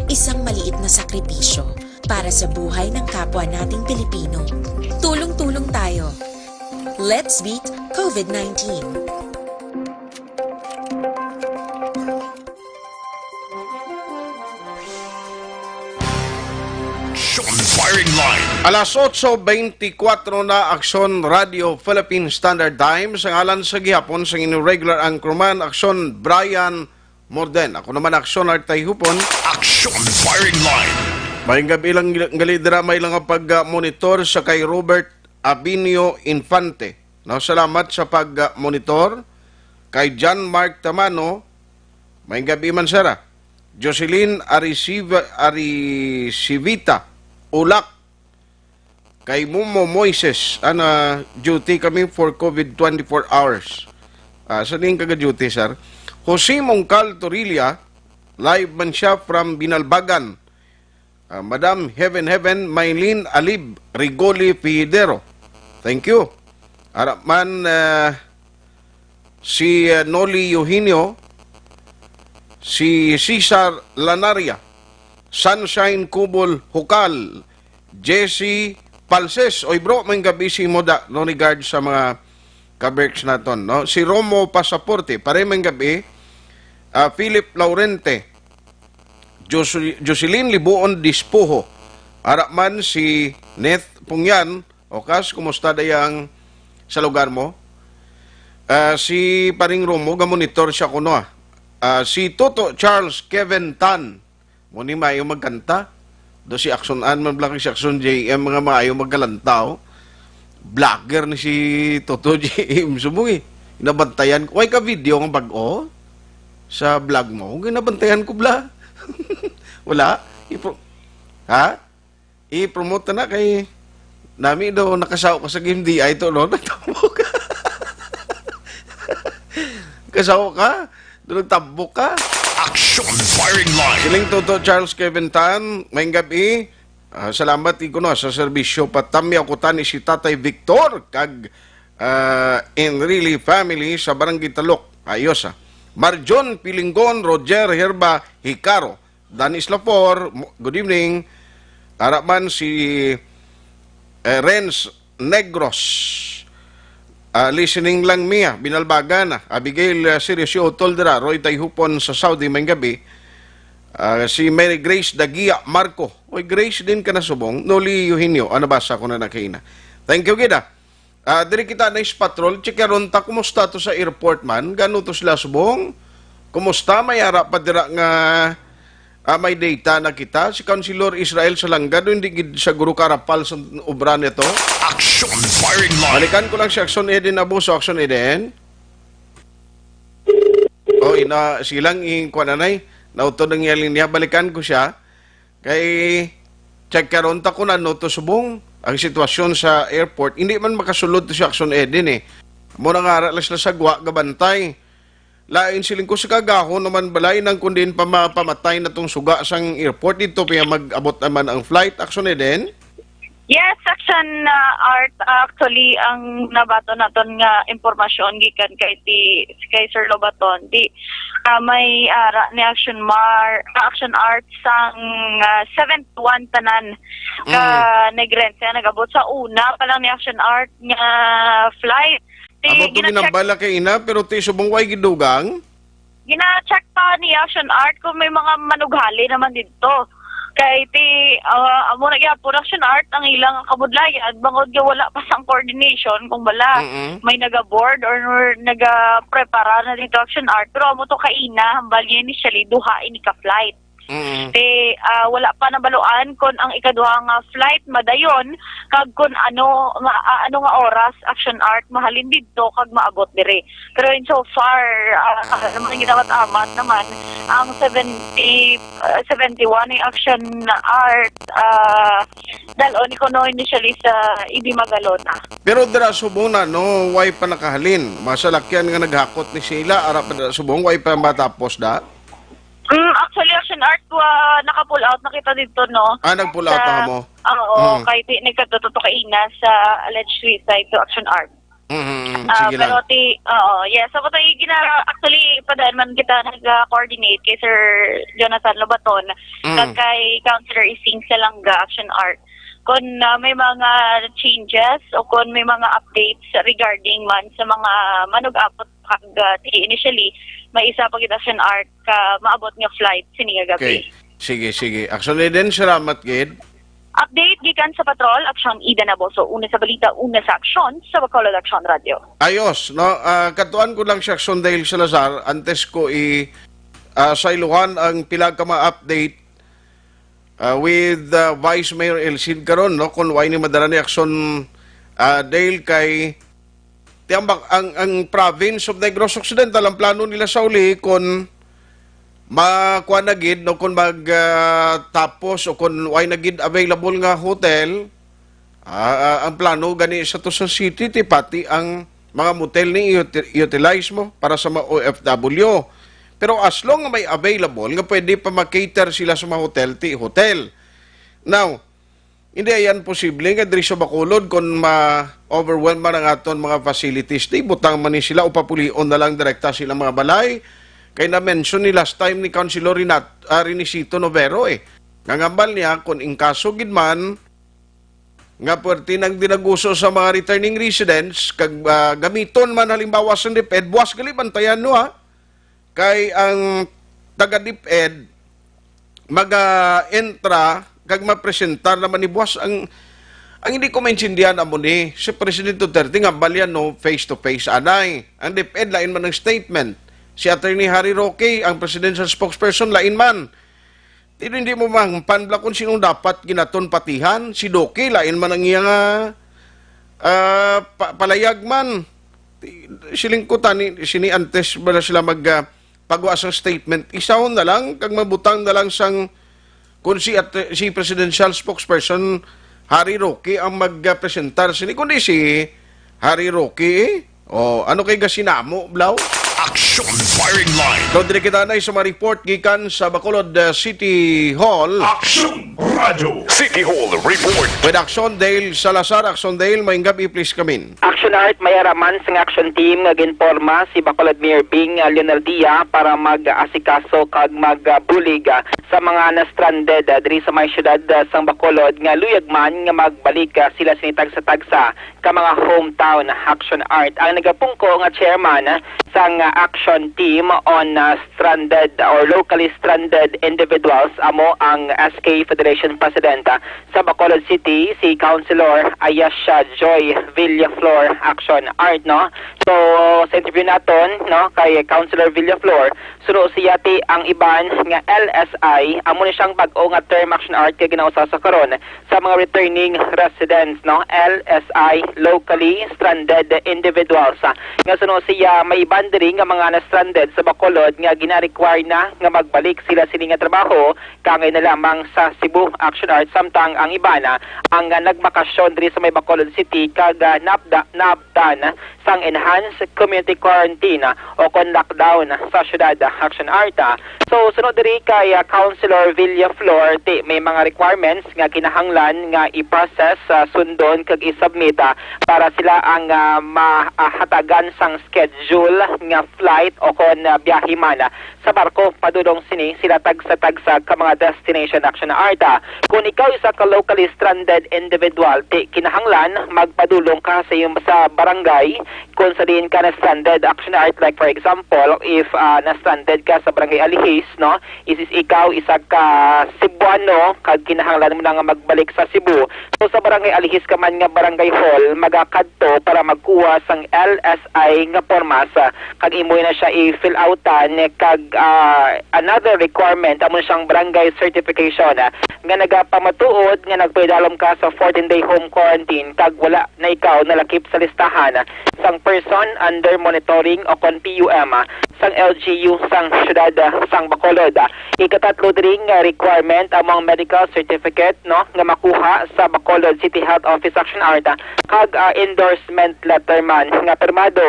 Isang maliit na sakripisyo para sa buhay ng kapwa nating Pilipino. Tulong-tulong tayo. Let's beat COVID-19. Firing line. Alas 8:24 na Aksyon Radio Philippine Standard Time sa ngalan sa gihapon sa inyong regular anchorman Aksyon Brian Morden. Ako naman Aksyon Artay Hupon. Action firing line. Maying gabi lang galidra may lang pag-monitor sa kay Robert Abinio Infante. No, salamat sa pag-monitor kay John Mark Tamano. Maying gabi man sara. Jocelyn Arisivita Ulak kay Mumo Moises duty kami for COVID 24 hours. Sa din kaga-duty, sir. Jose Mongcal Torilla, live man siya from Binalbagan. Madam Heaven Maylin Alib Rigoli Fidero. Thank you. Araman si Noli Eugenio, si Cesar Lanaria, Sunshine Kubol Hukal, Jesse Palses. Oy bro, may gabi si Moda, no regard sa mga kaberks naton, no? Si Romo Pasaporte, pare may gabi. Philip Laurente, Jocelyn Libuon Dispuho, Araman si Neth Pungyan. Okas, kumusta dayang sa lugar mo? Si Paring Romo, gamonitor siya kuno. Si Toto Charles Kevin Tan, muni maayo magkanta. Do si Action An, man si Action JM, mga maayo magkalantaw. Vlogger ni si Toto JM. Sumungi, inabantayan ko. Ay ka video ng bag-o sa vlog mo. Ginabantayan ko bla. Wala. I-promote na kay nami daw nakasaw ka sa game di ay to no. Nagtambok ka. Kasaw ka. Doon nagtambok ka. Action firing line. Siling Toto Charles Kevin Tan, may gabi. Salamat ikuno sa serbisyo patami ako tani si Tatay Victor kag Enrile family sa Barangay Talok. Ayos Marjon Pilinggon, Roger Herba Hicaro, Danis Lafor, good evening. Araman si Renz Negros. Listening lang Mia, Binalbagan, Abigail Serioso Toldera, Roy Tayhupon sa Saudi may gabi. Si Mary Grace Dagia Marco. Oy, Grace din ka na subong. Noli Eugenio, basa ko na nakina. Thank you, Gida. Diri kita na patrol, checkeron ta, kumusta to sa airport man? Gano to sila subong? Kumusta? May harap pa dira nga may data na kita. Si Councilor Israel Salanga, doon hindi sa Guru Karapal sa obra nito. Action firing line. Balikan ko lang si Action Eden Abuso. Action Eden. Silang kuananay. Nauto ng yaling niya. Balikan ko siya. Kay check karon ta ko na to subong ang sitwasyon sa airport. Hindi man makasulod to si Action Eden Muna nga aras na sagwa gabantay. Lain siling ko sa kagahon naman balay ng kundin pamatay na tong suga sang airport dito kaya mag-abot naman ang flight. Action Eden? Yes, Action Art. Actually, ang nabato naton nga impormasyon gikan kay Sir Lobaton. May ara ni Action Art sang 71 tanan ka Negrense nagabot sa una pa lang ni Action Art nga flight. Amo to ginambala kay ina pero ti subong way gidugang. Gina-check pa ni Action Art kung may mga manughali naman dito. Kay amo na gyapon Action Art ang ilang kabudlayan bangod nga wala pa sang coordination kung bala may naga-board or naga-prepara na dito Action Art pero amo to kaina hambal initially duha ini ka flight. Wala pa nabaluan kon ang ikaduha nga flight madayon kag kun ano nga oras Action Art mahalin didto kag maabot dire. Pero in so far naman ginawat-amat naman ang 71 ng Action Art dalon ikono initially sa Ibi Magalona. Pero dira subong na no way pa nakahalin. Masalakyan nga naghakot ni Sheila ara pa subong way pa matapos da. Actually, Action Art, naka-pull out na kita dito, no? Nag-pull out na mo? Oo, kahit nagkatuto kaina sa alleged suicide to Action Art. Sige lang. Pero yes, so actually padaan man kita nag-coordinate kay Sir Jonathan Lobaton kag kay Councilor Ising Salanga Action Art kung may mga changes o kung may mga updates regarding man sa mga manug-abot kag initially may isa pag Action Art ka maabot nga flight siniga gabi. Okay. Sige. Actually din salamat gid. Update gikan sa Patrol, Aksyon Ida Naboso. Una sa balita, una sa aksyon sa Bacolod Action Radio. Ayos, no? Katuan ko lang si Action Dale Salazar antes ko sailuhan ang pila ka ma-update with Vice Mayor Elcid karon, no? Kung why ni madala ni Action Dale kay tiyambak ang province of Negros Occidental ang plano nila sa uli kung makuha na gid no kung tapos o kung why na gid available nga hotel ang plano gani sa to sa city pati ang mga motel ni utilize mo para sa mga OFW pero as long nga may available nga pwede pa ma-cater sila sa mga hotel now hindi yan posible nga diri sa Bacolod kung ma-overwhelm man ang aton mga facilities di butang man ni sila o papulion na lang direkta sila mga balay. Kaya na-mention ni last time ni Councilor Renisito Novero Ngangambal niya kung in kaso gid man nga puwerte nang dinaguso sa mga returning residents kag gamiton man halimbawa sa DepEd buwas gali bantayan no kay ang taga DepEd maga-entra kag mapresentar naman ni buwas ang hindi ko maintindihan amo ni si President Duterte nga balyan no face to face anay ang DepEd lain man ng statement. Si Attorney Harry Roque, ang presidential spokesperson, lain man. Hindi mo panbla kung sinong dapat ginaton patihan. Si Doke, lain man ang iyang palayag man. Silingkutan, sini antes ba sila pagwa sa statement. Isahon na lang, kag mabutang na lang sang kung si presidential spokesperson Harry Roque ang magpresentar. Kundi si Harry Roque, ano kay gasinamo, Blau? Action Firing Line. Dodre kita na sa mga report gikan sa Bacolod City Hall. Action Radio City Hall report. With Action Dale Salazar. Action Dale, may gabi please come in. Action Art, may araman sa action team nga ginporma si Bacolod Mayor Bing Leonel Dia para mag-asikaso kag mag-bulig sa mga na-stranded diri sa may syudad sang Bacolod nga luyag man nga magbalik sila sinitag sa tagsa ka mga hometown. Action Art ang nagapungko nga chairman sang action team on stranded or locally stranded individuals amo ang SK Federation President sa Bacolod City si Councilor Ayesha Joy Villaflor. Action Art, no? So sa interview naton no kay Councilor Villaflor suro siyati ang iban nga LSI amo ni siyang bag-o nga term. Action Art kay ginausa sa karon sa mga returning residents, no? LSI, locally stranded individuals nga suno siya may bandering nga mga na-stranded sa Bacolod nga gina-require na nga magbalik sila sini nga trabaho kangay na lamang sa Cebu. Action Art samtang ang iba na ang nagbakasyon diri sa may Bacolod City kag nabdan sang enhanced community quarantine o kon lockdown sa syudad. Action Art. So sunod diri kay Councilor Villaflor may mga requirements nga kinahanglan nga i-process sundon kag i-submit para sila ang mahatagan sang schedule nga flight o kon biyahe man sa barko padulong sini sila tagsa-tagsa ka mga destination. Action Art. Kung ikaw isa ka locally stranded individual kinahanglan magpadulong ka sa barangay kung sa diin ka na-stranded. Action Art, like for example if na-stranded ka sa barangay Alihis, no, is ikaw isa ka Cebuano kag kinahanglan mo na nga magbalik sa Cebu, so sa barangay Alihis ka man nga barangay hall magakadto para magkuha sang LSI nga pormas kag imo na siya i-fill outan kag another requirement amo siyang barangay certification nga nagapamatuod nga nagpaidalom ka sa 14-day home quarantine kag wala na ikaw nalakip sa sa listahan sang person under monitoring o kon PUM sang LGU sang syudad sang Bacolod. Ikatatlo dring requirement among medical certificate no nga makuha sa Bacolod City Health Office Action Art kag endorsement letter man nga permado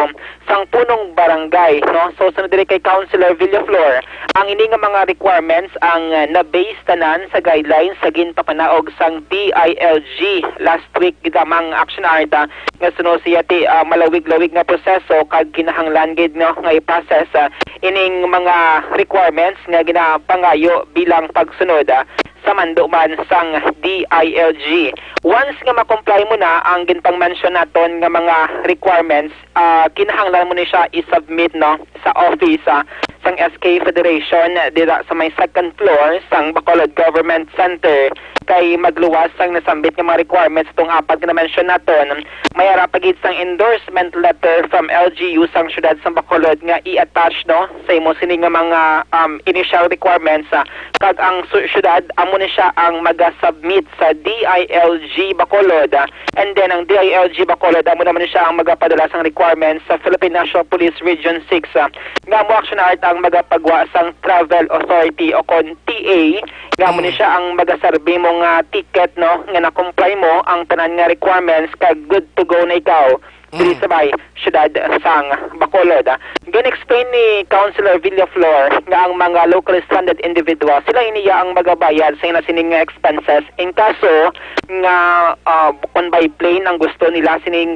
sang punong barangay no. So sunod diri kay Councilor Villaflor ang ini nga mga requirements ang na-base tanan sa guidelines sa ginpapanaog sang DILG last week gitamang action art nga suno siya ti malawig-lawig nga proseso kag kinahanglan gid no nga i-process ining mga requirements nga ginapangayo bilang pagsunod sa manduman sang DILG. Once nga ma-comply mo na ang ginpang-mention naton nga mga requirements, kinahanglan mo ni siya i-submit no sa office sang SK Federation dira sa may second floor sang Bacolod Government Center kay magluwas sang nasambit nga mga requirements itong apat na mention naton. May arapagid sang endorsement letter from LGU sang syudad sang Bacolod nga i-attach no sa imo sini nga mga initial requirements kag ang syudad amo ni siya ang maga-submit sa DILG Bacolod and then ang DILG Bacolod amo naman ni siya ang magapadala sang requirements sa Philippine National Police Region 6 nga mo action art ang magapagwa sang Travel Authority o kon TA nga mo ni siya ang magasarbi mo nga ticket no nga na-comply mo ang tanan nga requirements kag good to go na ikaw diri sa may syudad sang Bacolod. Gin-explain ni Councilor Villaflor nga ang mga locally stranded individuals sila iniya ang magabayad sa sining expenses in kaso nga on by plane ang gusto nila sining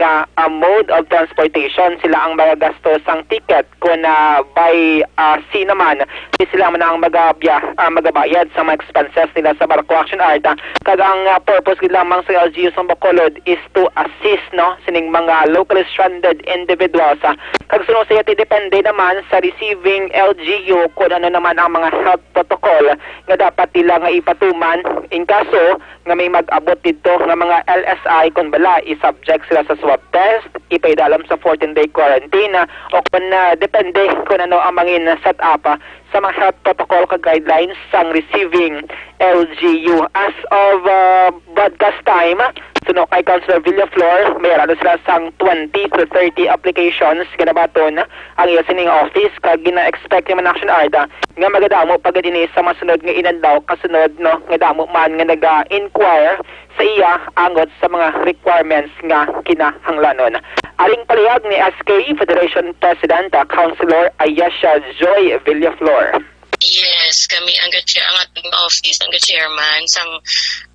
mode of transportation sila ang magagastos sang ticket kung by sea naman di sila man ang magabayad sa mga expenses nila sa barko action art kag ang purpose gid lamang sa LGU sa Bacolod is to assist no sining mga locally stranded individuals kag suno sa iti depende naman sa receiving LGU kung ano naman ang mga health protocol nga dapat nila nga ipatuman in kaso nga may mag-abot dito nga mga LSI kung bala i-subject sila sa swab test ipaidalam sa 14-day quarantine o kung depende kung ano ang mga set up sa mga health protocol ka guidelines sang receiving LGU. As of broadcast time, suno kay Councilor Villaflor, mayroon sila sang 20 to 30 applications ginabaton ang iya sining office kag gina-expect yung action art nga magadamo pag dinhi sa masunod nga inadlaw kasunod no nga damo man nga naga-inquire sa iya angot sa mga requirements nga kinahanglanon. Aring palihag ni SK Federation President Councilor Ayesha Joy Villaflor. Yes, kami ang ating office, ang chairman sang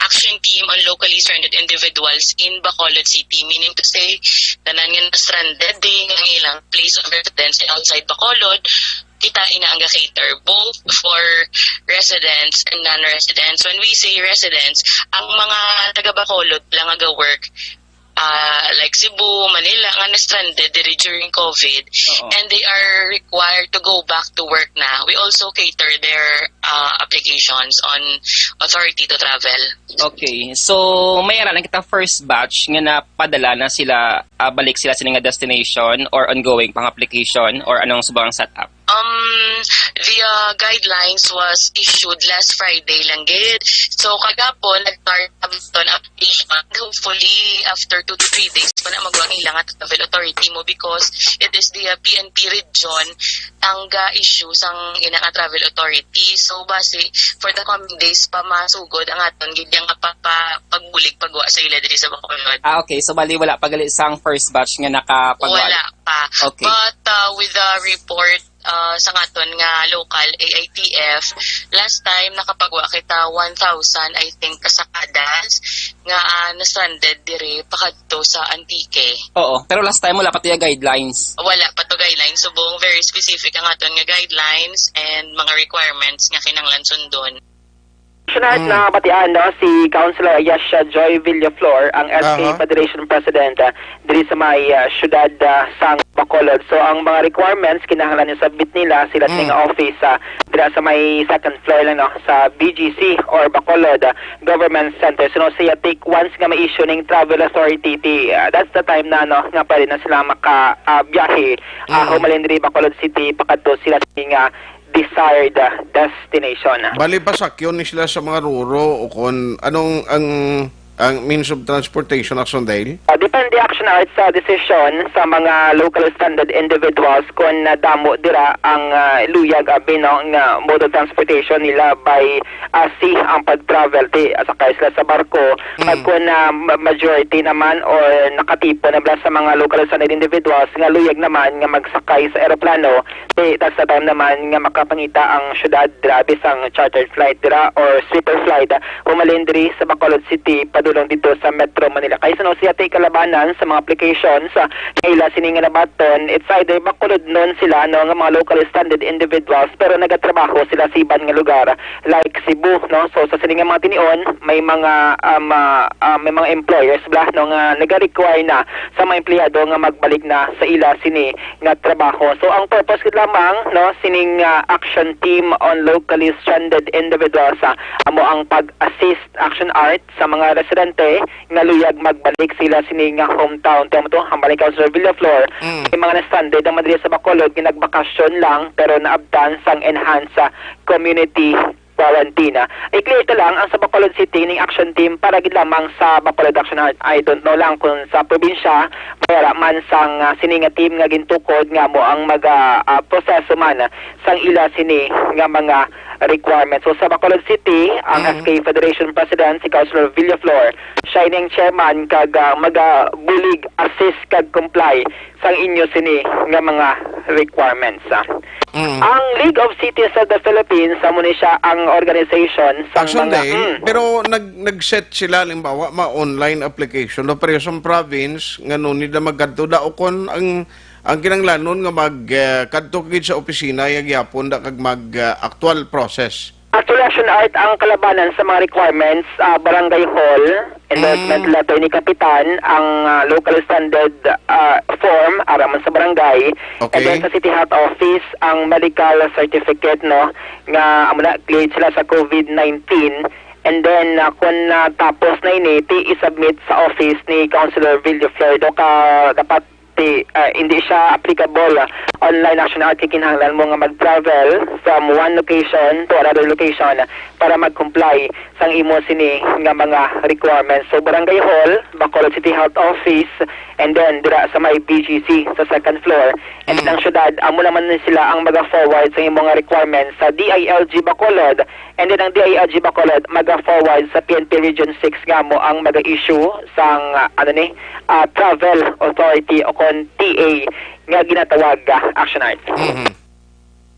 action team on locally stranded individuals in Bacolod City. Meaning to say, tanan nga stranded din ang ilang place of residence outside Bacolod, kita ina ang cater both for residents and non-residents. When we say residents, ang mga taga Bacolod lang aga-work like Cebu, Manila, nga na-stranded during COVID, and they are required to go back to work na. We also cater their applications on authority to travel. Okay, so mayroon lang kita first batch nga napadala na sila, balik sila sa nga destination or ongoing pang application or anong subang setup? The guidelines was issued last Friday lang gid. So kagapon nag-start ang application. Hopefully after 2 to 3 days pa na magawang ilang at travel authority mo because it is the PNP region ang issue sang inang travel authority. So base for the coming days pa masugod ang aton gid yang pagbulig pagwa sa ila diri sa Bacolod. Okay, so bali wala pagali sang first batch nga nakapagwa. Wala pa. Okay. But with the report sa ngaton nga local AITF, last time nakapagwa kita 1,000 I think kasakadas nga na-stranded dire pakadto sa Antique. Oo, pero last time wala pa tiya guidelines. Wala pa to guidelines, subong very specific ang aton nga guidelines and mga requirements nga kinahanglan sundon. Sunod na batian no, si Councilor Ayesha Joy Villaflor, ang SK Federation President diri sa may syudad sang Bacolod. So ang mga requirements kinahanglan yung submit nila sila sa office diri sa may second floor lang no, sa BGC or Bacolod Government Center. So no, siya take once nga ma-issue ning travel authority that's the time na no nga pa rin na sila maka-biyahe humalin diri Bacolod City pakadto sila sa desired destination. Bali pasak yun ni sila sa mga ruro o kung anong ang ang means of transportation, Action Dale? Depende action art sa desisyon sa mga local stranded individuals kung damo dira ang luyag binong mode of transportation nila by sea ang pag-travel sakay sila sa barko. Kung majority naman or nakatipo na sa mga local stranded individuals nga luyag naman nga magsakay sa eroplano, that's the time naman nga makapangita ang syudad dira bisang chartered flight dira or sleeper flight umalin diri sa Bacolod City padulong dito sa Metro Manila. Kaysa no siya tay kalabanan sa mga applications ila sining nga nabaton, it's either Bacolod non sila no nga mga local stranded individuals pero nagatrabaho sila sa ibang nga lugar like Cebu no. So sa sining nga mga tinion may mga employers blah no nga naga-require na sa mga empleyado nga magbalik na sa ila sini nga trabaho. So ang purpose gid lamang no sining action team on locally stranded individuals amo ang pag-assist action art sa mga residente nga luyag magbalik sila sini nga hometown to hambalik sa Villaflor. May mga na-stranded ang madali sa Bacolod ginagbakasyon lang pero naabtan sang enhance community quarantine. I-clear ito lang ang sa Bacolod City ning action team para gid lamang sa Bacolod Action Art. I don't know lang kung sa probinsya mayara man sang sini nga team nga gintukod nga mo ang proseso man sang ila sini nga mga requirements. So sa Bacolod City, ang SK Federation President si Councilor Villaflor, shining chairman kag magabulig assist kag comply sang inyo sini nga mga requirements. Ang League of Cities of the Philippines amo ni siya ang organization sa mga pero nag-set sila limbawa online application no pero sa province ngano nila magadto da kon ang kinanglanon nga kadto gid sa opisina yagyapon da kag actual process. Actually, action art ang kalabanan sa mga requirements, barangay hall, endorsement letter ni kapitan, ang local standard form araman sa barangay, and then sa city health office ang medical certificate no nga amuna cleared sila sa COVID-19. And then, kung tapos na ini, i-submit sa office ni Councilor Villaflor, dapat hindi siya applicable online action art kinahanglan mo nga mag-travel from one location to another location para mag-comply sang imo sini nga mga requirements. So barangay hall, Bacolod City Health Office, and then dira sa may BGC sa second floor. And ang syudad amo naman sila ang maga-forward sa imong nga requirements sa DILG Bacolod, and then ang DILG Bacolod maga-forward sa PNP Region 6 nga mo ang maga-issue sang travel authority o kon TA nga ginatawag action art.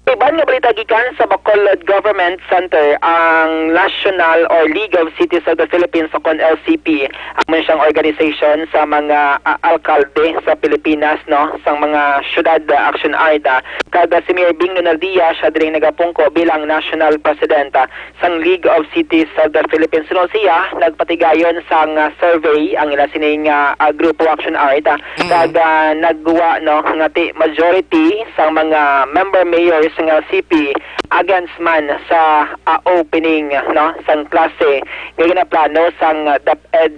Iban nga balita gikan sa Bacolod Government Center ang National or League of Cities of the Philippines o kon LCP ang siyang organization sa mga alkalde sa Pilipinas no sang mga syudad action art kada si Mayor Bing Lunaldia siya diri nagapungko bilang National President sang League of Cities of the Philippines. No siya nagpatigayon sang survey ang ila sining grupo action art kag nagguwa no nga majority sang mga member mayors ng LCP against man sa opening no sang klase nga ginaplano sang DepEd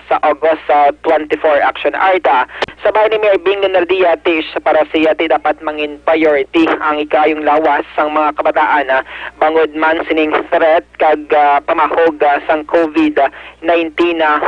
sa August 24 action arta. Sabay ni Mayor Bing Lunaldia para siya dapat mangin priority ang ikayong lawas sang mga kabataan bangod man sining threat kag pamahog sang COVID-19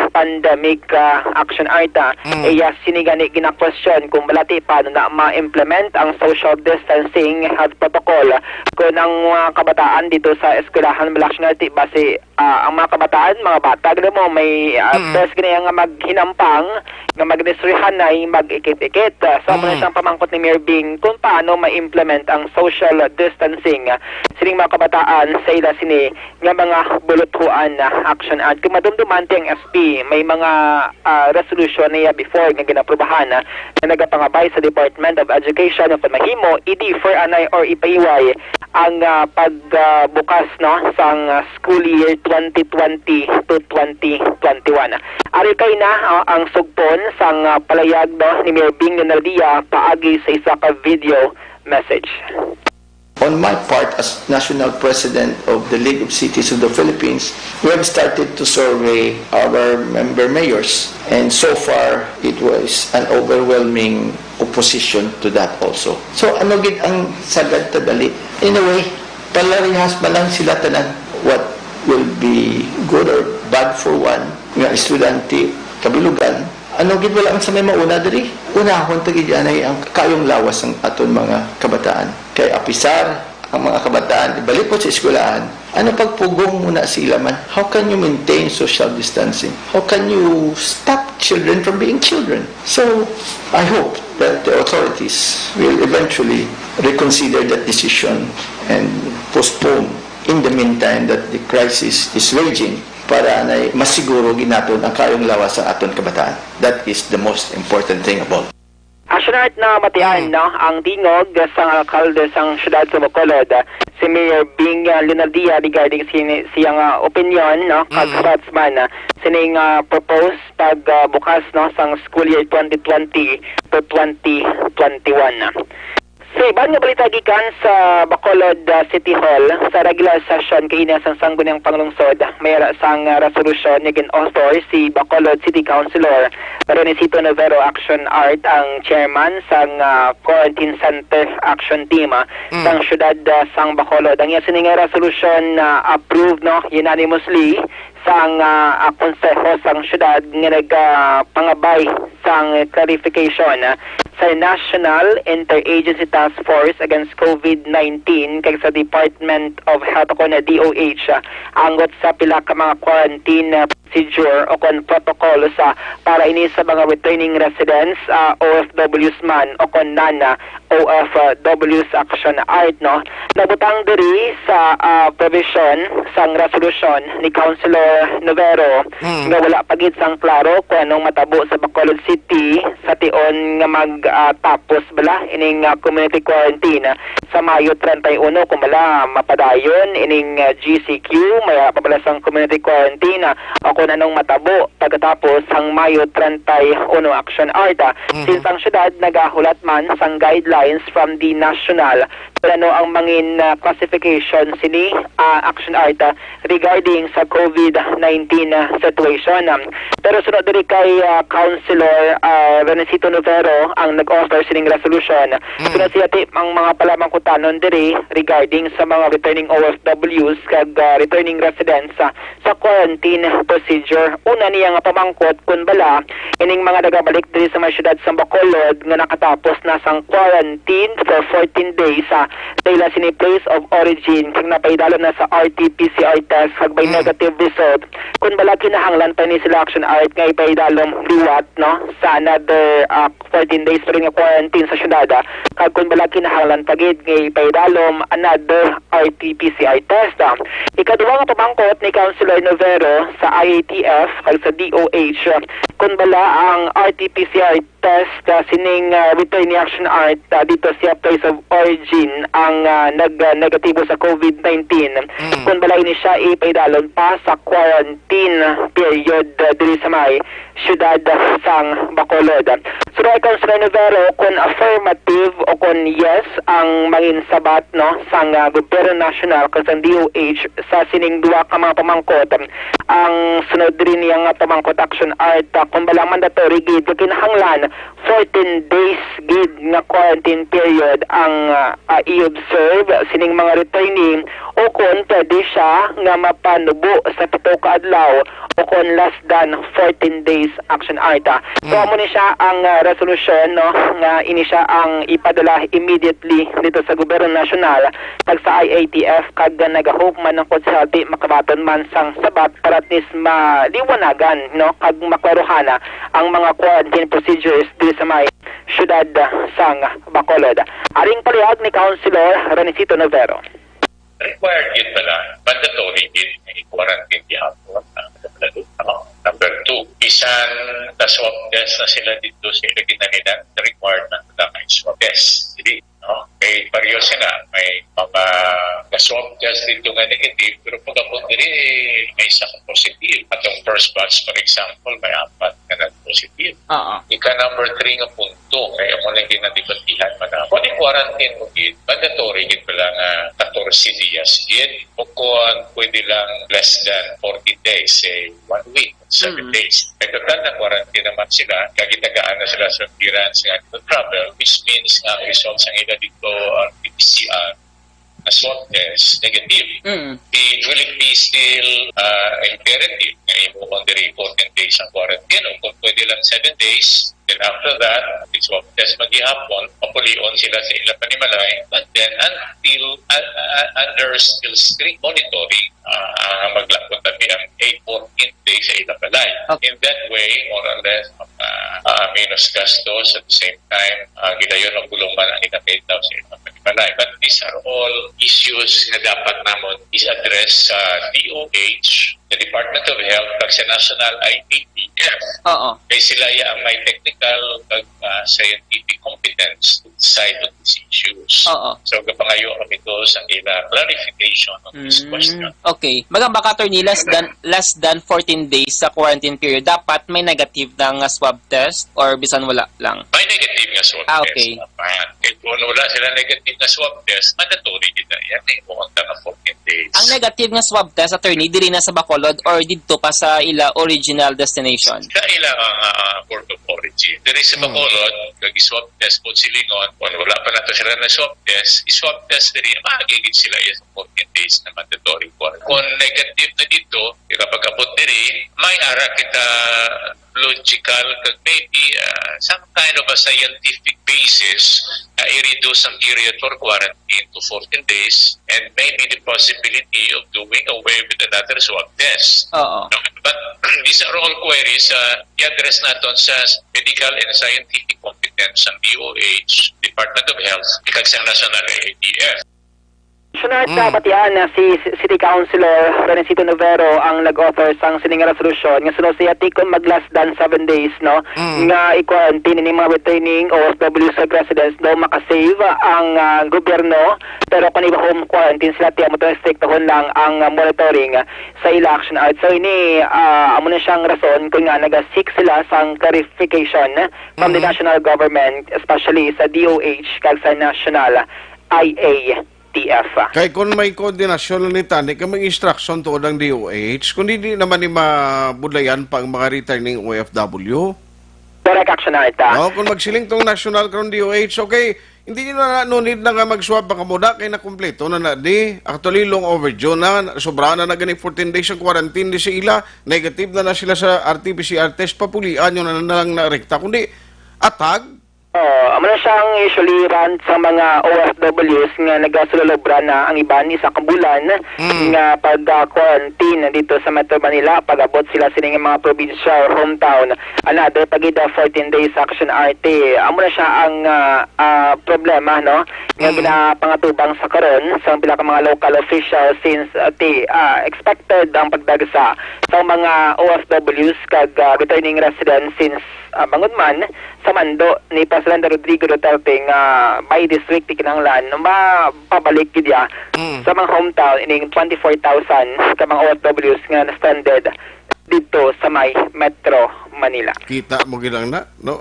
pandemic action arta. Iya sinigani gina-question kung balati paano na ma-implement ang social distancing health protocol kung ang mga kabataan dito sa eskwelahan action arta base ang mga kabataan, mga bata mo may test ganyan nga maghinampang nga magdisrihanay mag-ikit-ikit. Sa muna siyang pamangkot ni Mayor Bing kung paano ma-implement ang social distancing sining mga kabataan sa ila sini nga mga buluthuan action art. Kung madumdumante ang SP, may mga resolution niya before nga ginaprubahan na nagapangabay sa Department of Education of mahimo i-defer anay or ipaiway ang pagbukas no sang school year 2020 to 2021. Ari kay na ang sugpon sang palayag no ni Mayor Bing Lunaldia paagi sa isa ka video message. On my part, as National President of the League of Cities of the Philippines, we have started to survey our member mayors. And so far, it was an overwhelming opposition to that also. So, ano gid ang sagad tadali? In a way, palarihas ba lang sila tanan what will be good or bad for one nga estudyante kabilugan, ano gid wala man sa may mauna diri? Unahon tagi dianay ang kayong lawas ng aton mga kabataan. Kay apisar ang mga kabataan ibalik po sa eskwelahan. Ano pagpugong muna sila man? How can you maintain social distancing? How can you stop children from being children? So, I hope that the authorities will eventually reconsider that decision and postpone in the meantime that the crisis is raging para na masiguro ginaton ang kayong lawas sa aton kabataan. That is the most important thing about it. Asyonart na matian no, ang tingog sa alkalde sang siyudad sa Bacolod, si Mayor Bing Leonardia regarding siyang opinion no, kag Batsman sining propose pag bukas no sang school year 2020 to 2021. Sa ibang nga balita gikan sa Bacolod City Hall sa regular session kay ina sang Sangguniang Panglungsod mayra sang resolusyon ni author si Bacolod City Councilor Renesito Novero Action Art ang chairman sang Quarantine Center Action Team sang syudad sang Bacolod. Ang iya sining resolution approved no unanimously sang konseho sang syudad nga nagpangabay sang clarification sa National Interagency Task Force Against COVID-19 kay sa Department of Health o na DOH anggot sa pila ka mga quarantine procedure o kon protocol sa para ini sa mga returning residents OFWs man o kon nana OFWs Action Art no nabutang diri sa provision sang resolution ni Councilor Novero nga wala pagid sang klaro kung anong matabo sa Bacolod City sa tion nga magtapos bala ining community quarantine sa Mayo 31 kung bala mapadayon ining GCQ may pabala sang community quarantine o kung anong matabo pagkatapos sang Mayo 31 Action Art since ang syudad nagahulat man sang guidelines from the national ano ang mangin classification sini Action Art regarding sa COVID-19 situation. Pero sunod diri kay Councilor Renesito Novero ang nag-offer sining resolution. Sunod siya ang mga palamang kutanon diri regarding sa mga returning OFWs kag returning residents sa quarantine procedure. Una niya nga pamangkot kun bala ining mga nagabalik diri sa mga syudad sa Bacolod nga nakatapos na sang quarantine for 14 days dahil sini place of origin kag napaidalo na sa RT-PCR test kag by negative result kun bala kinahanglan pa ni sila Action Art nga ipaidalom liwat no sa another 14 days pa rin nga quarantine sa syudad kag kun bala kinahanglan pagid nga ipaidalom another RT-PCR test. Ikaduha nga pamangkot ni Councilor Novero sa IATF kag sa DOH kun bala ang RT-PCR test sining returning Action Art dito sa place of origin ang nag-negatibo sa COVID-19 kung balay ni siya ipaidalon pa sa quarantine period diri sa may syudad sang Bacolod. So right Councilor Novero kung affirmative o kung yes ang mangin sabat no sang gobyerno national kag sang DOH sa sining duwa ka mga pamangkot ang sunod rin niyang pamangkot Action Art kung balang mandatory gid kinahanglan 14 days gid nga quarantine period ang i-observe sining mga returning o kung pwede siya nga mapanubo sa 7 ka adlaw o kung less than 14 days Action Art. So amo ni siya ang resolution no nga ini siya ang ipadala immediately dito sa gobyerno nasyonal kag sa IATF kag nagahope man ng konsulti makabaton man sang sabat para at least maliwanagan no kag maklaruhana ang mga quarantine procedures dito sa may syudad sang Bacolod. Aring palihag ni Councilor Renesito Novero. Required yun pala, mandatory din i-quarantine gihapon. Number 2, isang swab test na sila dito sa ilagin na nila the requirement na may swab test. Hindi, no? May pariyo sila, may mga swab test dito nga negative, pero pag apon diri may isa ka positive. Atong first batch, for example, may 4 ka na positive. Ika number 3 nga punto, kaya mo lang ginadibatihan man na. Kung quarantine mo gid, mandatory gid pala nga 14 dias gid. O kung pwede lang less than 40 days, say 1 week. 7 days. May total na quarantine naman sila. Kagitagaan na sila sa clearance nga to travel, which means nga ang results ang ila dito PCR na swab test negative. Will it be still imperative na imo on the 14 days ang quarantine o kung pwede lang 7 days, then after that, the swab test maghihapon, papulion sila sa ilang panimalay, but then until under still strict monitoring, maglakot kami ang 14 days sa ilang balay. In that way, more or less, minus gastos at the same time, gidayon ang gulungan ang inapitaw sa ilang panimalay. But these are all issues na dapat naman is-address sa DOH, the Department of Health, kag sa National IATF. Kaya sila ang may technical scientific competence to decide on these issues. So, kapangayo kami ito sa ilang clarification on this question. Okay. Baka attorney, less than 14 days sa quarantine period, dapat may negative ng swab test or bisan wala lang? May negative na swab okay. test. Kaya kung wala sila negative na swab test, mandatory dito. Yan ay pumunta na 14 days. Ang negative na swab test, attorney, dili na sa Bacolod or dito pa sa ila original destination? Sa ila ang port of origin. Diri sa Bacolod, kag-swab test po silingon, kung wala pa na to sila na swab test, i-swab test diri, magigit sila sa 14 days na mandatory quarantine. Kung negative na dito, kapag abot diri, may ara kita logical, maybe some kind of a scientific basis i-reduce ang period for quarantine to 14 days and maybe the possibility of doing away with another swab test. But these are all queries i-address natin sa medical and scientific competence ng DOH, Department of Health, ikag sa National IATF. Sunod sa batian na si City Councilor Renesito Novero ang nag-author sang sining resolution nga sunod siya tikon mag less than 7 days no nga i-quarantine ni mga returning OFW sa residents daw makasave ang gobyerno pero kung iba home quarantine sila tiya mo restrictohon lang ang monitoring sa election art. So ini amo na siyang rason kung nga naga-seek sila sang clarification from the national government, especially sa DOH kag sa national IATF. Kaya kung may koordinasyon ni Tani, kung may instruction to ng DOH, kung hindi naman ni mabudlayan pa ang mga returning OFW. Correct action na ita. Kung magsiling tong national kung DOH, okay, hindi na need na nga mag-swab pa muna kay na kumpleto na di. Actually, long overdue na, sobra na gani 14 days ang quarantine di sila, negative na sila sa RT-PCR test, papulian yun na lang na rekta. Kundi, atag, amo na siyang usually run sa mga OFWs nga nagasulolobra na ang iban isa ka bulan nga pag-quarantine dito sa Metro Manila pag-abot sila sining mga probinsya or hometown. Another pagida 14 days action RT. Amo na siya ang problema no nga ginapangatubang sa karon sa pila ka mga local officials since expected ang pagdagsa sa mga OFWs kag returning residents since bangod man sa mando ni President Rodrigo Duterte nga by this week tikinanglan mapabalik gidya sa mga hometown ining 24,000 ka mga OFWs nga na-stranded dito sa may Metro Manila. Kita mo gilang na no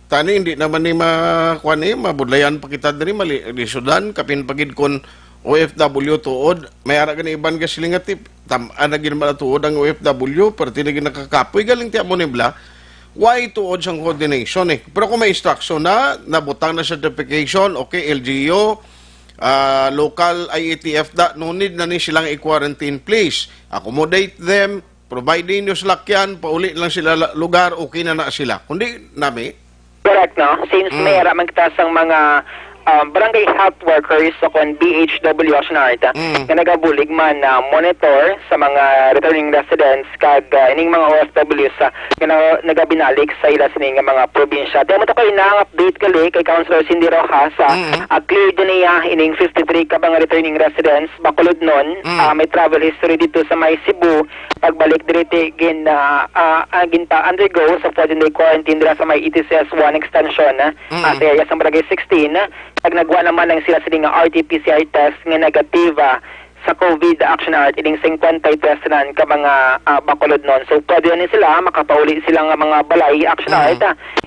tani hindi naman ni makuan mabudlayan pa kita diri malisudan kapin pagid kon OFW tuod may ara gani iban ka silingatip tam-ana gid tuod ang OFW perti na nakakapoy galing ti amo nibla. Why tuod siyang coordination Pero kung may instruction na, nabutang na certification, okay, LGU, local IATF, no need na ni silang i-quarantine place. Accommodate them, providing yung salakyan, pauli lang sila lugar, okay na sila. Kundi, nami? Correct, no? Since may araman kita sang mga barangay health workers sa kon BHW Asunarta nga nagabulig man na monitor sa mga returning residents kag ining mga OFWs nga nagabinalik sa ila sining mga probinsya. Demo to koy na update kali kay Councilor Cindy Rojas clear din niya ining 53 ka mga returning residents Bacolod nun may travel history dito sa may Cebu pagbalik direte gin pa undergo sa 14-day quarantine dira sa may ETCS 1 extension sa area sa barangay 16 pag nagwa naman lang sila sa RT-PCR test nga negative sa COVID Action Art ining 53 nan ka mga Bacolod non. So pwede ni sila makapauli sila nga mga balay Action Art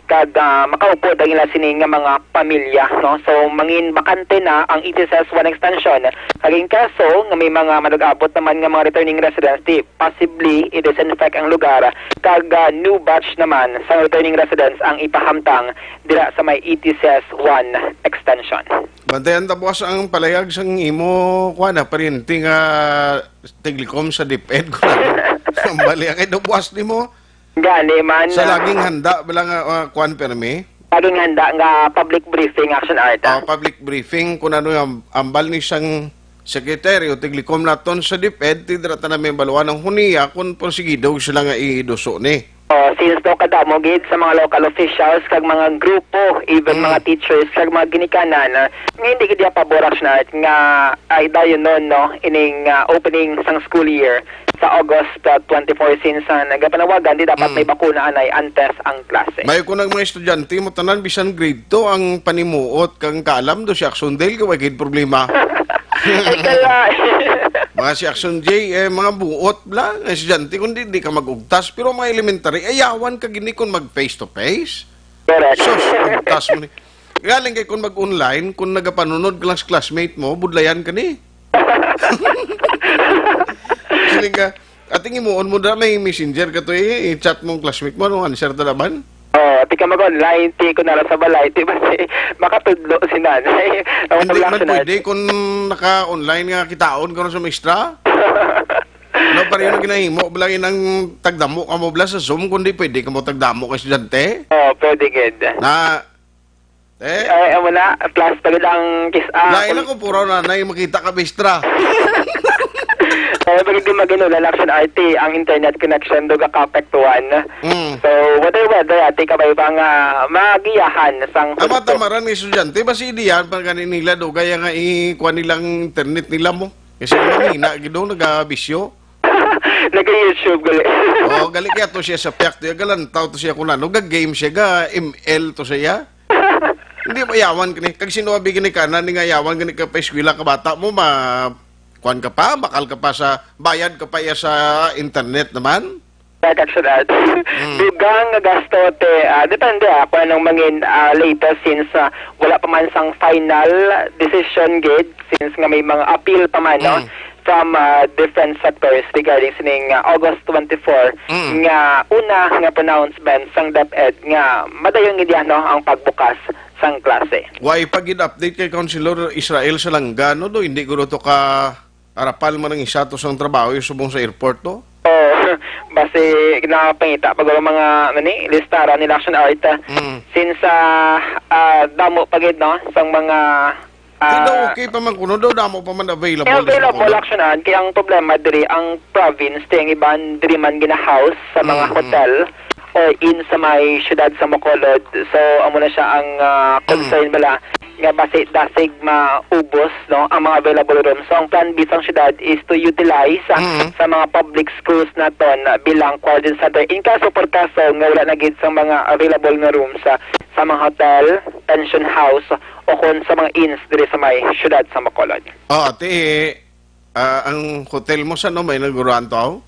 kag makaupo daging ila sini nga mga pamilya no. So mangin bakante na ang ETSS 1 extension. Kaging kaso nga may mga madag-abot naman nga mga returning residents di possibly i-disinfect ang lugar kag new batch naman sa returning residents ang ipahamtang dira sa may ETSS 1 extension. Bantayan tapos ang palayag sang imo kuan na parinting tiglikom sa DepEd ko na. Ang bali kay buwas nimo. Gani man. Sa laging handa bala nga kuan permi. Laging handa nga public briefing Action Art. Public briefing kun ano yung ambal ni siyang sekretaryo tiglikom naton sa DepEd tidra ta na may baluan ng huniya kun porsigido sila nga iduso ni. Since daw kadamo gid sa mga local officials kag mga grupo, even mga teachers kag mga ginikanan, nga hindi gid pabor Action Art nga ay dayon non no ining opening sang school year sa August 24 since nagapanawagan di dapat may bakuna anay antes ang klase. May kunang mga estudyante mo tanan bisan grade 2 ang panimuot kang kaalam do si Action Dale kay gid problema. Mga si Action J, mga buot lang, estudyante, kundi di ka mag-ugtas. Pero mga elementary, ayawan ka gini kung mag-face to face. Correct. Sus, ugtas mo ni. Galing kay kung mag-online, kung nagapanunod ka lang sa classmate mo, budlayan ka ni. Siling ka, ating imuon mo na may messenger ka to i-chat mong classmate mo, no? Answer ta naman. Di ka mag-online, di ko na lang sa balay, di ba makatudlo si nanay. Hindi man pwede kung naka-online nga kitaon ka sa maestra. No, pari yung ginahimo, balangin ang tagdamo ka mo bala sa Zoom, kundi pwede ka mo tagdamo ka estudyante. Pwede gid. Na, ay, amo na, plus tagad ang lain ako puro nanay, makita ka maestra. Bagay di mag-inula Action RT ang internet connection do kakapektuan. So, whether ati ka ba ibang magiyahan sang tamaran ng estudyante, basi diyan pag nila do gaya nga ikuha nilang internet nila mo. Kasi kanina, gido nag-bisyo. Nag-YouTube gali. Gali kaya to siya sa piyak. Galantaw to siya kung ano. Gag-game siya, ML to siya. Hindi mayawan kani. Kag sinuwabi gani ka na, nga yawan gani ka pa eskwela ka bata mo, kuan ka pa, bakal ka pa sa, bayad ka pa sa internet naman. Action Art. Dugang gastote, depende kung anong mangin latest since wala pa man sang final decision gate since nga may mga appeal pa man no, from different sectors regarding sining August 24 nga una nga pronouncement sang DepEd nga madayong idya no ang pagbukas sang klase. Why pag in-update kay Councilor Israel sa Langgano do, hindi ko to ka arapal man ng isa to sang trabaho yung subong sa airport to? Base nakapangita pag mga listara ni Action Art since damo pagid no sang mga okay pa man kuno daw damo pa man available. Available Action Art kaya ang problema diri ang province ting iban diri man gina-house sa mga hotel or in sa may syudad sa Bacolod. So amo na siya ang concern bala nga base dasig maubos no ang mga available rooms. So ang plan B sa syudad is to utilize sa mga public schools naton bilang quarantine center in kaso por kaso nga wala na gid sa mga available nga rooms sa mga hotel, pension house o kung sa mga inns diri sa may syudad sa Bacolod. Ate, ang hotel mo sa may naguruan to?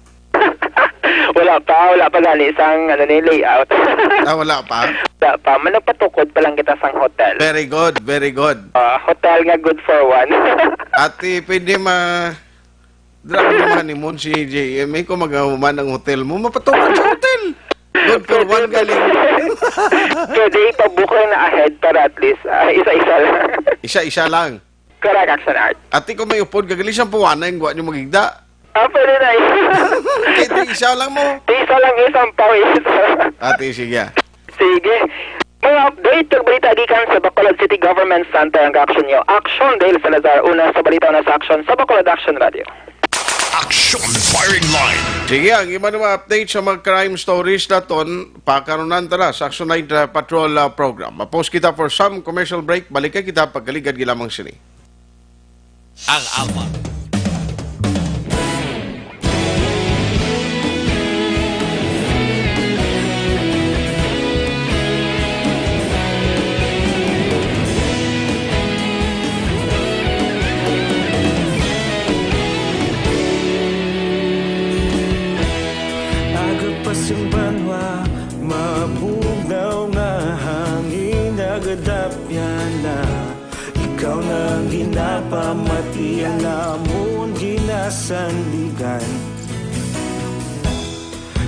Wala pa gani isang layout. Wala pa? Wala pa. Managpatukod pa lang kita sang hotel. Very good, very good. Hotel nga good for one. Ate, pwede drama naman ni Mon si JM. Kung magahuman ang hotel mo, mapatukod sa hotel. Good for one galing. Pwede ipabook lang na ahead para at least isa-isa lang. Isa-isa lang? Correct, Action Art. Ate, kung may upod, gagali siyang puwana yung guwa niyo magigda. Pwede na Kahit isa lang mo. Isa lang isang pawis. Ate, sige. Sige. Mga update, balita gikan sa Bacolod City Government Center ang action nyo. Action Dale Salazar, una sa balita na sa action sa Bacolod Action Radio. Action Firing Line. Sige, ang iba naman update sa mga crime stories na ton, pakarunan tara sa Action Night Patrol program. Mapost kita for some commercial break. Balik kita pagkaligad gilamang sini. Ang Alma. nagadapya na. Ikaw nang ginapamatian namon ginasandigan.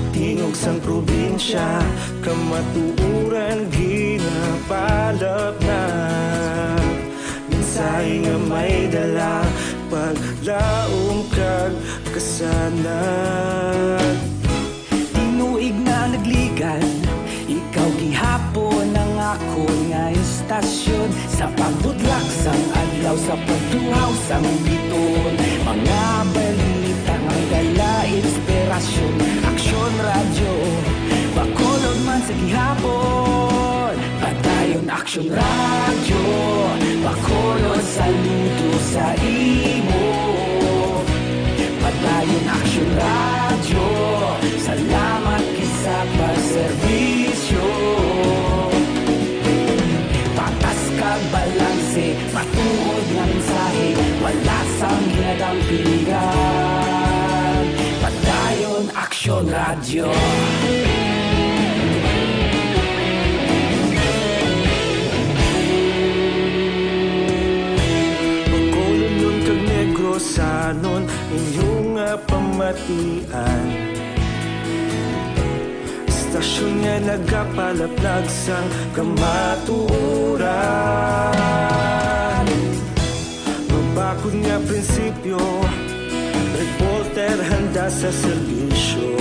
Tingog sang probinsya, kamatuuran ginapalap na. Minsay nga may dala, paglaom kag kasanag. Tinuig na nagligan, ikaw gihapon ang ako nga istasyon. Sa pagbudlak sang adlaw, sa pagtuhaw sang biton. Mga balita nga dala inspirasyon. Aksyon radyo, Bacolod man sa gihapon. Padayon Aksyon radyo, Bacolod saludo sa imo. Padayon Aksyon radyo, salamat kisa pagserbisyo. Patas kag balanse, matuod nga mensahe, wala sang ginadampingan. Padayon Aksyon radyo. Bacolod nun kag Negrosanon, inyong pamatian. Istasyon nga nagapalaplag sang kamatuuran. Mabakod nga prinsipyo, reporter handa sa serbisyo.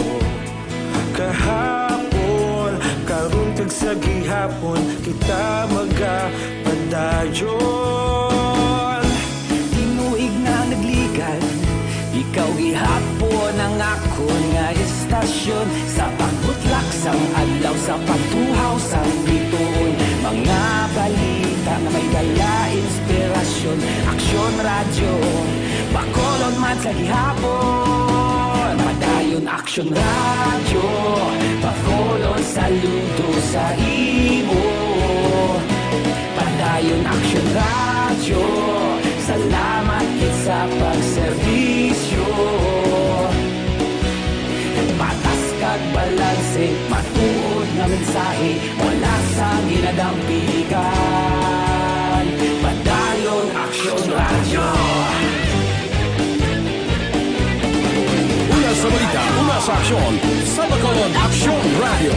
Kahapon, karon kag sa gihapon, kita magapadayon. Tinuig na nagligan, ikaw gihapon ang ako nga istasyon. Sa pagbutlak sang adlaw, sa pagtuhaw sang biton. Mga balita na may dala inspirasyon. Aksyon radyo, Bacolod man sa gihapon. Padayon Aksyon radyo, Bacolod saludo sa imo. Padayon Aksyon radyo, salamat sa pagserbisyo. Patas kag balanse, matuod nga mensahe, wala sa ginadampigan. Padayon Aksyon radyo. Una sa balita, una sa aksyon, sa Bacolod Aksyon Radio.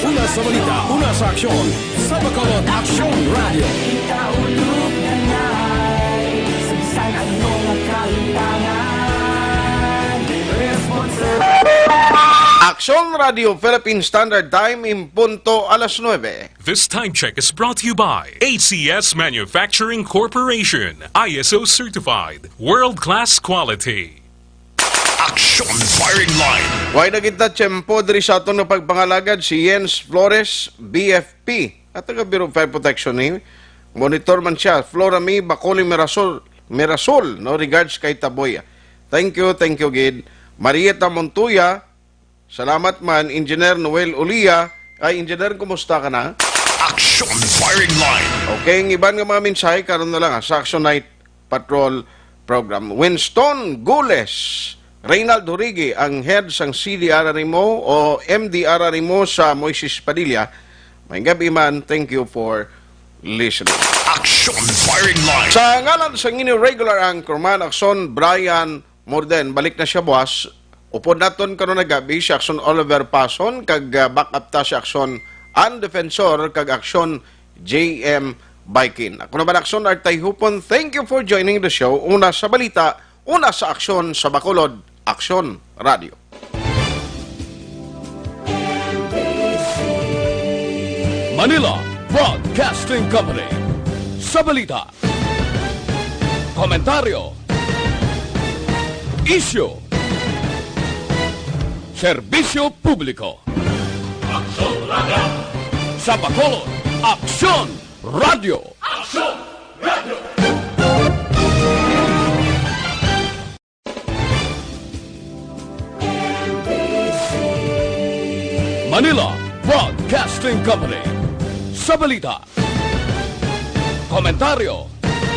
Una sa balita, una sa aksyon, sa Bacolod Aksyon Radio. Itaulog na na'y sabisan anong kalintangan. Aksyon Radio Philippine Standard Time, impunto alas 9. This time check is brought to you by ACS Manufacturing Corporation, ISO certified, world-class quality. Action firing line. Way na kita tiyempo diri sa aton na pagpangalagad si Jens Flores, BFP. At taga Bureau of Fire Protection ni monitor man siya. Florami Bacoli Mirasol, no regards kay Taboya. Thank you Gid. Marieta Montoya, salamat man. Engineer Noel Ulia. Ay, Engineer, kumusta ka na? Action firing line. Okay, ang iban nga mga mensahe karon na lang sa Action Night Patrol Program. Winston Gules, Reynaldo Rigi, ang head sang CDRRMO o MDRRMO sa Moises Padilla. May gabi man, thank you for listening. Action firing line. Sa ngalan sa inyo regular anchorman, Action Brian Morden, balik na siya buwas. Upod naton karon na gabi si Action Oliver Pason, kag backup ta si Action An Defensor, kag Action JM Baikin. Ako naman Action Artay Hupon, thank you for joining the show. Una sa balita, una sa aksyon sa Bacolod Aksyon Radio. Manila Broadcasting Company. Sa balita, komentaryo, issue, serbisyo publiko. Aksyon Radio. Sa Bacolod Aksyon Radio. Aksyon Radio. Manila Broadcasting Company. Sa balita, komentaryo,